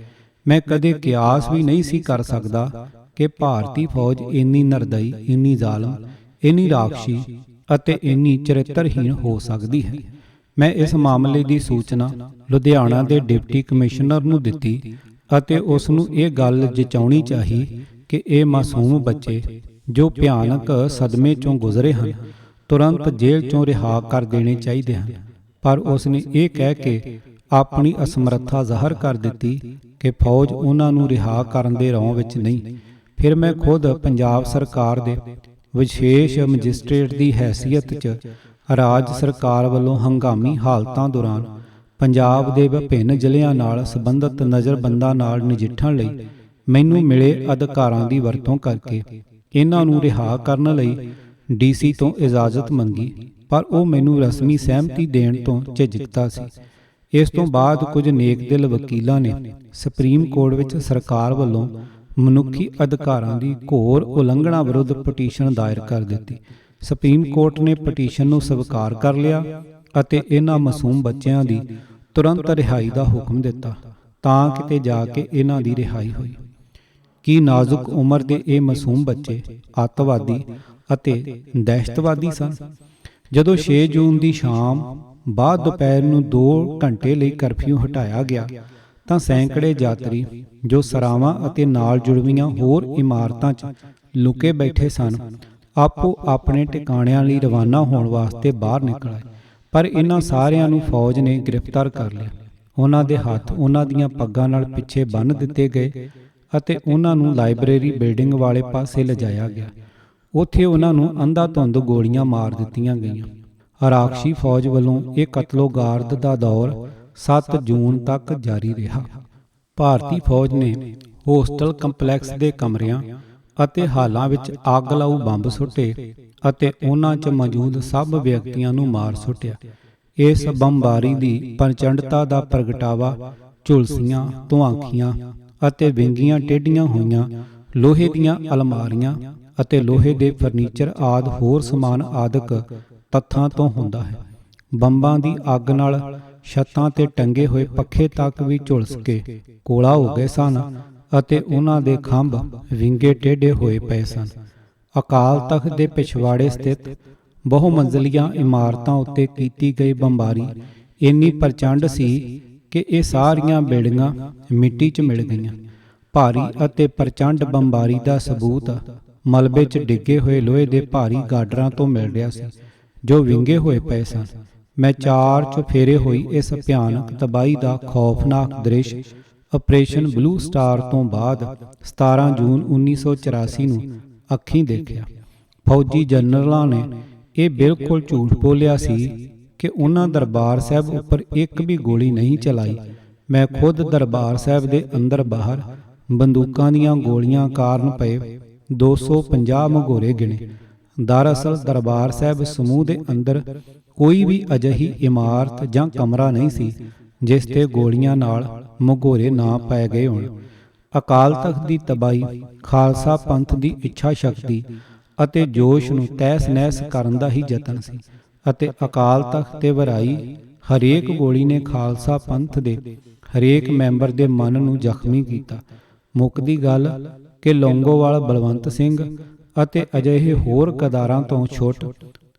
ਮੈਂ ਕਦੇ ਕਿਆਸ ਵੀ ਨਹੀਂ ਸੀ ਕਰ ਸਕਦਾ ਕਿ ਭਾਰਤੀ ਫੌਜ ਇੰਨੀ ਨਿਰਦਈ, ਇੰਨੀ ਜ਼ਾਲਮ, ਇੰਨੀ ਰਾਖਸ਼ੀ ਅਤੇ ਇੰਨੀ ਚਰਿੱਤਰਹੀਣ ਹੋ ਸਕਦੀ ਹੈ। ਮੈਂ ਇਸ ਮਾਮਲੇ ਦੀ ਸੂਚਨਾ ਲੁਧਿਆਣਾ ਦੇ ਡਿਪਟੀ ਕਮਿਸ਼ਨਰ ਨੂੰ ਦਿੱਤੀ ਅਤੇ ਉਸ ਨੂੰ ਇਹ ਗੱਲ ਜਚਾਉਣੀ ਚਾਹੀ ਕਿ ਇਹ ਮਾਸੂਮ ਬੱਚੇ ਜੋ ਭਿਆਨਕ ਸਦਮੇ 'ਚੋਂ ਗੁਜ਼ਰੇ ਹਨ ਤੁਰੰਤ ਜੇਲ੍ਹ 'ਚੋਂ ਰਿਹਾ ਕਰ ਦੇਣੇ ਚਾਹੀਦੇ ਹਨ। ਪਰ ਉਸ ਨੇ ਇਹ ਕਹਿ ਕੇ ਆਪਣੀ ਅਸਮਰੱਥਾ ਜ਼ਾਹਰ ਕਰ ਦਿੱਤੀ ਕਿ ਫੌਜ ਉਹਨਾਂ ਨੂੰ ਰਿਹਾ ਕਰਨ ਦੇ ਰੌਂ ਵਿੱਚ ਨਹੀਂ। ਫਿਰ ਮੈਂ ਖੁਦ ਪੰਜਾਬ ਸਰਕਾਰ ਦੇ ਵਿਸ਼ੇਸ਼ ਮੈਜਿਸਟ੍ਰੇਟ ਦੀ ਹੈਸੀਅਤ 'ਚ ਰਾਜ ਸਰਕਾਰ ਵੱਲੋਂ ਹੰਗਾਮੀ ਹਾਲਤਾਂ ਦੌਰਾਨ ਪੰਜਾਬ ਦੇ ਵਿਭਿੰਨ ਜ਼ਿਲ੍ਹਿਆਂ ਨਾਲ ਸੰਬੰਧਿਤ ਨਜ਼ਰਬੰਦਾਂ ਨਾਲ ਨਜਿੱਠਣ ਲਈ ਮੈਨੂੰ ਮਿਲੇ ਅਧਿਕਾਰਾਂ ਦੀ ਵਰਤੋਂ ਕਰਕੇ ਇਹਨਾਂ ਨੂੰ ਰਿਹਾ ਕਰਨ ਲਈ ਡੀਸੀ ਤੋਂ ਇਜਾਜ਼ਤ ਮੰਗੀ, ਪਰ ਉਹ ਮੈਨੂੰ ਰਸਮੀ ਸਹਿਮਤੀ ਦੇਣ ਤੋਂ ਝਿਜਕਦਾ ਸੀ। ਇਸ ਤੋਂ ਬਾਅਦ ਕੁਝ ਨੇਕਦਿਲ ਵਕੀਲਾਂ ਨੇ ਸੁਪਰੀਮ ਕੋਰਟ ਵਿੱਚ ਸਰਕਾਰ ਵੱਲੋਂ ਮਨੁੱਖੀ ਅਧਿਕਾਰਾਂ ਦੀ ਘੋਰ ਉਲੰਘਣਾ ਵਿਰੁੱਧ ਪਟੀਸ਼ਨ ਦਾਇਰ ਕਰ ਦਿੱਤੀ। ਸੁਪਰੀਮ ਕੋਰਟ ਨੇ ਪਟੀਸ਼ਨ ਨੂੰ ਸਵੀਕਾਰ ਕਰ ਲਿਆ ਅਤੇ ਇਹਨਾਂ ਮਾਸੂਮ ਬੱਚਿਆਂ ਦੀ ਤੁਰੰਤ ਰਿਹਾਈ ਦਾ ਹੁਕਮ ਦਿੱਤਾ। ਤਾਂ ਕਿਤੇ ਜਾ ਕੇ ਇਹਨਾਂ ਦੀ ਰਿਹਾਈ ਹੋਈ। ਕੀ ਨਾਜ਼ੁਕ ਉਮਰ ਦੇ ਇਹ ਮਾਸੂਮ ਬੱਚੇ ਅੱਤਵਾਦੀ ਅਤੇ ਦਹਿਸ਼ਤਵਾਦੀ ਸਨ? ਜਦੋਂ 6 ਜੂਨ ਦੀ ਸ਼ਾਮ ਬਾਅਦ ਦੁਪਹਿਰ ਨੂੰ 2 ਘੰਟੇ ਲਈ ਕਰਫਿਊ ਹਟਾਇਆ ਗਿਆ ਤਾਂ ਸੈਂਕੜੇ ਯਾਤਰੀ ਜੋ ਸਰਾਵਾਂ ਅਤੇ ਨਾਲ ਜੁੜਵੀਆਂ ਹੋਰ ਇਮਾਰਤਾਂ 'ਚ ਲੁਕੇ ਬੈਠੇ ਸਨ ਆਪੋ ਆਪਣੇ ਟਿਕਾਣਿਆਂ ਲਈ ਰਵਾਨਾ ਹੋਣ ਵਾਸਤੇ ਬਾਹਰ ਨਿਕਲ ਆਏ। ਪਰ ਇਹਨਾਂ ਸਾਰਿਆਂ ਨੂੰ ਫੌਜ ਨੇ ਗ੍ਰਿਫਤਾਰ ਕਰ ਲਿਆ। ਉਹਨਾਂ ਦੇ ਹੱਥ ਉਹਨਾਂ ਦੀਆਂ ਪੱਗਾਂ ਨਾਲ ਪਿੱਛੇ ਬੰਨ੍ਹ ਦਿੱਤੇ ਗਏ ਅਤੇ ਉਹਨਾਂ ਨੂੰ ਲਾਇਬ੍ਰੇਰੀ ਬਿਲਡਿੰਗ ਵਾਲੇ ਪਾਸੇ ਲਿਜਾਇਆ ਗਿਆ। ਉੱਥੇ ਉਹਨਾਂ ਨੂੰ ਅੰਧਾਧੁੰਦ ਗੋਲੀਆਂ ਮਾਰ ਦਿੱਤੀਆਂ ਗਈਆਂ। ਰਾਖਸ਼ੀ ਫੌਜ ਵੱਲੋਂ ਇਹ ਕਤਲੋਗਾਰਦ ਦਾ ਦੌਰ 7 ਜੂਨ ਤੱਕ ਜਾਰੀ ਰਿਹਾ। ਭਾਰਤੀ ਫੌਜ ਨੇ ਹੋਸਟਲ ਕੰਪਲੈਕਸ ਦੇ ਕਮਰਿਆਂ ਅਤੇ ਹਾਲਾਂ ਵਿੱਚ ਅੱਗ ਲਾਊ ਬੰਬ ਸੁੱਟੇ ਅਤੇ ਉਹਨਾਂ 'ਚ ਮੌਜੂਦ ਸਭ ਵਿਅਕਤੀਆਂ ਨੂੰ ਮਾਰ ਸੁੱਟਿਆ। ਇਸ ਬੰਬਾਰੀ ਦੀ ਪ੍ਰਚੰਡਤਾ ਦਾ ਪ੍ਰਗਟਾਵਾ ਝੁਲਸੀਆਂ, ਧੁਆਂਖੀਆਂ ਅਤੇ ਵਿੰਗੀਆਂ ਟੇਢੀਆਂ ਹੋਈਆਂ ਲੋਹੇ ਦੀਆਂ ਅਲਮਾਰੀਆਂ ਅਤੇ ਲੋਹੇ ਦੇ ਫਰਨੀਚਰ ਆਦਿ ਹੋਰ ਸਮਾਨ ਆਦਿਕ ਤੱਥਾਂ ਤੋਂ ਹੁੰਦਾ ਹੈ। ਬੰਬਾਂ ਦੀ ਅੱਗ ਨਾਲ ਛੱਤਾਂ ਤੇ ਟੰਗੇ ਹੋਏ ਪੱਖੇ ਤੱਕ ਵੀ ਝੁਲਸ ਕੇ ਕੋਲਾ ਹੋ ਗਏ ਸਨ ਅਤੇ ਉਹਨਾਂ ਦੇ ਖੰਭ ਵਿੰਗੇ ਟੇਢੇ ਹੋਏ ਪਏ ਸਨ। ਅਕਾਲ ਤਖਤ ਦੇ ਪਿਛਵਾੜੇ ਸਥਿਤ ਬਹੁ ਮੰਜ਼ਲੀਆਂ ਇਮਾਰਤਾਂ ਉੱਤੇ ਕੀਤੀ ਗਈ ਬੰਬਾਰੀ ਇੰਨੀ ਪ੍ਰਚੰਡ ਸੀ ਕਿ ਇਹ ਸਾਰੀਆਂ ਬਿਲਡਿੰਗਾਂ ਮਿੱਟੀ 'ਚ ਮਿਲ ਗਈਆਂ। ਭਾਰੀ ਅਤੇ ਪ੍ਰਚੰਡ ਬੰਬਾਰੀ ਦਾ ਸਬੂਤ ਮਲਬੇ 'ਚ ਡਿੱਗੇ ਹੋਏ ਲੋਹੇ ਦੇ ਭਾਰੀ ਗਾਡਰਾਂ ਤੋਂ ਮਿਲ ਰਿਹਾ ਸੀ ਜੋ ਵਿੰਗੇ ਹੋਏ ਪਏ ਸਨ। ਮੈਂ 4 ਚੁਫੇਰੇ ਹੋਈ ਇਸ ਭਿਆਨਕ ਤਬਾਹੀ ਦਾ ਖੌਫਨਾਕ ਦ੍ਰਿਸ਼ ਆਪਰੇਸ਼ਨ ਬਲੂ ਸਟਾਰ ਤੋਂ ਬਾਅਦ 17 ਜੂਨ 1984 ਨੂੰ ਅੱਖੀਂ ਦੇਖਿਆ। ਫੌਜੀ ਜਨਰਲਾਂ ਨੇ ਇਹ ਬਿਲਕੁਲ ਝੂਠ ਬੋਲਿਆ ਸੀ ਕਿ ਉਹਨਾਂ ਦਰਬਾਰ ਸਾਹਿਬ ਉੱਪਰ ਇੱਕ ਵੀ ਗੋਲੀ ਨਹੀਂ ਚਲਾਈ। ਮੈਂ ਖੁਦ ਦਰਬਾਰ ਸਾਹਿਬ ਦੇ ਅੰਦਰ ਬਾਹਰ ਬੰਦੂਕਾਂ ਦੀਆਂ ਗੋਲੀਆਂ ਕਾਰਨ ਪਏ 250 ਮਗੋਰੇ ਗਿਣੇ। ਦਰਅਸਲ ਦਰਬਾਰ ਸਾਹਿਬ ਸਮੂਹ ਦੇ ਅੰਦਰ ਕੋਈ ਵੀ ਅਜਿਹੀ ਇਮਾਰਤ ਜਾਂ ਕਮਰਾ ਨਹੀਂ ਸੀ ਜਿਸ ਤੇ ਗੋਲੀਆਂ ਨਾਲ ਮਗੋਰੇ ਨਾ ਪੈ ਗਏ ਹੋਣ। ਅਕਾਲ ਤਖਤ ਦੀ ਤਬਾਹੀ, ਖਾਲਸਾ ਪੰਥ ਦੀ ਇੱਛਾ ਸ਼ਕਤੀ ਅਤੇ ਜੋਸ਼ ਨੂੰ ਤਹਿਸ ਨਹਿਸ ਕਰਨ ਦਾ ਹੀ ਯਤਨ ਸੀ ਅਤੇ ਅਕਾਲ ਤਖਤ ਤੇ ਵਰਾਈ ਹਰੇਕ ਗੋਲੀ ਨੇ ਖਾਲਸਾ ਪੰਥ ਦੇ ਹਰੇਕ ਮੈਂਬਰ ਦੇ ਮਨ ਨੂੰ ਜ਼ਖਮੀ ਕੀਤਾ। ਮੁੱਕਦੀ ਗੱਲ ਕਿ ਲੌਂਗੋਵਾਲ ਬਲਵੰਤ ਸਿੰਘ ਅਤੇ ਅਜਿਹੇ ਹੋਰ ਗਦਾਰਾਂ ਤੋਂ ਛੁੱਟ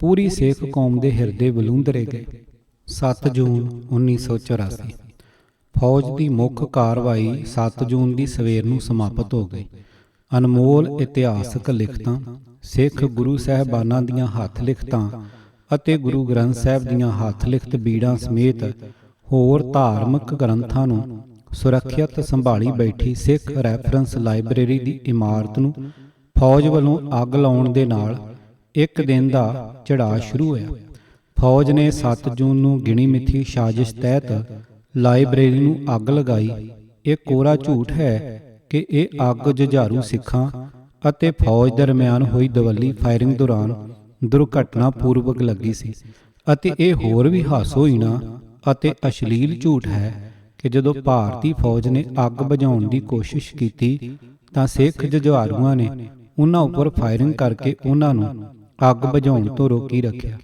ਪੂਰੀ ਸਿੱਖ ਕੌਮ ਦੇ ਹਿਰਦੇ ਬਲੂੰਦਰੇ ਗਏ। 7 ਜੂਨ 1984 ਫੌਜ ਦੀ ਮੁੱਖ ਕਾਰਵਾਈ 7 ਜੂਨ ਦੀ ਸਵੇਰ ਨੂੰ ਸਮਾਪਤ ਹੋ ਗਈ। ਅਨਮੋਲ ਇਤਿਹਾਸਕ ਲਿਖਤਾਂ, ਸਿੱਖ ਗੁਰੂ ਸਾਹਿਬਾਨਾਂ ਦੀਆਂ ਹੱਥ ਲਿਖਤਾਂ ਅਤੇ ਗੁਰੂ ਗ੍ਰੰਥ ਸਾਹਿਬ ਦੀਆਂ ਹੱਥ ਲਿਖਤ ਬੀੜਾਂ ਸਮੇਤ ਹੋਰ ਧਾਰਮਿਕ ਗ੍ਰੰਥਾਂ ਨੂੰ ਸੁਰੱਖਿਅਤ ਸੰਭਾਲੀ ਬੈਠੀ ਸਿੱਖ ਰੈਫਰੈਂਸ ਲਾਇਬ੍ਰੇਰੀ ਦੀ ਇਮਾਰਤ ਨੂੰ ਫੌਜ ਵੱਲੋਂ ਅੱਗ ਲਾਉਣ ਦੇ ਨਾਲ ਇੱਕ ਦਿਨ ਦਾ ਚੜ੍ਹਾਅ ਸ਼ੁਰੂ ਹੋਇਆ। ਫੌਜ ਨੇ 7 ਜੂਨ ਨੂੰ ਗਿਣੀ ਮਿਥੀ ਸਾਜ਼ਿਸ਼ ਤਹਿਤ ਲਾਇਬ੍ਰੇਰੀ ਨੂੰ ਅੱਗ ਲਗਾਈ। ਇਹ ਕੋਰਾ ਝੂਠ ਹੈ ਕਿ ਇਹ ਅੱਗ ਜੁਝਾਰੂ ਸਿੱਖਾਂ ਅਤੇ ਫੌਜ ਦਰਮਿਆਨ ਹੋਈ ਦਵੱਲੀ ਫਾਇਰਿੰਗ ਦੌਰਾਨ ਦੁਰਘਟਨਾ ਪੂਰਵਕ ਲੱਗੀ ਸੀ ਅਤੇ ਇਹ ਹੋਰ ਵੀ ਹਾਸੋਹੀਣਾ ਅਤੇ ਅਸ਼ਲੀਲ ਝੂਠ ਹੈ ਕਿ ਜਦੋਂ ਭਾਰਤੀ ਫੌਜ ਨੇ ਅੱਗ ਬੁਝਾਉਣ ਦੀ ਕੋਸ਼ਿਸ਼ ਕੀਤੀ ਤਾਂ ਸਿੱਖ ਜੁਝਾਰੂਆਂ ਨੇ ਉਹਨਾਂ ਉੱਪਰ ਫਾਇਰਿੰਗ ਕਰਕੇ ਉਹਨਾਂ ਨੂੰ ਅੱਗ ਬੁਝਾਉਣ ਤੋਂ ਰੋਕੀ ਰੱਖਿਆ।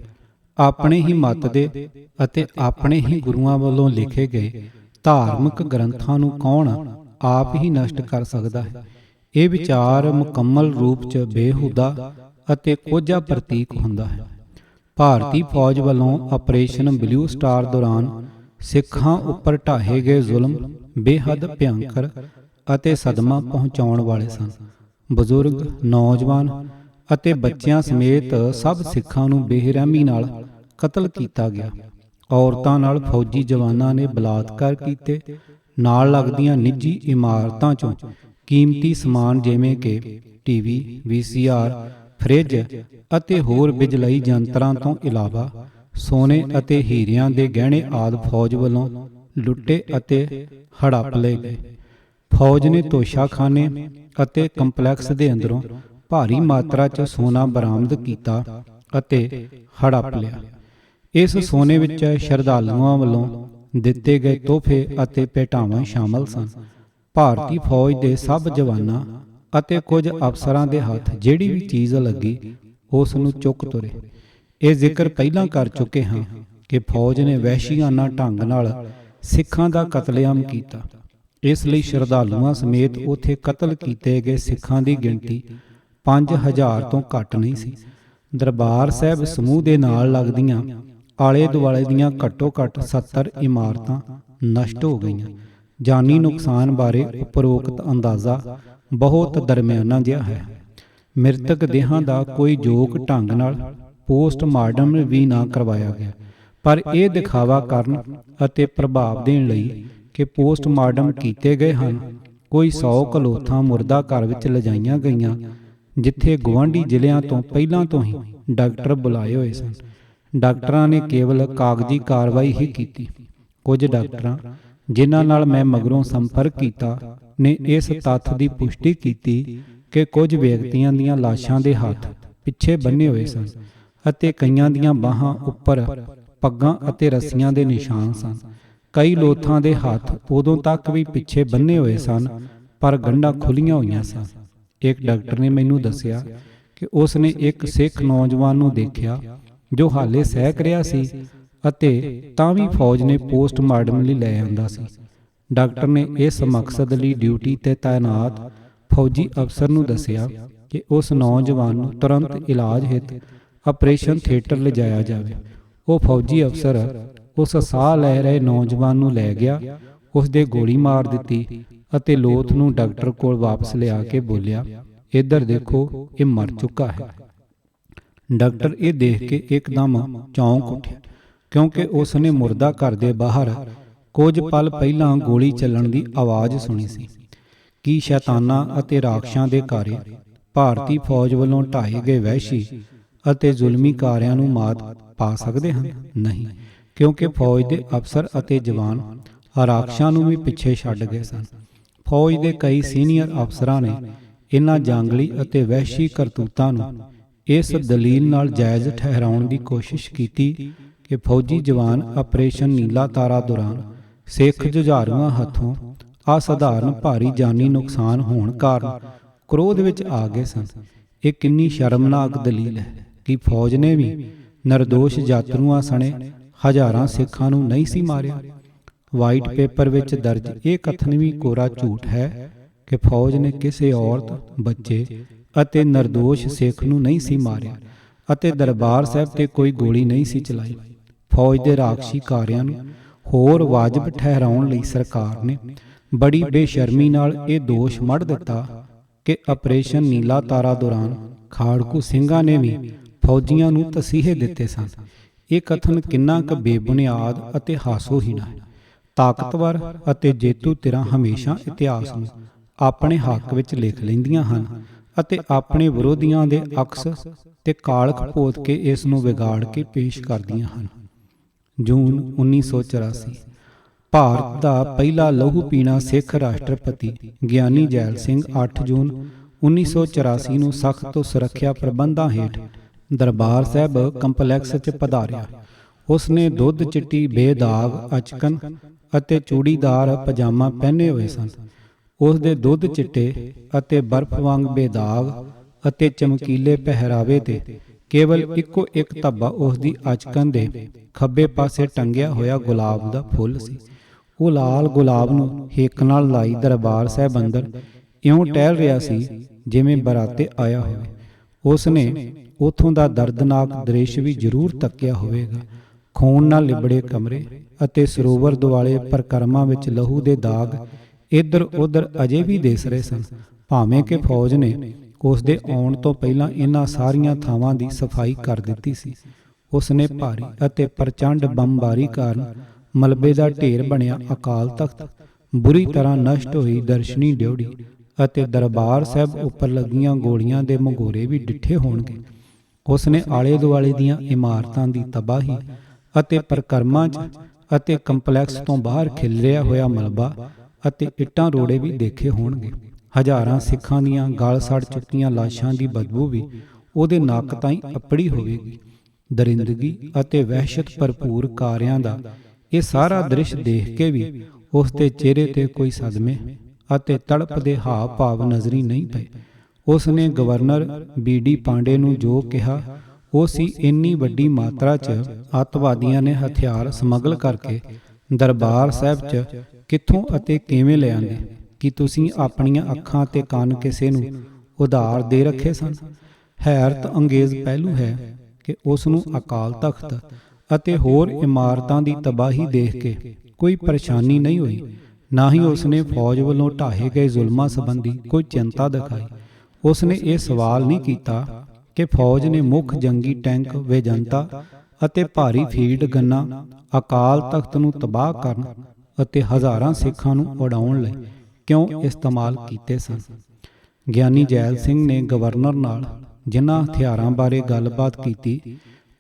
ਆਪਣੇ ਹੀ ਮੱਤ ਦੇ ਅਤੇ ਆਪਣੇ ਹੀ ਗੁਰੂਆਂ ਵੱਲੋਂ ਲਿਖੇ ਗਏ ਧਾਰਮਿਕ ਗ੍ਰੰਥਾਂ ਨੂੰ ਕੌਣ ਆਪ ਹੀ ਨਸ਼ਟ ਕਰ ਸਕਦਾ ਹੈ? ਇਹ ਵਿਚਾਰ ਮੁਕੰਮਲ ਰੂਪ 'ਚ ਬੇਹੂਦਾ ਅਤੇ ਕੋਝਾ ਪ੍ਰਤੀਕ ਹੁੰਦਾ ਹੈ। ਭਾਰਤੀ ਫੌਜ ਵੱਲੋਂ ਆਪਰੇਸ਼ਨ ਬਲੂ ਸਟਾਰ ਦੌਰਾਨ ਸਿੱਖਾਂ ਉੱਪਰ ਢਾਹੇ ਗਏ ਜ਼ੁਲਮ ਬੇਹੱਦ ਭਿਅੰਕਰ ਅਤੇ ਸਦਮਾ ਪਹੁੰਚਾਉਣ ਵਾਲੇ ਸਨ। ਬਜ਼ੁਰਗ, ਨੌਜਵਾਨ ਅਤੇ ਬੱਚਿਆਂ ਸਮੇਤ ਸਭ ਸਿੱਖਾਂ ਨੂੰ ਬੇਰਹਿਮੀ ਨਾਲ ਕਤਲ ਕੀਤਾ ਗਿਆ। ਔਰਤਾਂ ਨਾਲ ਫੌਜੀ ਜਵਾਨਾਂ ਨੇ ਬਲਾਤਕਾਰ ਕੀਤੇ। ਨਾਲ ਲੱਗਦੀਆਂ ਨਿੱਜੀ ਇਮਾਰਤਾਂ 'ਚੋਂ ਕੀਮਤੀ ਸਮਾਨ ਜਿਵੇਂ ਕਿ ਟੀਵੀ, VCR, ਫਰਿੱਜ ਅਤੇ ਹੋਰ ਬਿਜਲਈ ਯੰਤਰਾਂ ਤੋਂ ਇਲਾਵਾ ਸੋਨੇ ਅਤੇ ਹੀਰਿਆਂ ਦੇ ਗਹਿਣੇ ਆਦਿ ਫੌਜ ਵੱਲੋਂ ਲੁੱਟੇ ਅਤੇ ਹੜੱਪ ਲਏ ਗਏ। ਫੌਜ ਨੇ ਤੋਸ਼ਾਖਾਨੇ ਅਤੇ ਕੰਪਲੈਕਸ ਦੇ ਅੰਦਰੋਂ ਭਾਰੀ ਮਾਤਰਾ 'ਚ ਸੋਨਾ ਬਰਾਮਦ ਕੀਤਾ ਅਤੇ ਹੜੱਪ ਲਿਆ। ਇਸ ਸੋਨੇ ਵਿੱਚ ਸ਼ਰਧਾਲੂਆਂ ਵੱਲੋਂ ਦਿੱਤੇ ਗਏ ਤੋਹਫੇ ਅਤੇ ਭੇਟਾਵਾਂ ਸ਼ਾਮਲ ਸਨ। ਭਾਰਤੀ ਫੌਜ ਦੇ ਸਭ ਜਵਾਨਾਂ ਅਤੇ ਕੁਝ ਅਫਸਰਾਂ ਦੇ ਹੱਥ ਜਿਹੜੀ ਵੀ ਚੀਜ਼ ਲੱਗੀ ਉਸ ਨੂੰ ਚੁੱਕ ਤੁਰੇ। ਇਹ ਜ਼ਿਕਰ ਪਹਿਲਾਂ ਕਰ ਚੁੱਕੇ ਹਾਂ ਕਿ ਫੌਜ ਨੇ ਵਹਿਸ਼ੀਆਨਾ ਢੰਗ ਨਾਲ ਸਿੱਖਾਂ ਦਾ ਕਤਲੇਆਮ ਕੀਤਾ। ਇਸ ਲਈ ਸ਼ਰਧਾਲੂਆਂ ਸਮੇਤ ਉੱਥੇ ਕਤਲ ਕੀਤੇ ਗਏ ਸਿੱਖਾਂ ਦੀ ਗਿਣਤੀ 5000 ਤੋਂ ਘੱਟ ਨਹੀਂ ਸੀ। ਦਰਬਾਰ ਸਾਹਿਬ ਸਮੂਹ ਦੇ ਨਾਲ ਲੱਗਦੀਆਂ ਆਲੇ ਦੁਆਲੇ ਦੀਆਂ ਘੱਟੋ ਘੱਟ 70 ਇਮਾਰਤਾਂ ਨਸ਼ਟ ਹੋ ਗਈਆਂ। ਜਾਨੀ ਨੁਕਸਾਨ ਬਾਰੇ ਉਪਰੋਕਤ ਅੰਦਾਜ਼ਾ ਬਹੁਤ ਦਰਮਿਆਨਾ ਜਿਹਾ ਹੈ। ਮ੍ਰਿਤਕ ਦੇਹਾਂ ਦਾ ਕੋਈ ਯੋਗ ਢੰਗ ਨਾਲ ਪੋਸਟਮਾਰਟਮ ਵੀ ਨਾ ਕਰਵਾਇਆ ਗਿਆ, ਪਰ ਇਹ ਦਿਖਾਵਾ ਕਰਨ ਅਤੇ ਪ੍ਰਭਾਵ ਦੇਣ ਲਈ ਕਿ ਪੋਸਟਮਾਰਟਮ ਕੀਤੇ ਗਏ ਹਨ। ਕੋਈ 100 ਕਲੋਥਾਂ ਮੁਰਦਾ ਘਰ ਵਿੱਚ ਲਿਜਾਈਆਂ ਗਈਆਂ ਜਿੱਥੇ ਗੁਆਂਢੀ ਜ਼ਿਲ੍ਹਿਆਂ ਤੋਂ ਪਹਿਲਾਂ ਤੋਂ ਹੀ ਡਾਕਟਰ ਬੁਲਾਏ ਹੋਏ ਸਨ। ਡਾਕਟਰਾਂ ਨੇ ਕੇਵਲ ਕਾਗਜ਼ੀ ਕਾਰਵਾਈ ਹੀ ਕੀਤੀ। ਕੁਝ ਡਾਕਟਰਾਂ ਜਿਨ੍ਹਾਂ ਨਾਲ ਮੈਂ ਮਗਰੋਂ ਸੰਪਰਕ ਕੀਤਾ ਨੇ ਇਸ ਤੱਥ ਦੀ ਪੁਸ਼ਟੀ ਕੀਤੀ ਕਿ ਕੁਝ ਵਿਅਕਤੀਆਂ ਦੀਆਂ ਲਾਸ਼ਾਂ ਦੇ ਹੱਥ ਪਿੱਛੇ ਬੰਨੇ ਹੋਏ ਸਨ ਅਤੇ ਕਈਆਂ ਦੀਆਂ ਬਾਹਾਂ ਉੱਪਰ ਪੱਗਾਂ ਅਤੇ ਰੱਸੀਆਂ ਦੇ ਨਿਸ਼ਾਨ ਸਨ। ਕਈ ਲੋਥਾਂ ਦੇ ਹੱਥ ਉਦੋਂ ਤੱਕ ਵੀ ਪਿੱਛੇ ਬੰਨੇ ਹੋਏ ਸਨ ਪਰ ਗੰਢਾਂ ਖੁੱਲੀਆਂ ਹੋਈਆਂ ਸਨ। ਇੱਕ ਡਾਕਟਰ ਨੇ ਮੈਨੂੰ ਦੱਸਿਆ ਕਿ ਉਸ ਨੇ ਇੱਕ ਸਿੱਖ ਨੌਜਵਾਨ ਨੂੰ ਦੇਖਿਆ ਜੋ ਹਾਲੇ ਸਹਿਕ ਰਿਹਾ ਸੀ ਅਤੇ ਤਾਂ ਵੀ ਫੌਜ ਨੇ ਪੋਸਟਮਾਰਟਮ ਲਈ ਲੈ ਆਂਦਾ ਸੀ। ਡਾਕਟਰ ਨੇ ਇਸ ਮਕਸਦ ਲਈ ਡਿਊਟੀ ਤੇ ਤਾਇਨਾਤ ਫੌਜੀ ਅਫਸਰ ਨੂੰ ਦੱਸਿਆ ਕਿ ਉਸ ਨੌਜਵਾਨ ਨੂੰ ਤੁਰੰਤ ਇਲਾਜ ਹਿੱਤ ਆਪਰੇਸ਼ਨ ਥੀਏਟਰ ਲਿਜਾਇਆ ਜਾਵੇ। ਉਹ ਫੌਜੀ ਅਫਸਰ ਉਸ ਸਾਹ ਲੈ ਰਹੇ ਨੌਜਵਾਨ ਨੂੰ ਲੈ ਗਿਆ, ਉਸ ਦੇ ਗੋਲੀ ਮਾਰ ਦਿੱਤੀ ਅਤੇ ਲੋਥ ਨੂੰ ਡਾਕਟਰ ਕੋਲ ਵਾਪਸ ਲਿਆ ਕੇ ਬੋਲਿਆ, ਇੱਧਰ ਦੇਖੋ, ਇਹ ਮਰ ਚੁੱਕਾ ਹੈ। ਡਾਕਟਰ ਇਹ ਦੇਖ ਕੇ ਇੱਕਦਮ ਚੌਂਕ ਉੱਠਿਆ ਕਿਉਂਕਿ ਉਸ ਨੇ ਮੁਰਦਾ ਘਰ ਦੇ ਬਾਹਰ ਕੁਝ ਪਲ ਪਹਿਲਾਂ ਗੋਲੀ ਚੱਲਣ ਦੀ ਆਵਾਜ਼ ਸੁਣੀ ਸੀ। ਕੀ ਸ਼ੈਤਾਨਾਂ ਅਤੇ ਰਾਖਸ਼ਾਂ ਦੇ ਕਾਰੇ ਭਾਰਤੀ ਫੌਜ ਵੱਲੋਂ ਢਾਏ ਗਏ ਵਹਿਸ਼ੀ ਅਤੇ ਜ਼ੁਲਮੀ ਕਾਰਿਆਂ ਨੂੰ ਮਾਤ ਪਾ ਸਕਦੇ ਹਨ? ਨਹੀਂ, ਕਿਉਂਕਿ ਫੌਜ ਦੇ ਅਫਸਰ ਅਤੇ ਜਵਾਨ ਰਾਖਸ਼ਾਂ ਨੂੰ ਵੀ ਪਿੱਛੇ ਛੱਡ ਗਏ ਸਨ। ਫੌਜ ਦੇ ਕਈ ਸੀਨੀਅਰ ਅਫਸਰਾਂ ਨੇ ਇਹਨਾਂ ਜਾਂਗਲੀ ਅਤੇ ਵਹਿਸ਼ੀ ਕਰਤੂਤਾਂ ਨੂੰ ਇਸ ਦਲੀਲ ਨਾਲ ਜਾਇਜ਼ ਠਹਿਰਾਉਣ ਦੀ ਕੋਸ਼ਿਸ਼ ਕੀਤੀ ਕਿ ਫੌਜੀ ਜਵਾਨ ਆਪਰੇਸ਼ਨ ਨੀਲਾ ਤਾਰਾ ਦੌਰਾਨ ਸਿੱਖ ਜੁਝਾਰੂਆਂ ਹੱਥੋਂ ਅਸਾਧਾਰਨ ਭਾਰੀ ਜਾਨੀ ਨੁਕਸਾਨ ਹੋਣ ਕਾਰਨ ਕ੍ਰੋਧ ਵਿੱਚ ਆ ਗਏ ਸਨ। ਇਹ ਕਿੰਨੀ ਸ਼ਰਮਨਾਕ ਦਲੀਲ ਹੈ ਕਿ ਫੌਜ ਨੇ ਵੀ ਨਿਰਦੋਸ਼ ਯਾਤਰੂਆਂ ਸਣੇ ਹਜ਼ਾਰਾਂ ਸਿੱਖਾਂ ਨੂੰ ਨਹੀਂ ਸੀ ਮਾਰਿਆ। ਵਾਈਟ ਪੇਪਰ ਵਿੱਚ ਦਰਜ ਇਹ ਕਥਨ ਵੀ ਕੋਰਾ ਝੂਠ ਹੈ ਕਿ ਫੌਜ ਨੇ ਕਿਸੇ ਔਰਤ, ਬੱਚੇ ਅਤੇ ਨਿਰਦੋਸ਼ ਸਿੱਖ ਨੂੰ ਨਹੀਂ ਸੀ ਮਾਰਿਆ ਅਤੇ ਦਰਬਾਰ ਸਾਹਿਬ ਤੇ ਕੋਈ ਗੋਲੀ ਨਹੀਂ ਸੀ ਚਲਾਈ। ਫੌਜ ਦੇ ਰਾਖਸ਼ੀ ਕਾਰਿਆਂ ਨੂੰ ਹੋਰ ਵਾਜਬ ਠਹਿਰਾਉਣ ਲਈ ਸਰਕਾਰ ਨੇ ਬੜੀ ਬੇਸ਼ਰਮੀ ਨਾਲ ਇਹ ਦੋਸ਼ ਮੜ੍ਹ ਦਿੱਤਾ ਕਿ ਆਪਰੇਸ਼ਨ ਨੀਲਾ ਤਾਰਾ ਦੌਰਾਨ ਖਾੜਕੂ ਸਿੰਘਾਂ ਨੇ ਵੀ ਫੌਜੀਆਂ ਨੂੰ ਤਸੀਹੇ ਦਿੱਤੇ ਸਨ। ਇਹ ਕਥਨ ਕਿੰਨਾ ਕੁ ਬੇਬੁਨਿਆਦ ਅਤੇ ਹਾਸੋਹੀਣ ਹੈ। ਤਾਕਤਵਰ ਅਤੇ ਜੇਤੂ ਧਿਰਾਂ ਹਮੇਸ਼ਾ ਇਤਿਹਾਸ ਨੂੰ ਆਪਣੇ ਹੱਕ ਵਿੱਚ ਲਿਖ ਲੈਂਦੀਆਂ ਹਨ ਅਤੇ ਆਪਣੇ ਵਿਰੋਧੀਆਂ ਦੇ ਅਕਸ ਤੇ ਕਾਲਖ ਪੋਤ ਕੇ ਇਸ ਨੂੰ ਵਿਗਾੜ ਕੇ ਪੇਸ਼ ਕਰਦੀਆਂ ਹਨ। ਜੂਨ 1984 ਭਾਰਤ ਦਾ ਪਹਿਲਾ ਲਹੂ ਪੀਣਾ ਸਿੱਖ ਰਾਸ਼ਟਰਪਤੀ ਗਿਆਨੀ ਜੈਲ ਸਿੰਘ 8 ਜੂਨ 1984 ਨੂੰ ਸਖਤ ਸੁਰੱਖਿਆ ਪ੍ਰਬੰਧਾਂ ਹੇਠ ਦਰਬਾਰ ਸਾਹਿਬ ਕੰਪਲੈਕਸ 'ਚ ਪਧਾਰਿਆ। ਉਸ ਨੇ ਦੁੱਧ ਚਿੱਟੀ ਬੇਦਾਗ ਅਚਕਨ ਅਤੇ ਚੂੜੀਦਾਰ ਪਜਾਮਾ ਪਹਿਨੇ ਹੋਏ ਸਨ। ਉਸ ਦੇ ਦੁੱਧ ਚਿੱਟੇ ਅਤੇ ਬਰਫ਼ ਵਾਂਗ ਬੇਦਾਗ ਅਤੇ ਚਮਕੀਲੇ ਪਹਿਰਾਵੇ ਤੇ ਕੇਵਲ ਇੱਕੋ ਇੱਕ ਧੱਬਾ ਉਸ ਦੀ ਅਚਕਨ ਦੇ ਖੱਬੇ ਪਾਸੇ ਟੰਗਿਆ ਹੋਇਆ ਗੁਲਾਬ ਦਾ ਫੁੱਲ ਸੀ। ਉਹ ਲਾਲ ਗੁਲਾਬ ਨੂੰ ਹਿੱਕ ਨਾਲ ਲਾਈ ਦਰਬਾਰ ਸਾਹਿਬ ਅੰਦਰ ਇਉਂ ਟਹਿਲ ਰਿਹਾ ਸੀ ਜਿਵੇਂ ਬਰਾਤੇ ਆਇਆ ਹੋਵੇ। ਉਸ ਨੇ ਉਥੋਂ ਦਾ ਦਰਦਨਾਕ ਦ੍ਰਿਸ਼ ਵੀ ਜ਼ਰੂਰ ਤੱਕਿਆ ਹੋਵੇਗਾ। ਖੂਨ ਨਾਲ ਲਿਬੜੇ ਕਮਰੇ ਅਤੇ ਸਰੋਵਰ ਦੁਆਲੇ ਪਰਕਰਮਾਂ ਵਿੱਚ ਲਹੂ ਦੇ ਦਾਗ ਇੱਧਰ ਉੱਧਰ ਅਜੇ ਵੀ ਦਿਸ ਰਹੇ ਸਨ, ਭਾਵੇਂ ਕਿ ਫੌਜ ਨੇ ਉਸ ਦੇ ਆਉਣ ਤੋਂ ਪਹਿਲਾਂ ਇਹਨਾਂ ਸਾਰੀਆਂ ਥਾਵਾਂ ਦੀ ਸਫਾਈ ਕਰ ਦਿੱਤੀ ਸੀ। ਉਸ ਨੇ ਭਾਰੀ ਅਤੇ ਪ੍ਰਚੰਡ ਬੰਬਾਰੀ ਕਾਰਨ ਮਲਬੇ ਦਾ ਢੇਰ ਬਣਿਆ ਅਕਾਲ ਤਖਤ, ਬੁਰੀ ਤਰ੍ਹਾਂ ਨਸ਼ਟ ਹੋਈ ਦਰਸ਼ਨੀ ਡਿਉਢੀ ਅਤੇ ਦਰਬਾਰ ਸਾਹਿਬ ਉੱਪਰ ਲੱਗੀਆਂ ਗੋਲੀਆਂ ਦੇ ਮੰਗੋਰੇ ਵੀ ਡਿੱਠੇ ਹੋਣਗੇ। ਉਸ ਨੇ ਆਲੇ ਦੁਆਲੇ ਦੀਆਂ ਇਮਾਰਤਾਂ ਦੀ ਤਬਾਹੀ ਅਤੇ ਪਰਕਰਮਾਂ 'ਚ ਅਤੇ ਕੰਪਲੈਕਸ ਤੋਂ ਬਾਹਰ ਖਿਲਰਿਆ ਹੋਇਆ ਮਲਬਾ ਅਤੇ ਇੱਟਾਂ ਰੋੜੇ ਵੀ ਦੇਖੇ ਹੋਣਗੇ। ਹਜ਼ਾਰਾਂ ਸਿੱਖਾਂ ਦੀਆਂ ਗਲ ਸੜ ਚੁੱਕੀਆਂ ਲਾਸ਼ਾਂ ਦੀ ਬਦਬੂ ਵੀ ਉਹਦੇ ਨੱਕ ਤਾਈਂ ਅੱਪੜੀ ਹੋਵੇਗੀ। ਦਰਿੰਦਗੀ ਅਤੇ ਵਹਿਸ਼ਤ ਭਰਪੂਰ ਕਾਰਿਆਂ ਦਾ ਇਹ ਸਾਰਾ ਦ੍ਰਿਸ਼ ਦੇਖ ਕੇ ਵੀ ਉਸ ਦੇ ਚਿਹਰੇ ਤੇ ਕੋਈ ਸਦਮੇ ਅਤੇ ਤੜਪ ਦੇ ਹਾਵ ਭਾਵ ਨਜ਼ਰੀ ਨਹੀਂ ਪਏ। ਉਸ ਨੇ ਗਵਰਨਰ BD ਪਾਂਡੇ ਨੂੰ ਜੋ ਕਿਹਾ ਉਹ ਸੀ, ਇੰਨੀ ਵੱਡੀ ਮਾਤਰਾ 'ਚ ਅੱਤਵਾਦੀਆਂ ਨੇ ਹਥਿਆਰ ਸਮਗਲ ਕਰਕੇ ਦਰਬਾਰ ਸਾਹਿਬ 'ਚ ਕਿੱਥੋਂ ਅਤੇ ਕਿਵੇਂ ਲਿਆਂਦੇ ਕਿ ਤੁਸੀਂ ਆਪਣੀਆਂ ਅੱਖਾਂ ਤੇ ਕੰਨ ਕਿਸੇ ਨੂੰ ਉਧਾਰ ਦੇ ਰੱਖੇ ਸਨ। ਹੈਰਤ ਅੰਗੇਜ਼ ਪਹਿਲੂ ਹੈ ਕਿ ਉਸ ਨੂੰ ਅਕਾਲ ਤਖਤ ਅਤੇ ਹੋਰ ਇਮਾਰਤਾਂ ਦੀ ਤਬਾਹੀ ਦੇਖ ਕੇ ਕੋਈ ਪਰੇਸ਼ਾਨੀ ਨਹੀਂ ਹੋਈ, ਨਾ ਹੀ ਉਸ ਨੇ ਫੌਜ ਵੱਲੋਂ ਢਾਹੇ ਗਏ ਜ਼ੁਲਮਾਂ ਸੰਬੰਧੀ ਕੋਈ ਚਿੰਤਾ ਦਿਖਾਈ। ਉਸ ਨੇ ਇਹ ਸਵਾਲ ਨਹੀਂ ਕੀਤਾ ਕਿ ਫੌਜ ਨੇ ਮੁੱਖ ਜੰਗੀ ਟੈਂਕ ਵੇਜੰਤਾ ਅਤੇ ਭਾਰੀ ਫੀਲਡ ਗੰਨਾਂ ਅਕਾਲ ਤਖਤ ਨੂੰ ਤਬਾਹ ਕਰਨ ਅਤੇ ਹਜ਼ਾਰਾਂ ਸਿੱਖਾਂ ਨੂੰ ਉਡਾਉਣ ਲਈ ਕਿਉਂ ਇਸਤੇਮਾਲ ਕੀਤੇ ਸਨ। ਗਿਆਨੀ ਜੈਲ ਸਿੰਘ ਨੇ ਗਵਰਨਰ ਨਾਲ ਜਿਨ੍ਹਾਂ ਹਥਿਆਰਾਂ ਬਾਰੇ ਗੱਲਬਾਤ ਕੀਤੀ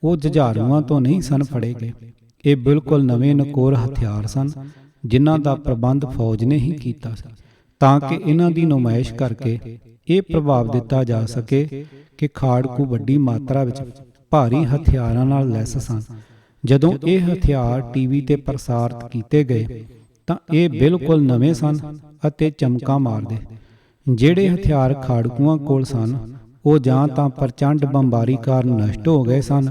ਉਹ ਜੁਝਾਰੂਆਂ ਤੋਂ ਨਹੀਂ ਸਨ ਫੜੇ ਗਏ। ਇਹ ਬਿਲਕੁਲ ਨਵੇਂ ਨਕੋਰ ਹਥਿਆਰ ਸਨ ਜਿਨ੍ਹਾਂ ਦਾ ਪ੍ਰਬੰਧ ਫੌਜ ਨੇ ਹੀ ਕੀਤਾ ਸੀ, ਤਾਂ ਕਿ ਇਹਨਾਂ ਦੀ ਨੁਮਾਇਸ਼ ਕਰਕੇ ਇਹ ਪ੍ਰਭਾਵ ਦਿੱਤਾ ਜਾ ਸਕੇ ਕਿ ਖਾੜਕੂ ਵੱਡੀ ਮਾਤਰਾ ਵਿੱਚ ਭਾਰੀ ਹਥਿਆਰਾਂ ਨਾਲ ਲੈਸ ਸਨ। ਜਦੋਂ ਇਹ ਹਥਿਆਰ TV ਤੇ ਪ੍ਰਸਾਰਿਤ ਕੀਤੇ ਗਏ ਤਾਂ ਇਹ ਬਿਲਕੁਲ ਨਵੇਂ ਸਨ ਅਤੇ ਚਮਕਾਂ ਮਾਰਦੇ। ਜਿਹੜੇ ਹਥਿਆਰ ਖਾੜਕੂਆਂ ਕੋਲ ਸਨ ਉਹ ਜਾਂ ਤਾਂ ਪ੍ਰਚੰਡ ਬੰਬਾਰੀ ਕਾਰਨ ਨਸ਼ਟ ਹੋ ਗਏ ਸਨ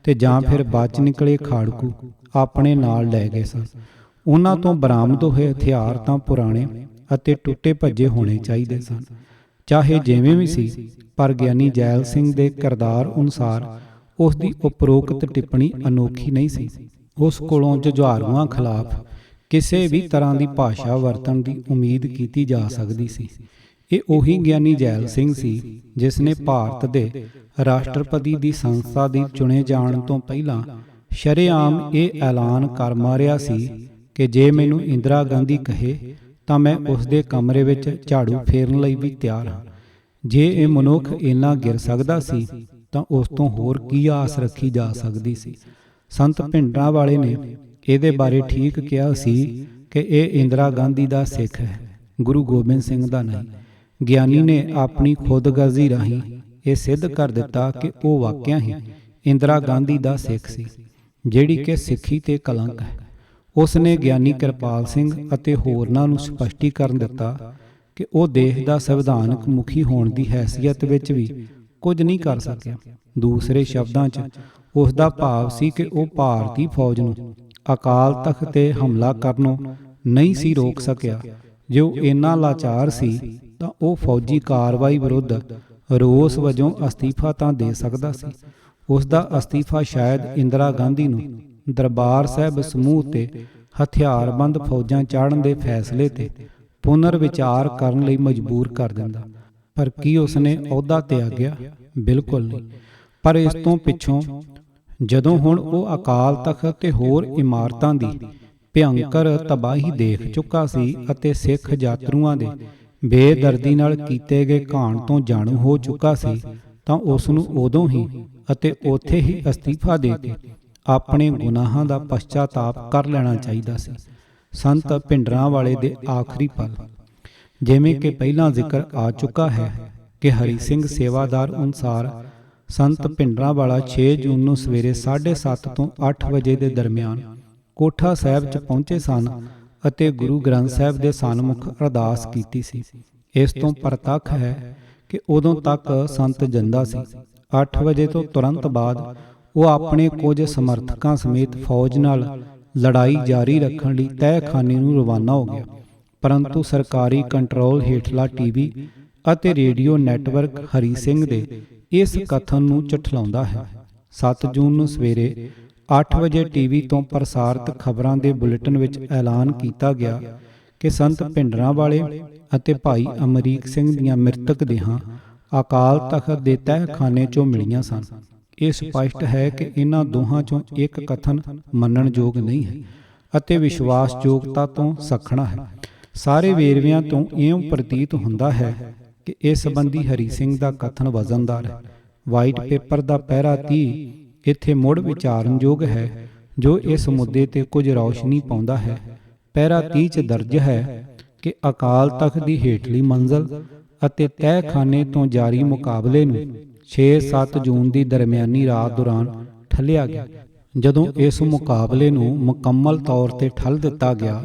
ਤੇ ਜਾਂ ਫਿਰ ਬਚ ਨਿਕਲੇ ਖਾੜਕੂ ਆਪਣੇ ਨਾਲ ਲੈ ਗਏ ਸਨ। ਉਹਨਾਂ ਤੋਂ ਬਰਾਮਦ ਹੋਏ ਹਥਿਆਰ ਤਾਂ ਪੁਰਾਣੇ ਅਤੇ ਟੁੱਟੇ ਭੱਜੇ ਹੋਣੇ ਚਾਹੀਦੇ ਸਨ। ਚਾਹੇ ਜਿਵੇਂ ਵੀ ਸੀ, ਪਰ ਗਿਆਨੀ ਜੈਲ ਸਿੰਘ ਦੇ ਕਿਰਦਾਰ ਅਨੁਸਾਰ ਉਸ ਦੀ ਉਪਰੋਕਤ ਟਿੱਪਣੀ ਅਨੋਖੀ ਨਹੀਂ ਸੀ। ਉਸ ਕੋਲੋਂ ਜੁਝਾਰੂਆਂ ਖਿਲਾਫ ਕਿਸੇ ਵੀ ਤਰ੍ਹਾਂ ਦੀ ਭਾਸ਼ਾ ਵਰਤਣ ਦੀ ਉਮੀਦ ਕੀਤੀ ਜਾ ਸਕਦੀ ਸੀ। ਇਹ ਉਹੀ ਗਿਆਨੀ ਜੈਲ ਸਿੰਘ ਸੀ ਜਿਸ ਨੇ ਭਾਰਤ ਦੇ ਰਾਸ਼ਟਰਪਤੀ ਦੀ ਸੰਸਥਾ ਦੀ ਚੁਣੇ ਜਾਣ ਤੋਂ ਪਹਿਲਾਂ ਸ਼ਰੇਆਮ ਇਹ ਐਲਾਨ ਕਰ ਮਾਰਿਆ ਸੀ ਕਿ ਜੇ ਮੈਨੂੰ ਇੰਦਰਾ ਗਾਂਧੀ ਕਹੇ ਤਾਂ ਮੈਂ ਉਸ ਦੇ ਕਮਰੇ ਵਿੱਚ ਝਾੜੂ ਫੇਰਨ ਲਈ ਵੀ ਤਿਆਰ ਹਾਂ। ਜੇ ਇਹ ਮਨੁੱਖ ਇੰਨਾ ਗਿਰ ਸਕਦਾ ਸੀ ਤਾਂ ਉਸ ਤੋਂ ਹੋਰ ਕੀ ਆਸ ਰੱਖੀ ਜਾ ਸਕਦੀ ਸੀ। ਸੰਤ ਭਿੰਡਰਾਂਵਾਲੇ ਨੇ ਇਹਦੇ ਬਾਰੇ ਠੀਕ ਕਿਹਾ ਸੀ ਕਿ ਇਹ ਇੰਦਰਾ ਗਾਂਧੀ ਦਾ ਸਿੱਖ ਹੈ, ਗੁਰੂ ਗੋਬਿੰਦ ਸਿੰਘ ਦਾ ਨਹੀਂ। ਗਿਆਨੀ ਨੇ ਆਪਣੀ ਖੁਦਗਰਜ਼ੀ ਰਾਹੀਂ ਇਹ ਸਿੱਧ ਕਰ ਦਿੱਤਾ ਕਿ ਉਹ ਵਾਕਿਆ ਹੀ ਇੰਦਰਾ ਗਾਂਧੀ ਦਾ ਸਿੱਖ ਸੀ, ਜਿਹੜੀ ਕਿ ਸਿੱਖੀ ਤੇ ਕਲੰਕ ਹੈ। ਉਸ ਨੇ ਗਿਆਨੀ ਕਿਰਪਾਲ ਸਿੰਘ ਅਤੇ ਹੋਰਨਾਂ ਨੂੰ ਸਪਸ਼ਟੀਕਰਨ ਦਿੱਤਾ ਕਿ ਉਹ ਦੇਸ਼ ਦਾ ਸੰਵਿਧਾਨਕ ਮੁਖੀ ਹੋਣ ਦੀ ਹੈਸੀਅਤ ਵਿੱਚ ਵੀ ਕੁਝ ਨਹੀਂ ਕਰ ਸਕਿਆ। ਦੂਸਰੇ ਸ਼ਬਦਾਂ 'ਚ ਉਸ ਦਾ ਭਾਵ ਸੀ ਕਿ ਉਹ ਭਾਰਤੀ ਫੌਜ ਨੂੰ ਅਕਾਲ ਤਖ਼ਤ ਤੇ ਹਮਲਾ ਕਰਨੋਂ ਨਹੀਂ ਸੀ ਰੋਕ ਸਕਿਆ। ਜੇ ਉਹ ਇੰਨਾ ਲਾਚਾਰ ਸੀ ਤਾਂ ਉਹ ਫੌਜੀ ਕਾਰਵਾਈ ਵਿਰੁੱਧ ਰੋਸ ਵਜੋਂ ਅਸਤੀਫਾ ਤਾਂ ਦੇ ਸਕਦਾ ਸੀ। ਉਸ ਦਾ ਅਸਤੀਫਾ ਸ਼ਾਇਦ ਇੰਦਰਾ ਗਾਂਧੀ ਨੂੰ ਦਰਬਾਰ ਸਾਹਿਬ ਸਮੂਹ ਤੇ ਹਥਿਆਰਬੰਦ ਫੌਜਾਂ ਚਾੜ੍ਹਨ ਦੇ ਫੈਸਲੇ ਤੇ ਪੁਨਰ ਵਿਚਾਰ ਕਰਨ ਲਈ ਮਜਬੂਰ ਕਰ ਦਿੰਦਾ। ਪਰ ਕੀ ਉਸਨੇ ਅਹੁਦਾ ਤਿਆਗਿਆ? ਬਿਲਕੁਲ ਨਹੀਂ। ਪਰ ਇਸ ਤੋਂ ਪਿੱਛੋਂ ਜਦੋਂ ਹੁਣ ਉਹ ਅਕਾਲ ਤਖ਼ਤ ਤੇ ਹੋਰ ਇਮਾਰਤਾਂ ਦੀ ਭਿਅੰਕਰ ਤਬਾਹੀ ਦੇਖ ਚੁੱਕਾ ਸੀ ਅਤੇ ਸਿੱਖ ਯਾਤਰੂਆਂ ਦੇ ਬੇਦਰਦੀ ਨਾਲ ਕੀਤੇ ਗਏ ਘਾਣ ਤੋਂ ਜਾਣੂ ਹੋ ਚੁੱਕਾ ਸੀ, ਤਾਂ ਉਸ ਨੂੰ ਉਦੋਂ ਹੀ ਅਤੇ ਉੱਥੇ ਹੀ ਅਸਤੀਫਾ ਦੇ ਕੇ ਆਪਣੇ ਗੁਨਾਹਾਂ ਦਾ ਪਛਤਾਤਾਪ ਕਰ ਲੈਣਾ ਚਾਹੀਦਾ ਸੀ। ਸੰਤ ਭਿੰਡਰਾਂਵਾਲੇ ਦੇ ਆਖਰੀ ਪਲ। ਜਿਵੇਂ ਕਿ ਪਹਿਲਾਂ ਜ਼ਿਕਰ ਆ ਚੁੱਕਾ ਹੈ ਕਿ ਹਰੀ ਸਿੰਘ ਸੇਵਾਦਾਰ ਅਨੁਸਾਰ ਸੰਤ ਭਿੰਡਰਾਂਵਾਲਾ 6 ਜੂਨ ਨੂੰ ਸਵੇਰੇ 7:30 ਤੋਂ 8 ਵਜੇ ਦੇ ਦਰਮਿਆਨ ਕੋਠਾ ਸਾਹਿਬ 'ਚ ਪਹੁੰਚੇ ਸਨ ਅਤੇ ਗੁਰੂ ਗ੍ਰੰਥ ਸਾਹਿਬ ਦੇ ਸਨਮੁਖ ਅਰਦਾਸ ਕੀਤੀ ਸੀ। ਇਸ ਤੋਂ ਪ੍ਰਤੱਖ ਹੈ ਕਿ ਉਦੋਂ ਤੱਕ ਸੰਤ ਜਿੰਦਾ ਸੀ। 8 ਵਜੇ ਤੋਂ ਤੁਰੰਤ ਬਾਅਦ ਉਹ ਆਪਣੇ ਕੁਝ ਸਮਰਥਕਾਂ ਸਮੇਤ ਫੌਜ ਨਾਲ ਲੜਾਈ ਜਾਰੀ ਰੱਖਣ ਲਈ ਤਹਿਖਾਨੇ ਨੂੰ ਰਵਾਨਾ ਹੋ ਗਿਆ। ਪਰੰਤੂ ਸਰਕਾਰੀ ਕੰਟਰੋਲ ਹੇਠਲਾ ਟੀਵੀ ਅਤੇ ਰੇਡੀਓ ਨੈਟਵਰਕ ਹਰੀ ਸਿੰਘ ਦੇ ਇਸ ਕਥਨ ਨੂੰ ਝਠਲਾਉਂਦਾ ਹੈ। 7 ਜੂਨ ਨੂੰ ਸਵੇਰੇ 8 ਵਜੇ ਟੀਵੀ ਤੋਂ ਪ੍ਰਸਾਰਿਤ ਖਬਰਾਂ ਦੇ ਬੁਲੇਟਿਨ ਵਿੱਚ ਐਲਾਨ ਕੀਤਾ ਗਿਆ ਕਿ ਸੰਤ ਭਿੰਡਰਾਂਵਾਲੇ ਅਤੇ ਭਾਈ ਅਮਰੀਕ ਸਿੰਘ ਦੀਆਂ ਮ੍ਰਿਤਕ ਦੇਹਾਂ ਅਕਾਲ ਤਖ਼ਤ ਦੇ ਤਹਿਖਾਨੇ 'ਚੋਂ ਮਿਲੀਆਂ ਸਨ। ਇਹ ਸਪਸ਼ਟ ਹੈ ਕਿ ਇਹਨਾਂ ਦੋਹਾਂ 'ਚੋਂ ਇੱਕ ਕਥਨ ਮੰਨਣਯੋਗ ਨਹੀਂ ਹੈ ਅਤੇ ਵਿਸ਼ਵਾਸਯੋਗਤਾ ਤੋਂ ਸੱਖਣਾ ਹੈ। ਸਾਰੇ ਵੇਰਵਿਆਂ ਤੋਂ ਇਉਂ ਪ੍ਰਤੀਤ ਹੁੰਦਾ ਹੈ ਕਿ ਇਸ ਸੰਬੰਧੀ ਹਰੀ ਸਿੰਘ ਦਾ ਕਥਨ ਵਜ਼ਨਦਾਰ ਹੈ। ਵਾਈਟ ਪੇਪਰ ਦਾ ਪਹਿਰਾ 30 ਇੱਥੇ ਮੁੜ ਵਿਚਾਰਨਯੋਗ ਹੈ, ਜੋ ਇਸ ਮੁੱਦੇ ਤੇ ਕੁਝ ਰੌਸ਼ਨੀ ਪਾਉਂਦਾ ਹੈ। ਪਹਿਰਾ 30 'ਚ ਦਰਜ ਹੈ ਕਿ ਅਕਾਲ ਤਖ਼ਤ ਦੀ ਹੇਠਲੀ ਮੰਜ਼ਲ ਅਤੇ ਤਹਿਖਾਨੇ ਤੋਂ ਜਾਰੀ ਮੁਕਾਬਲੇ ਨੂੰ 6-7 ਜੂਨ ਦੀ ਦਰਮਿਆਨੀ ਰਾਤ ਦੌਰਾਨ ਠੱਲਿਆ ਗਿਆ। ਜਦੋਂ ਇਸ ਮੁਕਾਬਲੇ ਨੂੰ ਮੁਕੰਮਲ ਤੌਰ ਤੇ ਠੱਲ ਦਿੱਤਾ ਗਿਆ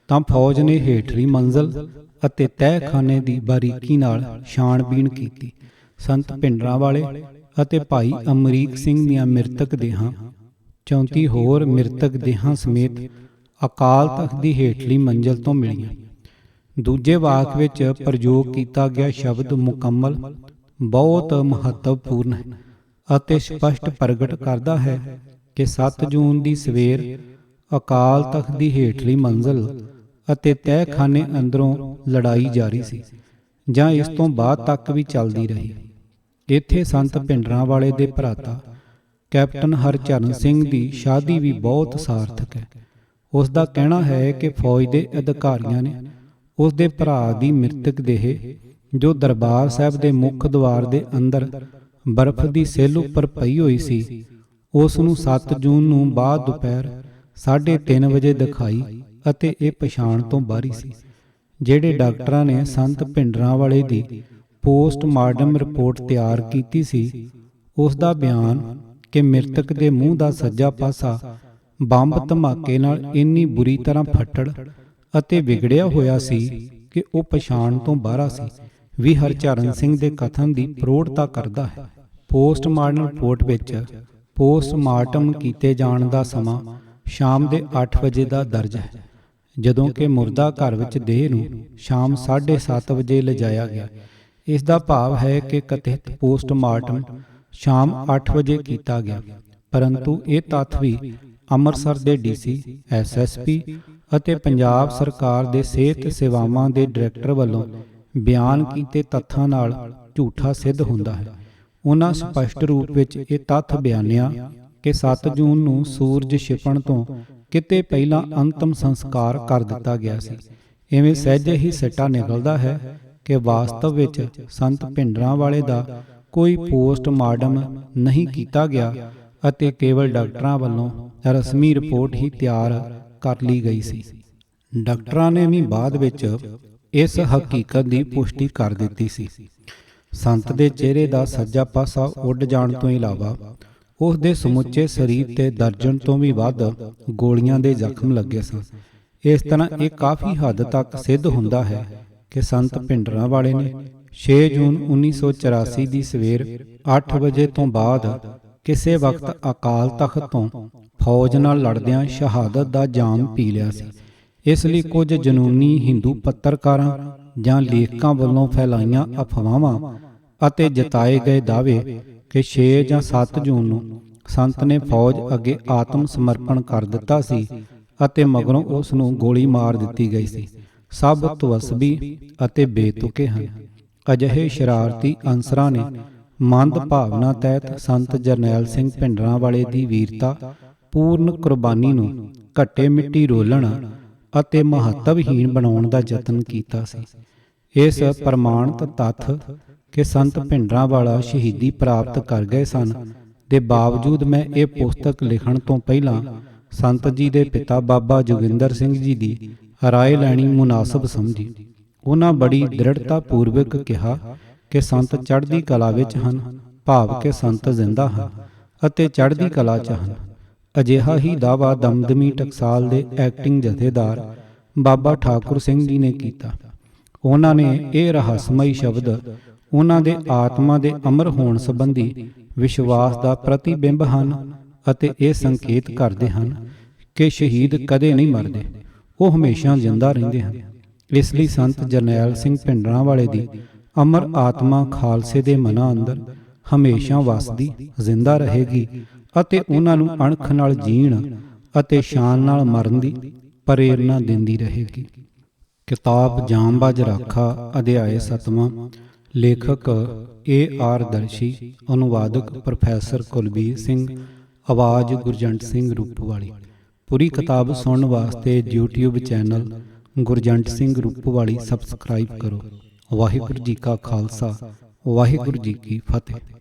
ਤਾਂ ਫੌਜ ਨੇ ਹੇਠਲੀ ਮੰਜ਼ਲ ਅਤੇ ਤਹਿਖਾਨੇ ਦੀ ਬਾਰੀਕੀ ਨਾਲ ਛਾਣਬੀਣ ਕੀਤੀ। ਸੰਤ ਭਿੰਡਰਾਂਵਾਲੇ ਅਤੇ ਭਾਈ ਅਮਰੀਕ ਸਿੰਘ ਦੀਆਂ ਮ੍ਰਿਤਕ ਦੇਹਾਂ 34 ਹੋਰ ਮ੍ਰਿਤਕ ਦੇਹਾਂ ਸਮੇਤ ਅਕਾਲ ਤਖ਼ਤ ਦੀ ਹੇਠਲੀ ਮੰਜ਼ਲ ਤੋਂ ਮਿਲੀਆਂ। ਦੂਜੇ ਵਾਕ ਵਿੱਚ ਪ੍ਰਯੋਗ ਕੀਤਾ ਗਿਆ ਸ਼ਬਦ ਮੁਕੰਮਲ ਬਹੁਤ ਮਹੱਤਵਪੂਰਨ ਹੈ ਅਤੇ ਸਪਸ਼ਟ ਪ੍ਰਗਟ ਕਰਦਾ ਹੈ ਕਿ 7 ਜੂਨ ਦੀ ਸਵੇਰ ਅਕਾਲ ਤਖ਼ਤ ਦੀ ਹੇਠਲੀ ਮੰਜ਼ਲ ਅਤੇ ਤਹਿਖਾਨੇ ਅੰਦਰੋਂ ਲੜਾਈ ਜਾਰੀ ਸੀ ਜਾਂ ਇਸ ਤੋਂ ਬਾਅਦ ਤੱਕ ਵੀ ਚੱਲਦੀ ਰਹੀ। ਇੱਥੇ ਸੰਤ ਭਿੰਡਰਾਂਵਾਲੇ ਦੇ ਭਰਾਤਾ ਕੈਪਟਨ ਹਰਚਰਨ ਸਿੰਘ ਦੀ ਸ਼ਾਦੀ ਵੀ ਬਹੁਤ ਸਾਰਥਕ ਹੈ। ਉਸ ਦਾ ਕਹਿਣਾ ਹੈ ਕਿ ਫੌਜ ਦੇ ਅਧਿਕਾਰੀਆਂ ਨੇ ਉਸ ਦੇ ਭਰਾ ਦੀ ਮ੍ਰਿਤਕ ਦੇਹ, ਜੋ ਦਰਬਾਰ ਸਾਹਿਬ ਦੇ ਮੁੱਖ ਦੁਆਰ ਦੇ ਅੰਦਰ ਬਰਫ਼ ਦੀ ਸਿੱਲ ਉੱਪਰ ਪਈ ਹੋਈ ਸੀ, ਉਸ ਨੂੰ 7 ਜੂਨ ਨੂੰ ਬਾਅਦ ਦੁਪਹਿਰ 3:30 ਵਜੇ ਦਿਖਾਈ ਅਤੇ ਇਹ ਪਛਾਣ ਤੋਂ ਬਾਹਰੀ ਸੀ। ਜਿਹੜੇ ਡਾਕਟਰਾਂ ਨੇ ਸੰਤ ਭਿੰਡਰਾਂਵਾਲੇ ਦੀ ਪੋਸਟਮਾਰਟਮ ਰਿਪੋਰਟ ਤਿਆਰ ਕੀਤੀ ਸੀ, ਉਸ ਦਾ ਬਿਆਨ ਕਿ ਮ੍ਰਿਤਕ ਦੇ ਮੂੰਹ ਦਾ ਸੱਜਾ ਪਾਸਾ ਬੰਬ ਧਮਾਕੇ ਨਾਲ ਇੰਨੀ ਬੁਰੀ ਤਰ੍ਹਾਂ ਫੱਟੜ ਅਤੇ ਵਿਗੜਿਆ ਹੋਇਆ ਸੀ ਕਿ ਉਹ ਪਛਾਣ ਤੋਂ ਬਾਹਰ ਸੀ, ਵੀ ਹਰਚਰਨ ਸਿੰਘ ਦੇ ਕਥਨ ਦੀ ਪ੍ਰੋੜਤਾ ਕਰਦਾ ਹੈ। ਪੋਸਟਮਾਰਟਮ ਰਿਪੋਰਟ ਵਿੱਚ ਪੋਸਟਮਾਰਟਮ ਕੀਤੇ ਜਾਣ ਦਾ ਸਮਾਂ ਸ਼ਾਮ ਦੇ 8 ਵਜੇ ਦਾ ਦਰਜ ਹੈ, ਜਦੋਂ ਕਿ ਮੁਰਦਾ ਘਰ ਵਿੱਚ ਦੇਹ ਨੂੰ ਸ਼ਾਮ 7:30 ਵਜੇ ਲਿਜਾਇਆ ਗਿਆ। ਇਸ ਦਾ ਭਾਵ ਹੈ ਕਿ ਕਥਿਤ ਪੋਸਟਮਾਰਟਮ ਸ਼ਾਮ 8 ਵਜੇ ਕੀਤਾ ਗਿਆ, ਪਰੰਤੂ ਇਹ ਤੱਥ ਵੀ ਅੰਮ੍ਰਿਤਸਰ ਦੇ ਡੀਸੀ, SSP ਅਤੇ ਪੰਜਾਬ ਸਰਕਾਰ ਦੇ ਸਿਹਤ ਸੇਵਾਵਾਂ ਦੇ ਡਾਇਰੈਕਟਰ ਵੱਲੋਂ ਬਿਆਨ ਕੀਤੇ ਤੱਥਾਂ ਨਾਲ ਝੂਠਾ ਸਿੱਧ ਹੁੰਦਾ ਹੈ। ਉਹਨਾਂ ਸਪਸ਼ਟ ਰੂਪ ਵਿੱਚ ਇਹ ਤੱਥ ਬਿਆਨਿਆ ਕਿ 7 ਜੂਨ ਨੂੰ ਸੂਰਜ ਛਿਪਣ ਤੋਂ ਕਿਤੇ ਪਹਿਲਾਂ ਅੰਤਮ ਸੰਸਕਾਰ ਕਰ ਦਿੱਤਾ ਗਿਆ ਸੀ। ਇਵੇਂ ਸਹਿਜੇ ਹੀ ਸਿੱਟਾ ਨਿਕਲਦਾ ਹੈ ਕਿ ਵਾਸਤਵ ਵਿੱਚ ਸੰਤ ਭਿੰਡਰਾਂਵਾਲੇ ਦਾ ਕੋਈ ਪੋਸਟਮਾਰਟਮ ਨਹੀਂ ਕੀਤਾ ਗਿਆ ਅਤੇ ਕੇਵਲ ਡਾਕਟਰਾਂ ਵੱਲੋਂ ਰਸਮੀ ਰਿਪੋਰਟ ਹੀ ਤਿਆਰ ਕਰ ਲਈ ਗਈ ਸੀ। ਡਾਕਟਰਾਂ ਨੇ ਵੀ ਬਾਅਦ ਵਿੱਚ ਇਸ ਹਕੀਕਤ ਦੀ ਪੁਸ਼ਟੀ ਕਰ ਦਿੱਤੀ ਸੀ। ਸੰਤ ਦੇ ਚਿਹਰੇ ਦਾ ਸੱਜਾ ਪਾਸਾ ਉੱਡ ਜਾਣ ਤੋਂ ਇਲਾਵਾ ਉਸ ਦੇ ਸਮੁੱਚੇ ਸਰੀਰ ਤੇ ਦਰਜਨ ਤੋਂ ਵੀ ਵੱਧ ਗੋਲੀਆਂ ਦੇ ਜ਼ਖਮ ਲੱਗੇ ਸਨ। ਇਸ ਤਰ੍ਹਾਂ ਇਹ ਕਾਫੀ ਹੱਦ ਤੱਕ ਸਿੱਧ ਹੁੰਦਾ ਹੈ ਕਿ ਸੰਤ ਭਿੰਡਰਾਂਵਾਲੇ ਨੇ 6 ਜੂਨ 1984 ਦੀ ਸਵੇਰ 8 ਵਜੇ ਤੋਂ ਬਾਅਦ ਕਿਸੇ ਵਕਤ ਅਕਾਲ ਤਖਤ ਤੋਂ ਫੌਜ ਨਾਲ ਲੜਦਿਆਂ ਸ਼ਹਾਦਤ ਦਾ ਜਾਮ ਪੀ ਲਿਆ ਸੀ। ਇਸ ਲਈ ਕੁਝ ਜਨੂਨੀ ਹਿੰਦੂ ਪੱਤਰਕਾਰਾਂ ਜਾਂ ਲੇਖਕਾਂ ਵੱਲੋਂ ਫੈਲਾਈਆਂ ਅਫਵਾਹਾਂ ਅਤੇ ਜਤਾਏ ਗਏ ਦਾਅਵੇ ਕਿ 6 ਜਾਂ 7 ਜੂਨ ਨੂੰ ਸੰਤ ਨੇ ਫੌਜ ਅੱਗੇ ਆਤਮ ਸਮਰਪਣ ਕਰ ਦਿੱਤਾ ਸੀ ਅਤੇ ਮਗਰੋਂ ਉਸ ਨੂੰ ਗੋਲੀ ਮਾਰ ਦਿੱਤੀ ਗਈ ਸੀ, ਸਭ ਤਵੱਸਬੀ ਅਤੇ ਬੇਤੁਕੇ ਹਨ। ਅਜਿਹੇ ਸ਼ਰਾਰਤੀ ਅਨਸਰਾਂ ਨੇ ਮੰਦ ਭਾਵਨਾ ਤਹਿਤ ਸੰਤ ਜਰਨੈਲ ਸਿੰਘ ਭਿੰਡਰਾਂਵਾਲੇ ਦੀ ਵੀਰਤਾ ਪੂਰਨ ਕੁਰਬਾਨੀ ਨੂੰ ਘੱਟੇ ਮਿੱਟੀ ਰੋਲਣ ਅਤੇ ਮਹੱਤਵਹੀਣ ਬਣਾਉਣ ਦਾ ਯਤਨ ਕੀਤਾ ਸੀ। ਇਸ ਪ੍ਰਮਾਣਿਤ ਤੱਥ ਕਿ ਸੰਤ ਭਿੰਡਰਾਂਵਾਲਾ ਸ਼ਹੀਦੀ ਪ੍ਰਾਪਤ ਕਰ ਗਏ ਸਨ ਦੇ ਬਾਵਜੂਦ ਮੈਂ ਇਹ ਪੁਸਤਕ ਲਿਖਣ ਤੋਂ ਪਹਿਲਾਂ ਸੰਤ ਜੀ ਦੇ ਪਿਤਾ ਬਾਬਾ ਜੋਗਿੰਦਰ ਸਿੰਘ ਜੀ ਦੀ ਰਾਏ ਲੈਣੀ ਮੁਨਾਸਬ ਸਮਝੀ। ਉਹਨਾਂ ਬੜੀ ਦ੍ਰਿੜਤਾ ਪੂਰਵਕ ਕਿਹਾ ਕਿ ਸੰਤ ਚੜ੍ਹਦੀ ਕਲਾ ਵਿੱਚ ਹਨ, ਭਾਵ ਕਿ ਸੰਤ ਜ਼ਿੰਦਾ ਹਨ ਅਤੇ ਚੜ੍ਹਦੀ ਕਲਾ 'ਚ ਹਨ। ਅਜਿਹਾ ਹੀ ਦਾਅਵਾ ਦਮਦਮੀ ਟਕਸਾਲ ਦੇ ਐਕਟਿੰਗ ਜਥੇਦਾਰ ਬਾਬਾ ਠਾਕੁਰ ਸਿੰਘ ਜੀ ਨੇ ਕੀਤਾ। ਉਹਨਾਂ ਨੇ ਇਹ ਰਹੱਸਮਈ ਸ਼ਬਦ ਉਹਨਾਂ ਦੇ ਆਤਮਾ ਦੇ ਅਮਰ ਹੋਣ ਸੰਬੰਧੀ ਵਿਸ਼ਵਾਸ ਦਾ ਪ੍ਰਤੀਬਿੰਬ ਹਨ ਅਤੇ ਇਹ ਸੰਕੇਤ ਕਰਦੇ ਹਨ ਕਿ ਸ਼ਹੀਦ ਕਦੇ ਨਹੀਂ ਮਰਦੇ, ਉਹ ਹਮੇਸ਼ਾ ਜ਼ਿੰਦਾ ਰਹਿੰਦੇ ਹਨ। ਇਸ ਲਈ ਸੰਤ ਜਰਨੈਲ ਸਿੰਘ ਭਿੰਡਰਾਂਵਾਲੇ ਦੀ ਅਮਰ ਆਤਮਾ ਖਾਲਸੇ ਦੇ ਮਨਾਂ ਅੰਦਰ ਹਮੇਸ਼ਾ ਵਸਦੀ ਜ਼ਿੰਦਾ ਰਹੇਗੀ ਅਤੇ ਉਹਨਾਂ ਨੂੰ ਅਣਖ ਨਾਲ ਜੀਣ ਅਤੇ ਸ਼ਾਨ ਨਾਲ ਮਰਨ ਦੀ ਪ੍ਰੇਰਨਾ ਦਿੰਦੀ ਰਹੇਗੀ। ਕਿਤਾਬ ਜਾਂਬਾਜ਼ ਰਾਖਾ ਅਧਿਆਇ 7ਵਾਂ। ਲੇਖਕ A.R. ਦਰਸ਼ੀ, ਅਨੁਵਾਦਕ ਪ੍ਰੋਫੈਸਰ ਕੁਲਬੀਰ ਸਿੰਘ, ਆਵਾਜ਼ ਗੁਰਜੰਟ ਸਿੰਘ ਰੂਪਵਾਲੀ। ਪੂਰੀ ਕਿਤਾਬ ਸੁਣਨ ਵਾਸਤੇ YouTube channel Gurjant Singh Rupwali subscribe ਕਰੋ। ਵਾਹਿਗੁਰੂ ਜੀ ਕਾ ਖਾਲਸਾ, ਵਾਹਿਗੁਰੂ ਜੀ ਕੀ ਫਤਿਹ।